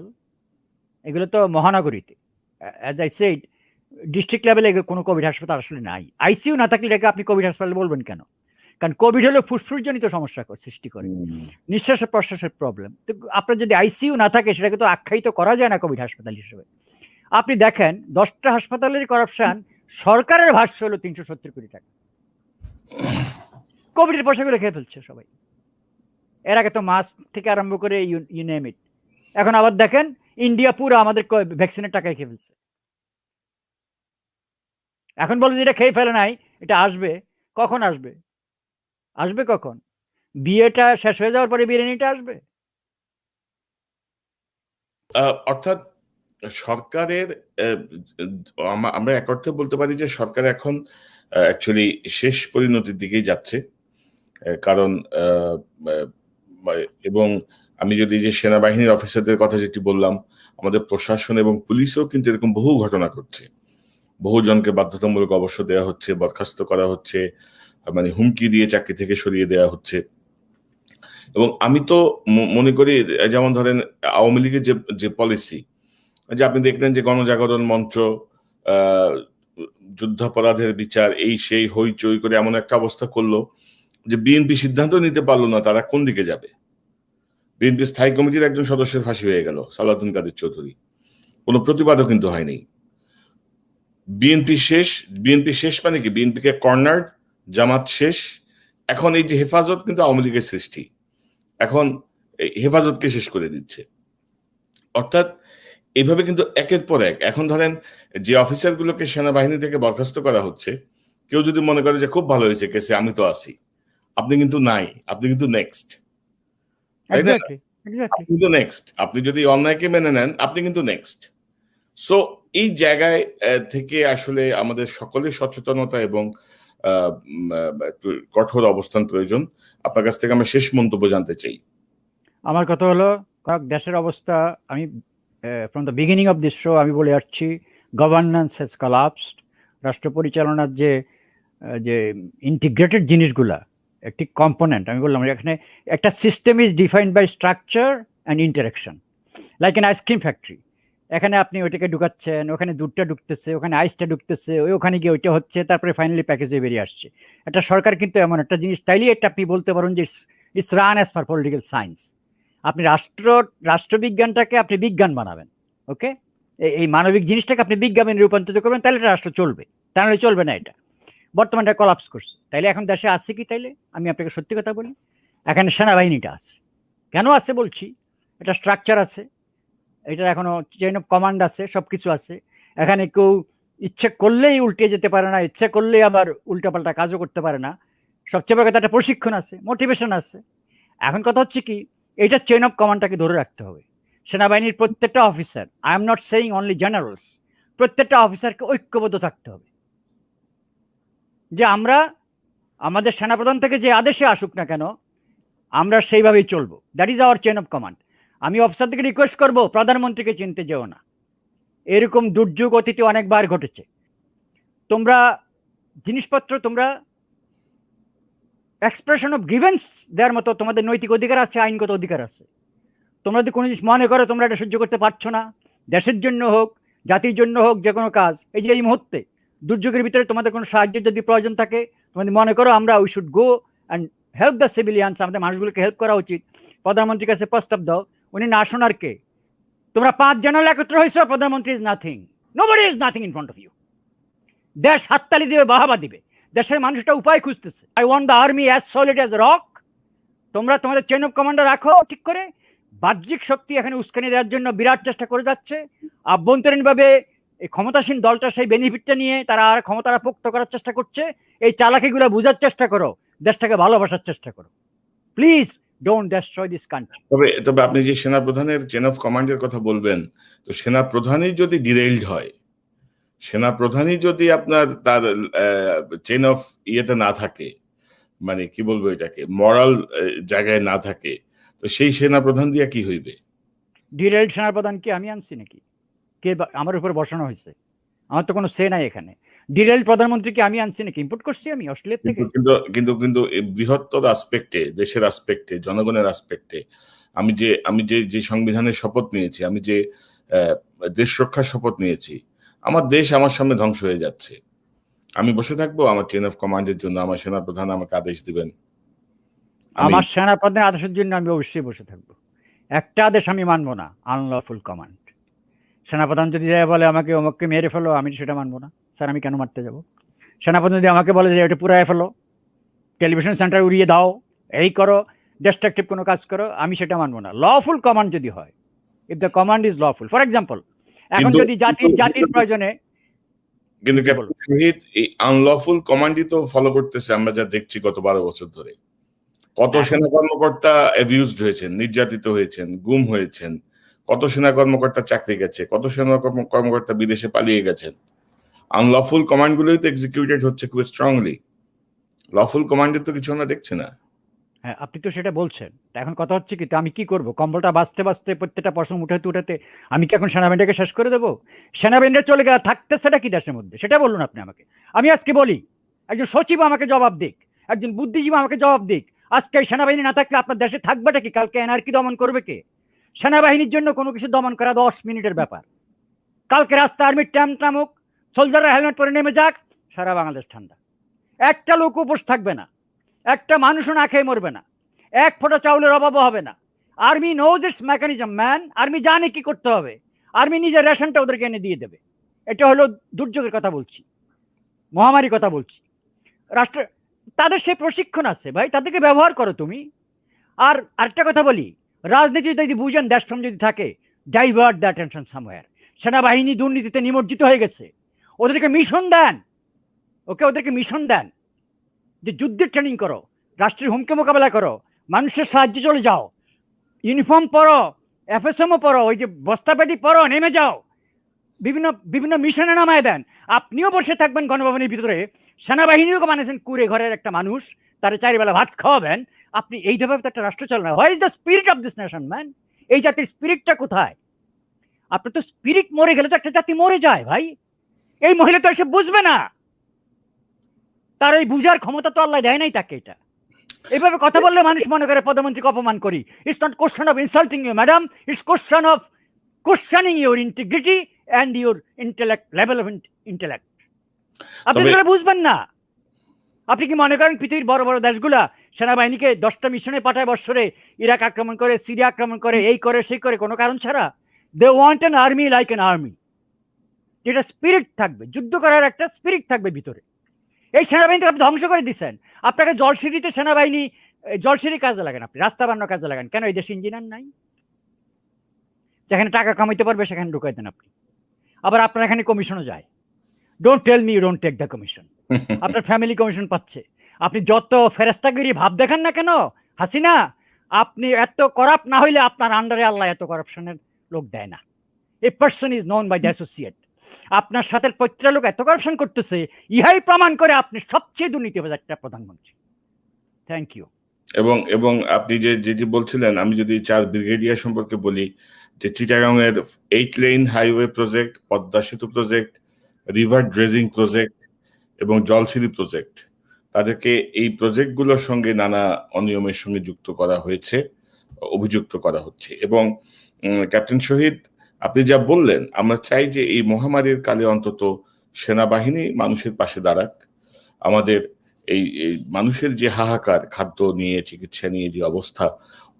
এগুলো তো মহানগরীতে, অ্যাজ আই সেড, ডিস্ট্রিক্ট লেভেলে কোনো কোভিড হাসপাতাল আসলে নাই। আইসিইউ না থাকলে এটাকে আপনি কোভিড হাসপাতাল বলবেন কেন? কারণ কোভিড হলো ফুসফুসজনিত সমস্যা সৃষ্টি করে, নিঃশ্বাস প্রশ্বাসের প্রবলেম। তো আপনার যদি আইসিইউ না থাকে, সেটাকে তো আখ্যায়িত করা যায় না কোভিড হাসপাতাল হিসেবে। আপনি দেখেন 10টা হাসপাতালের করাপশন, সরকারের ভাষ্য হলো 370 কোটি টাকা। কোভিডের পয়সাগুলো খেয়ে ফেলছে সবাই। এর আগে তো মাস্ক থেকে আরম্ভ করে ইউ নেম ইট। এখন আবার দেখেন ইন্ডিয়া পুরো আমাদের ভ্যাকসিনের টাকায় খেয়ে ফেলছে। এখন বলে যে এটা খেয়ে ফেলে নাই, এটা আসবে কখন? আসবে কখন? বিয়েটা শেষ হয়ে যাওয়ার পরে বিরিয়ানিটা আসবে। অর্থাৎ সরকারের, আমরা এক অর্থে বলতে পারি যে সরকার এখন অ্যাকচুয়ালি শেষ পরিণতির দিকেই যাচ্ছে। কারণ এবং আমি যদি যে সেনাবাহিনীর অফিসারদের কথা যেটি বললাম, আমাদের প্রশাসন এবং পুলিশও কিন্তু এরকম বহু ঘটনা ঘটছে। বহু জনকে বাধ্যতামূলক অবসর দেওয়া হচ্ছে, বরখাস্ত করা হচ্ছে, মানে হুমকি দিয়ে চাকরি থেকে সরিয়ে দেওয়া হচ্ছে। এবং আমি তো মনে করি, যেমন ধরেন আওয়ামী লীগের যে পলিসি, যে আপনি দেখলেন যে গণজাগরণ মঞ্চ যুদ্ধাপরাধের বিচার, এই সেই হইচই করে এমন একটা অবস্থা করলো যে বিএনপি সিদ্ধান্ত নিতে পারলো না তারা কোন দিকে যাবে। বিএনপি স্থায়ী কমিটির একজন সদস্যের ফাঁসি হয়ে গেল, সালাউদ্দিন কাদের চৌধুরী, কোনো প্রতিবাদও কিন্তু হয়নি। বিএনপি শেষ মানে কি? বিএনপিকে কর্নার, জামাত শেষ। এখন এই যে হেফাজত, কিন্তু আওয়ামী লীগের সৃষ্টি, এখন হেফাজতকে শেষ করে দিচ্ছে। অর্থাৎ এইভাবে কিন্তু একের পর এক, এখন ধরেন যে অফিসারগুলোকে সেনাবাহিনী থেকে বরখাস্ত করা হচ্ছে, কেউ যদি মনে করে যে খুব ভালো হয়েছে কেসে, আমি তো আছি, আপনি কিন্তু নাই, আপনি কিন্তু নেক্সট, তাই না? আপনি কিন্তু নেক্সট, আপনি যদি অন্যায়কে মেনে নেন আপনি কিন্তু নেক্সট। সো এই জায়গায় থেকে আসলে আমাদের সকলের সচেতনতা এবং একটু কঠোর অবস্থান প্রয়োজন। আপনার কাছ থেকে আমি শেষ মন্তব্য জানতে চাই। আমার কথা হলো, দেশের অবস্থা, আমি from the beginning of this show আমি বলে আসছি, গভর্নেন্স হ্যাজ কলাপসড। রাষ্ট্র পরিচালনার যে যে ইন্টিগ্রেটেড জিনিসগুলা, একটি কম্পোনেন্ট, আমি বললাম এখানে একটা system is defined by structure and interaction, like an ice cream factory. এখানে আপনি ওইটাকে ঢুকাচ্ছেন, ওখানে দুধটা ঢুকতেছে, ওখানে আইসটা ঢুকতেছে, ওখানে গিয়ে ওইটা হচ্ছে, তারপরে ফাইনালি প্যাকেজে বেরিয়ে আসছে। একটা সরকার কিন্তু এমন একটা জিনিস, তাইলে এটা আপনি বলতে পারেন যে it's run as per political science. আপনি রাষ্ট্রবিজ্ঞানটাকে আপনি বিজ্ঞান বানাবেন, ওকে, এই মানবিক জিনিসটাকে আপনি বিজ্ঞানে রূপান্তরিত করবেন, তাহলে এটা রাষ্ট্র চলবে, তাহলে চলবে না। এটা বর্তমানে এটা কলাপস করছে। তাইলে এখন দেশে আছে কি? তাইলে আমি আপনাকে সত্যি কথা বলি, এখানে সেনাবাহিনীটা আছে। কেন আছে বলছি? এটা স্ট্রাকচার আছে, এটার এখনো চেইন অফ কমান্ড আছে, সবকিছু আছে। এখানে কেউ ইচ্ছে করলেই উল্টে যেতে পারে না, ইচ্ছে করলেই আবার উল্টাপাল্টা কাজও করতে পারে না। সবচেয়ে বড় কথা, একটা প্রশিক্ষণ আছে, মোটিভেশন আছে। এখন কথা হচ্ছে কি, এইটা চেইন অফ কমান্ডটাকে ধরে রাখতে হবে। সেনাবাহিনীর প্রত্যেকটা officer, I am not saying only generals, প্রত্যেকটা অফিসারকে ঐক্যবদ্ধ থাকতে হবে যে আমরা আমাদের সেনাপ্রধান থেকে যে আদেশে আসুক না কেন, আমরা সেইভাবেই চলবো। That is our chain of command. আমি অফিসারদেরকে রিকোয়েস্ট করবো, প্রধানমন্ত্রীকে চিনতে যেও না। এরকম দুর্যোগ অতীতে অনেকবার ঘটেছে। তোমরা জিনিসপত্র, তোমরা এক্সপ্রেশন অফ গ্রিভেন্স দেওয়ার মতো তোমাদের নৈতিক অধিকার আছে, আইনগত অধিকার আছে। তোমরা যদি কোনো জিনিস মনে করো তোমরা এটা সহ্য করতে পারছো না, দেশের জন্য হোক, জাতির জন্য হোক, যে কোনো কাজ, এই যে এই মুহূর্তে দুর্যোগের ভিতরে তোমাদের কোনো সাহায্যের যদি প্রয়োজন থাকে, তোমাদের মনে করো আমরা we should go and help the civilians, আমাদের মানুষগুলোকে হেল্প করা উচিত, প্রধানমন্ত্রীর কাছে প্রস্তাব দাও। উনি না শোনার কে? তোমরা 5 জেনারেল একত্র হয়েছ, প্রধানমন্ত্রী is nothing, nobody is nothing in front of you. দেশ হাততালি দিবে, বাহাবা দিবে, দেশের মানুষটা উপায় খুঁজতেছে। I want the army as solid as rock. তোমরা তোমাদের চেইন অফ কমান্ডার রাখো ঠিক করে। বাহ্যিক শক্তি এখানে উস্কানি দেওয়ার জন্য বিরাট চেষ্টা করে যাচ্ছে। আভ্যন্তরীণভাবে এই ক্ষমতাসীন দলটা সেই বেনিফিটটা নিয়ে তারা আর ক্ষমতাটা পোক্ত করার চেষ্টা করছে। এই চালাকিগুলো বোঝার চেষ্টা করো, দেশটাকে ভালোবাসার চেষ্টা করো। Please don't destroy this country. তবে আপনি যে সেনাপ্রধানের চেন অফ কমান্ডের কথা বলবেন, তো সেনাপ্রধানই যদি ডিরেইলড হয়, সেনাপ্রধানই যদি আপনার তার চেন অফ ইয়েতে না থাকে, মানে কি বলবো এটাকে, মরাল জায়গায় না থাকে, তো সেই সেনাপ্রধান দিয়ে কি হইবে? ডিরেইলড সেনাপ্রধান কি আমি আনছি নাকি? কে আমার উপর বসানো হয়েছে? আমার তো কোনো সে নাই এখানে। ডিরেইলড প্রধানমন্ত্রীকে আমি আনছি নাকি? ইম্পোর্ট করছি আমি অস্ট্রেলিয়া থেকে? কিন্তু বৃহত্তর আসপেক্টে, দেশের আসপেক্টে, জনগণের আসপেক্টে, আমি যে সংবিধানের শপথ নিয়েছি, আমি যে দেশ রক্ষার শপথ নিয়েছি, আমার দেশ আমার সামনে ধ্বংস হয়ে যাচ্ছে। আমি বসে থাকবো আমার চেন অফ কমান্ডের জন্য? আমার সেনাপ্রধান আমাকে আদেশ দিবেন, আমার সেনাপ্রধানের আদেশের জন্য আমি অবশ্যই বসে থাকবো। একটা আদেশ আমি মানবো না, আনলফুল কমান্ড। সেনাপ্রধান যদি বলে আমাকে অমুককে মেরে ফেলো, আমি সেটা মানবো না। স্যার আমি কেন মারতে যাব? সেনাপ্রধান যদি আমাকে বলে যে এটা পুরাই ফেলো, টেলিভিশন সেন্টার উড়িয়ে দাও, এই করো, ডিস্ট্রাকটিভ কোনো কাজ করো, আমি সেটা মানবো না। লফুল কমান্ড যদি হয়, if the command is lawful, for example এখন যদি জাতির প্রয়োজনে, কিন্তু শহীদ এই আনলফুল কমান্ডই তো ফলো করতেছে আমরা যা দেখছি গত 12 বছর ধরে। কত সেনা কর্মকর্তা অ্যাবিউজড হয়েছেন, নির্যাতিত হয়েছেন, গুম হয়েছেন, কত সেনা কর্মকর্তা চাকরি গেছে, কত সেনা কর্মকর্তা বিদেশে পালিয়ে গেছেন। আনলফুল কমান্ড গুলোই তো এক্সিকিউটেড হচ্ছে খুব স্ট্রংলি, লফুল কমান্ডের তো কিছু আমরা দেখছি না। হ্যাঁ, আপনি তো সেটা বলছেন। এখন কথা হচ্ছে কি, আমি কি করব? কম্বলটা বাঁচতে বাঁচতে প্রত্যেকটা প্রশ্ন উঠাতে আমি কি এখন সেনাবাহিনীটাকে শেষ করে দেবো? সেনাবাহিনীটা চলে গেলে থাকতেছেটা কি দেশের মধ্যে, সেটা বলুন আপনি আমাকে। আমি আজকে বলি, একজন সচিব আমাকে জবাব দিক, একজন বুদ্ধিজীবী আমাকে জবাব দিক। আজকে সেনাবাহিনী না থাকলে আপনার দেশে থাকবেটা কি? কালকে এনআরকি দমন করবে কে? সেনাবাহিনীর জন্য কোনো কিছু দমন করা 10 মিনিটের ব্যাপার। কালকে রাস্তা আর্মির ট্যাম্প নামুক, সোলজাররা হেলমেট পরে নেমে যাক, সারা বাংলাদেশ ঠান্ডা। একটা লোক উপোস থাকবে না, একটা মানুষও না খেয়ে মরবে না, এক ফোঁটা চাউলের অভাবও হবে না। Army knows its mechanism man. Army জানে কি করতে হবে। আর্মি নিজের রেশনটা ওদেরকে এনে দিয়ে দেবে। এটা হলো দুর্যোগের কথা বলছি, মহামারীর কথা বলছি। রাষ্ট্র তাদের সেই প্রশিক্ষণ আছে ভাই, তাদেরকে ব্যবহার করো তুমি। আর আরেকটা কথা বলি, রাজনীতি যদি বুঝেন, দেশপ্রেম যদি থাকে, ডাইভার্ট দ্য অ্যাটেনশন সামওয়্যার। সেনাবাহিনী দুর্নীতিতে নিমজ্জিত হয়ে গেছে, ওদেরকে মিশন দেন, ওকে ওদেরকে মিশন দেন যে যুদ্ধের ট্রেনিং করো, রাষ্ট্রের হুমকি মোকাবেলা করো, মানুষের সাহায্যে চলে যাও, ইউনিফর্ম পরো, এফএসএমও পরো, ওই যে বস্তাপেটি পরো, নেমে যাও, বিভিন্ন বিভিন্ন মিশনে নামায় দেন। আপনিও বসে থাকবেন গণভবনের ভিতরে, সেনাবাহিনীও বানিয়েছেন কুড়ে ঘরের একটা মানুষ, তারা চারিবেলা ভাত খাওয়াবেন। আপনি এইভাবে তো একটা রাষ্ট্র চালান। Where is the spirit of this nation man? এই জাতির স্পিরিটটা কোথায়? আপনার তো স্পিরিট মরে গেলে তো একটা জাতি মরে যায় ভাই। এই মহিলা তো এসে বুঝবে না, তার এই বুঝার ক্ষমতা তো আল্লাহ দেয় নাই তাকে। এটা এইভাবে কথা বললে মানুষ মনে করে প্রধানমন্ত্রীকে অপমান করি। It's not question of insulting you madam, it's question of questioning your integrity and your intellect, level of intellect. আপনি এগুলো বুঝবেন না। আপনি কি মনে করেন পৃথিবীর বড় বড় দেশগুলা সেনাবাহিনীকে 10টা মিশনে পাঠায় বৎসরে, ইরাক আক্রমণ করে, সিরিয়া আক্রমণ করে, এই করে সেই করে, কোনো কারণ ছাড়া? They want an army like an army, যেটা স্পিরিট থাকবে, যুদ্ধ করার একটা স্পিরিট থাকবে ভিতরে। এই সেনাবাহিনীকে আপনি ধ্বংস করে দিচ্ছেন। আপনাকে জলসিঁড়িতে সেনাবাহিনী, জলসিঁড়ি কাজে লাগান, আপনি রাস্তা বানানোর কাজে লাগান, কেন এই দেশে ইঞ্জিনিয়ার নাই? যেখানে টাকা কামাইতে পারবে সেখানে ঢুকাই দেন আপনি। আবার আপনার এখানে কমিশনও যায়। Don't tell me you don't take the commission. আপনার ফ্যামিলি কমিশন পাচ্ছে। আপনি যত ফেরেস্তাগিরি ভাব দেখান না কেন হাসিনা, আপনি এত করাপ্ট না হইলে আপনার আন্ডারে আল্লাহ এত করাপশনের লোক দেয় না। A person is known by the associate. আপনার সাথে প্রত্যেকটা লোক এত করাপশন করতেছে, ইহাই প্রমাণ করে আপনি সবচেয়ে দুর্নীতিবাজ একটা প্রধানমন্ত্রী। Thank you. এবং আপনি যে বলছিলেন, আমি যদি 4 ব্রিগেডিয়ার সম্পর্কে বলি, যে চিটাগাং এর 8 লেন হাইওয়ে প্রজেক্ট, পদ্মা সেতু প্রজেক্ট, রিভার ড্রেজিং প্রজেক্ট এবং জলসিঁড়ি প্রজেক্ট, তাদেরকে এই প্রজেক্টগুলোর সঙ্গে নানা অনিয়মের সঙ্গে যুক্ত করা হয়েছে, অভিযুক্ত করা হচ্ছে। এবং ক্যাপ্টেন শহীদ, আপনি যা বললেন, আমরা চাই যে এই মহামারীর কালে অন্তত সেনাবাহিনী মানুষের পাশে দাঁড়াক। আমাদের এই মানুষের যে হাহাকার, খাদ্য নিয়ে, চিকিৎসা নিয়ে যে অবস্থা,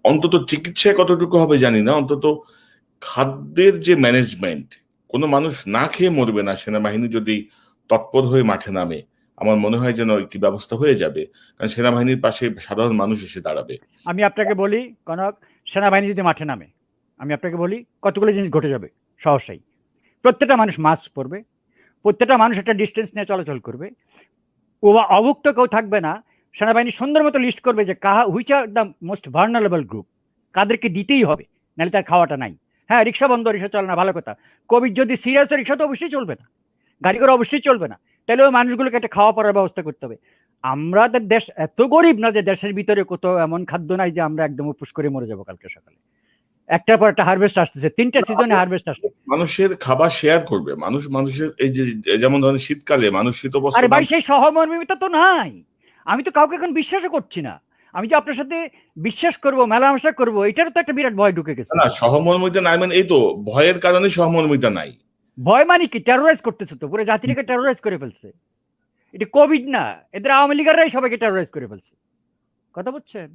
অন্তত চিকিৎসায় কতটুকু হবে জানি না, অন্তত খাদ্যের যে ম্যানেজমেন্ট, কোনো মানুষ না খেয়ে মরবে না সেনাবাহিনী যদি তৎপর হয়ে মাঠে নামে। আমার মনে হয় যেন একটি ব্যবস্থা হয়ে যাবে, কারণ সেনাবাহিনীর পাশে সাধারণ মানুষ এসে দাঁড়াবে। আমি আপনাকে বলি, কনক, সেনাবাহিনী যদি মাঠে নামে, আমি আপনাকে বলি কতগুলো জিনিস ঘটে যাবে সহসাই। প্রত্যেকটা মানুষ মাস্ক পরবে, প্রত্যেকটা মানুষ একটা ডিস্টেন্স নিয়ে চলাচল করবে, অভুক্ত কেউ থাকবে না। সেনাবাহিনী সুন্দর মতো লিস্ট করবে যে which are the most vulnerable group, কাদেরকে দিতেই হবে, নাহলে তার খাওয়াটা নাই। হ্যাঁ, রিক্সা বন্ধ, রিক্সা চলে না, ভালো কথা। কোভিড যদি সিরিয়াস হয়, রিক্সা তো অবশ্যই চলবে না, গাড়ি করে অবশ্যই চলবে না। তাহলে ওই মানুষগুলোকে একটা খাওয়া পড়ার ব্যবস্থা করতে হবে। আমাদের দেশ এত গরিব না যে দেশের ভিতরে কত এমন খাদ্য নাই যে আমরা একদম উপোস করে মরে যাবো কালকে সকালে। একটার পর একটা হারভেস্ট আসতেছে, 3টা সিজনে হারভেস্ট আসছে। মানুষের খাবার শেয়ার করবে, মানুষের এই যে যেমন ধরেন শীতকালে মানুষ শীতবস্ত্র। আরে ভাই, সেই সহমর্মিতা তো নাই। আমি তো কাউকে এখন বিশ্বাসও করছি না। আমি যে আপনার সাথে বিশ্বাস করব, মেলামেশা করব, এটারও তো একটা বিরাট ভয় ঢুকে গেছে। না, সহমর্মিতা নাই মানে এই তো ভয়ের কারণে সহমর্মিতা নাই। ভয় মানে কি? টেরোরাইজ করতেছে তো, পুরো জাতিটাকে টেরোরাইজ করে ফেলছে। এটা কোভিড না, এদের আওয়ামী লীগাররাই সবাইকে টেরোরাইজ করে ফেলছে। কথা বুঝছেন?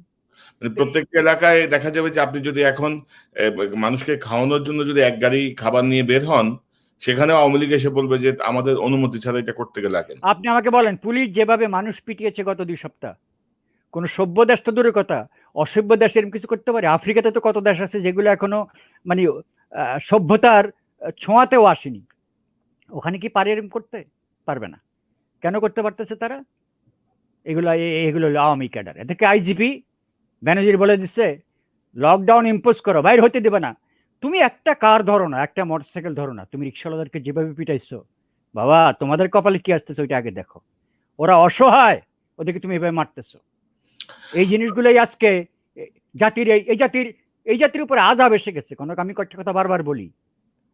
মানে প্রত্যেকটা এলাকায় দেখা যাবে যে আপনি যদি এখন মানুষকে খাওয়ানোর জন্য যদি এক গাড়ি খাবার নিয়ে বের হন, সেখানে আওয়ামী লীগ এসে বলবে যে আমাদের অনুমতি ছাড়া এটা করতে গেলে লাগেন। আপনি আমাকে বলেন, পুলিশ যেভাবে মানুষ পিটিয়েছে গত 2 সপ্তাহ, কোন সভ্য দেশ তো দূরের কথা, অসভ্য দেশ এরকম কিছু করতে পারে? আফ্রিকাতে তো কত দেশ আছে যেগুলো এখনো মানে সভ্যতার ছোঁয়াতেও আসেনি। ওখানে কি পারে এরকম করতে? পারবে না। কেন করতে পারতেছে তারা? এগুলো আওয়ামী ক্যাডার। এদেরকে আইজিপি ব্যানার্জি বলে দিচ্ছে লকডাউন ইম্পোজ করো, বাইরে হতে দেবে না। তুমি একটা কার ধরো না, একটা মোটরসাইকেল ধরো না, তুমি রিক্সাওয়ালাদেরকে যেভাবে পিটাইছো, বাবা তোমাদের কপালে কি আসতেছে ওইটা আগে দেখো। ওরা অসহায়, ওদেরকে তুমি এভাবে মারতেছো। এই জিনিসগুলোই আজকে জাতির এই জাতির উপরে আযাব এসে গেছে। আমি কয়েকটা কথা বারবার বলি,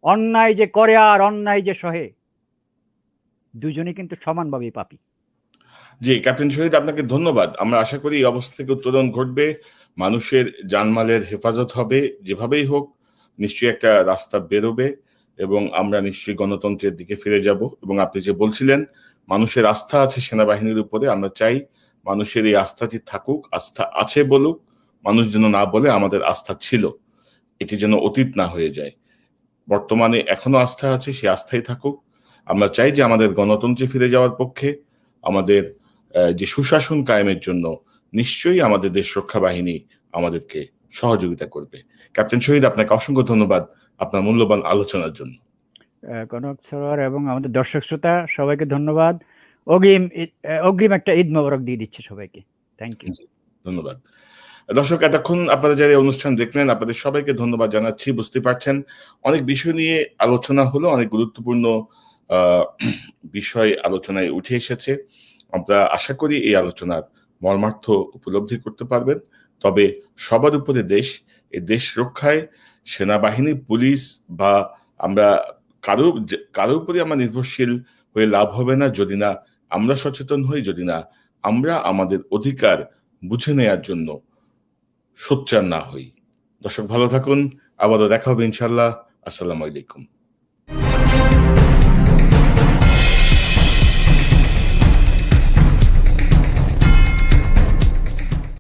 অন্যায় যে করে আর অন্যায় যে সহে, দুজনে কিন্তু সমানভাবে পাপী। জি, ক্যাপ্টেন শহীদ, আপনাকে ধন্যবাদ। আমরা আশা করি এই অবস্থা থেকে উত্তরণ ঘটবে, মানুষের জানমালের হেফাজত হবে, যেভাবেই হোক নিশ্চয়ই একটা রাস্তা বেরোবে এবং আমরা নিশ্চয়ই গণতন্ত্রের দিকে ফিরে যাব। এবং আপনি যে বলছিলেন মানুষের আস্থা আছে সেনাবাহিনীর উপরে, আমরা চাই মানুষের এই আস্থাটি থাকুক, আস্থা আছে বলুক, মানুষ যেন না বলে আমাদের আস্থা ছিল, এটি যেন অতীত না হয়ে যায়। বর্তমানে এখনো আস্থা আছে, সেই আস্থাই থাকুক। আমরা চাই যে আমাদের গণতন্ত্রে ফিরে যাওয়ার পক্ষে, আমাদের যে সুশাসন কায়েমের জন্য নিশ্চয়ই আমাদের দেশ রক্ষা বাহিনী আমাদেরকে সহযোগিতা করবে। ক্যাপ্টেন শহীদ, আপনাকে অসংখ্য ধন্যবাদ আপনার মূল্যবান আলোচনার জন্য। কনক স্যার এবং আমাদের দর্শক শ্রোতা সবাইকে ধন্যবাদ। অগ্রিম একটা ঈদ মোবারক দিয়ে দিচ্ছে সবাইকে। Thank you. জি, ধন্যবাদ। দর্শক, এতক্ষণ আপনারা যারা এই অনুষ্ঠান দেখলেন, আপনাদের সবাইকে ধন্যবাদ জানাচ্ছি। বুঝতে পারছেন অনেক বিষয় নিয়ে আলোচনা হলো, অনেক গুরুত্বপূর্ণ বিষয় আলোচনায় উঠে এসেছে। আমরা আশা করি এই আলোচনার মর্মার্থ উপলব্ধি করতে পারবেন। তবে সবার উপরে দেশ, এই দেশ রক্ষায় সেনাবাহিনী, পুলিশ বা আমরা কারো উপরে আমরা নির্ভরশীল হয়ে লাভ হবে না যদি না আমরা সচেতন হই, যদি না আমরা আমাদের অধিকার বুঝে নেয়ার জন্য সোচ্চার না হই। দর্শক, ভালো থাকুন। আবারও দেখা হবে ইনশাআল্লাহ। আসসালামু আলাইকুম।